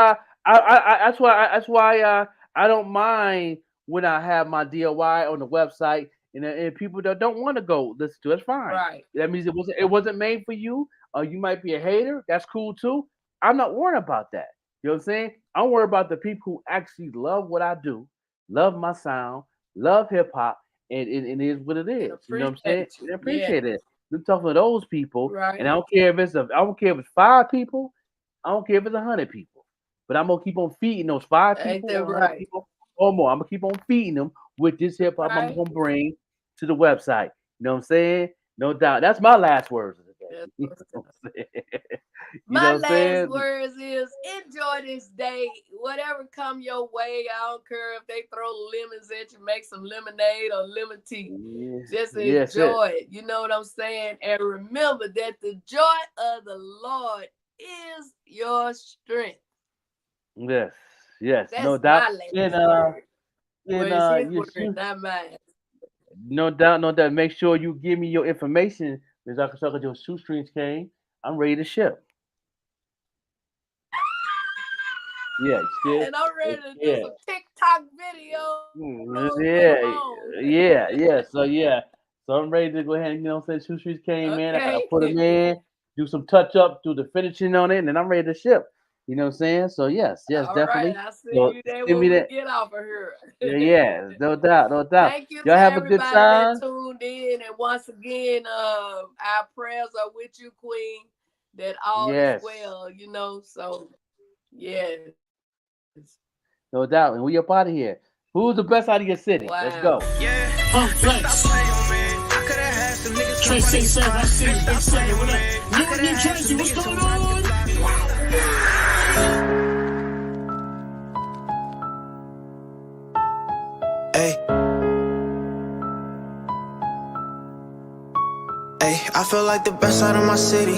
I don't mind when I have my DIY on the website, and people that don't want to go listen to it, it's fine. Right. That means it wasn't made for you. You might be a hater. That's cool too. I'm not worried about that. You know what I'm saying? I'm worried about the people who actually love what I do, love my sound, love hip hop, and it is what it is. You know what I'm saying? appreciate you. They appreciate it. I'm talking to those people, Right. and I don't care if it's 5 people. I don't care if it's 100 people, but I'm gonna keep on feeding those 5 Ain't people that or 100 right? people or more. I'm gonna keep on feeding them with this hip hop I'm Right. gonna bring to the website. You know what I'm saying? No doubt. That's my last words of the day. You know what I'm saying? You know My what I'm last saying? words is enjoy this day. Whatever come your way, I don't care if they throw lemons at you, make some lemonade or lemon tea. Just Yes, enjoy it. You know what I'm saying? And remember that the joy of the Lord is your strength. Yes, That's no doubt. my last And word. and Well, it's his you word, not mine. no doubt. Make sure you give me your information, Ms. Akasaka. Your shoestrings came. I'm ready to ship. Yeah, you scared? And I'm ready to do Yeah. some TikTok videos. So I'm ready to go ahead and, you know what I'm saying, shoestrings came, man. I Okay. put them in, do some touch up, do the finishing on it, and then I'm ready to ship. You know what I'm saying? So yes, All definitely. right, I see So you there give when me we that. get off of here. Yeah, no doubt. Thank you Y'all to have a good everybody time. that tuned in. And once again, our prayers are with you, Queen, that all Yes. is well, you know. So, yeah. No doubt. And we up out of here. Who's the best out of your city? Wow. Let's go. Trey 6 I see you. Big City, what up? New Jersey, what's going on? Hey. Hey, I feel like the best out of my city.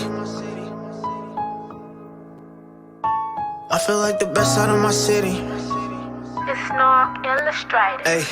I feel like the best out of my city. It's not illustrated. Hey,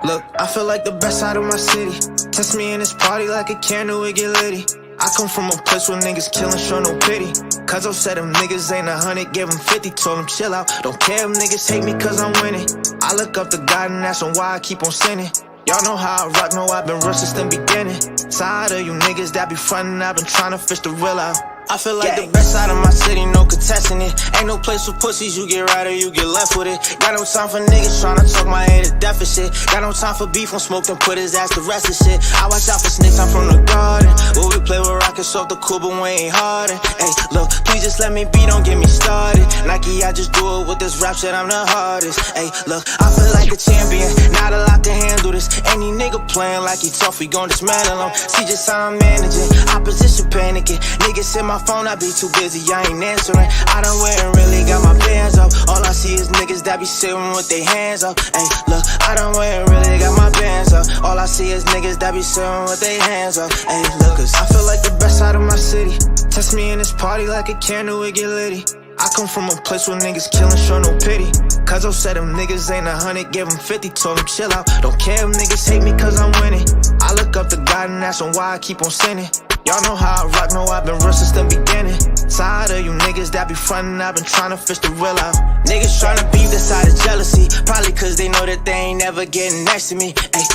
look, I feel like the best out of my city. Test me in this party like a candle, it get litty. I come from a place where niggas killin', show no pity. Cuz I said them niggas ain't 100, gave them 50, told them chill out. Don't care if niggas hate me cause I'm winning. I look up to God and that's why I keep on sinning. Y'all know how I rock, know I've been real since the beginning. Tired of you niggas that be frontin', I've been trying to fish the real out. I feel like the best out of my city, no contesting it. Ain't no place for pussies, you get right or you get left with it. Got no time for niggas tryna talk my head to deficit. Got no time for beef, on smoke and put his ass to rest of shit. I watch out for snakes, I'm from the garden. Where we play with rockets off the cool, but we ain't hardened. Hey, look, please just let me be, don't get me started. Nike, I just do it with this rap shit, I'm the hardest. Hey, look, I feel like a champion, not a lot can handle this. Any nigga playing like he tough, we gon' dismantle him. See just how I'm managing, opposition panicking. Niggas hit my phone, I be too busy, I ain't answering. I done went and really got my bands up. All I see is niggas that be sitting with their hands up. Hey, look, I done went and really got my bands up. All I see is niggas that be sitting with their hands up. Hey, look, cause I feel like the best out of my city. Test me in this party like a candle, it get litty. I come from a place where niggas killin', show no pity. Cuz I said them niggas ain't 100, give them 50, told them chill out. Don't care if niggas hate me cause I'm winning. I look up to God and that's why I keep on sinning. Y'all know how I rock, know I've been real since the beginning. Tired of you niggas that be frontin', I've been trying to fish the real out. Niggas tryna beef this out of jealousy, probably cause they know that they ain't never getting next to me. Ay,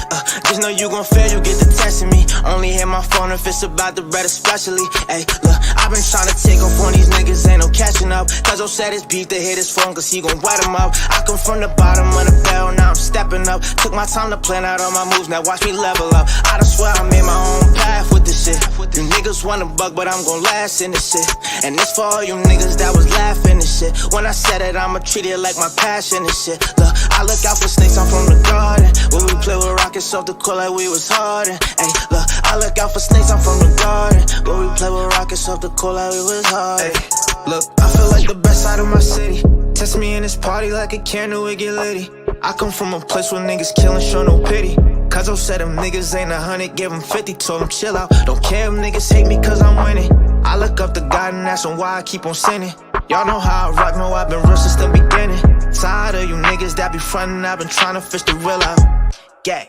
just know you gon' fail, you get to testing me. Only hit my phone if it's about the bread especially. Ay, look, I've been tryna take off on these niggas, ain't no catching up. Cause I said it's beef to hit his phone, cause he gon' wet him up. I come from the bottom of the barrel, now I'm stepping up. Took my time to plan out all my moves, now watch me level up. I done swear I made my own path with this shit. You niggas want a buck, but I'm gon' last in this shit. And this for all you niggas that was laughing and shit. When I said it, I'ma treat it like my passion and shit. Look, I look out for snakes, I'm from the garden. When we play with rockets off the court like we was hardened. Hey, look, I look out for snakes, I'm from the garden. When we play with rockets off the court like we was hardened. Hey, look, I feel like the best out of my city. Test me in this party like a candle, it get litty. I come from a place where niggas killin', show no pity. Cuz I said them niggas ain't 100, give them 50, told them chill out. Don't care if niggas hate me cause I'm winning. I look up to God and that's why I keep on sinning. Y'all know how I rock, know I've been real since the beginning. Tired of you niggas that be frontin', I've been trying to fish the real out. Gang.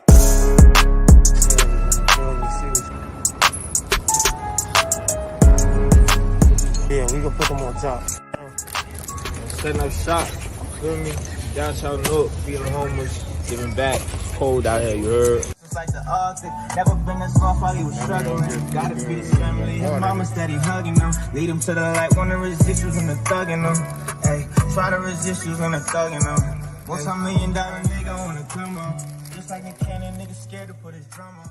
Yeah, we gon' put them on top. Setting up shop, feel me? Downtown North, feeding homeless, giving back. It's cold out here, you heard? Just like the Arctic, never been as soft while he was struggling. Gotta feed his family, his mama steady hugging them. Lead him to the light, wanna resist you from the thugging them. Hey, try to resist you from the thugging them. Multi-million-dollar nigga wanna come on. Just like a cannon, nigga scared to put his drum on.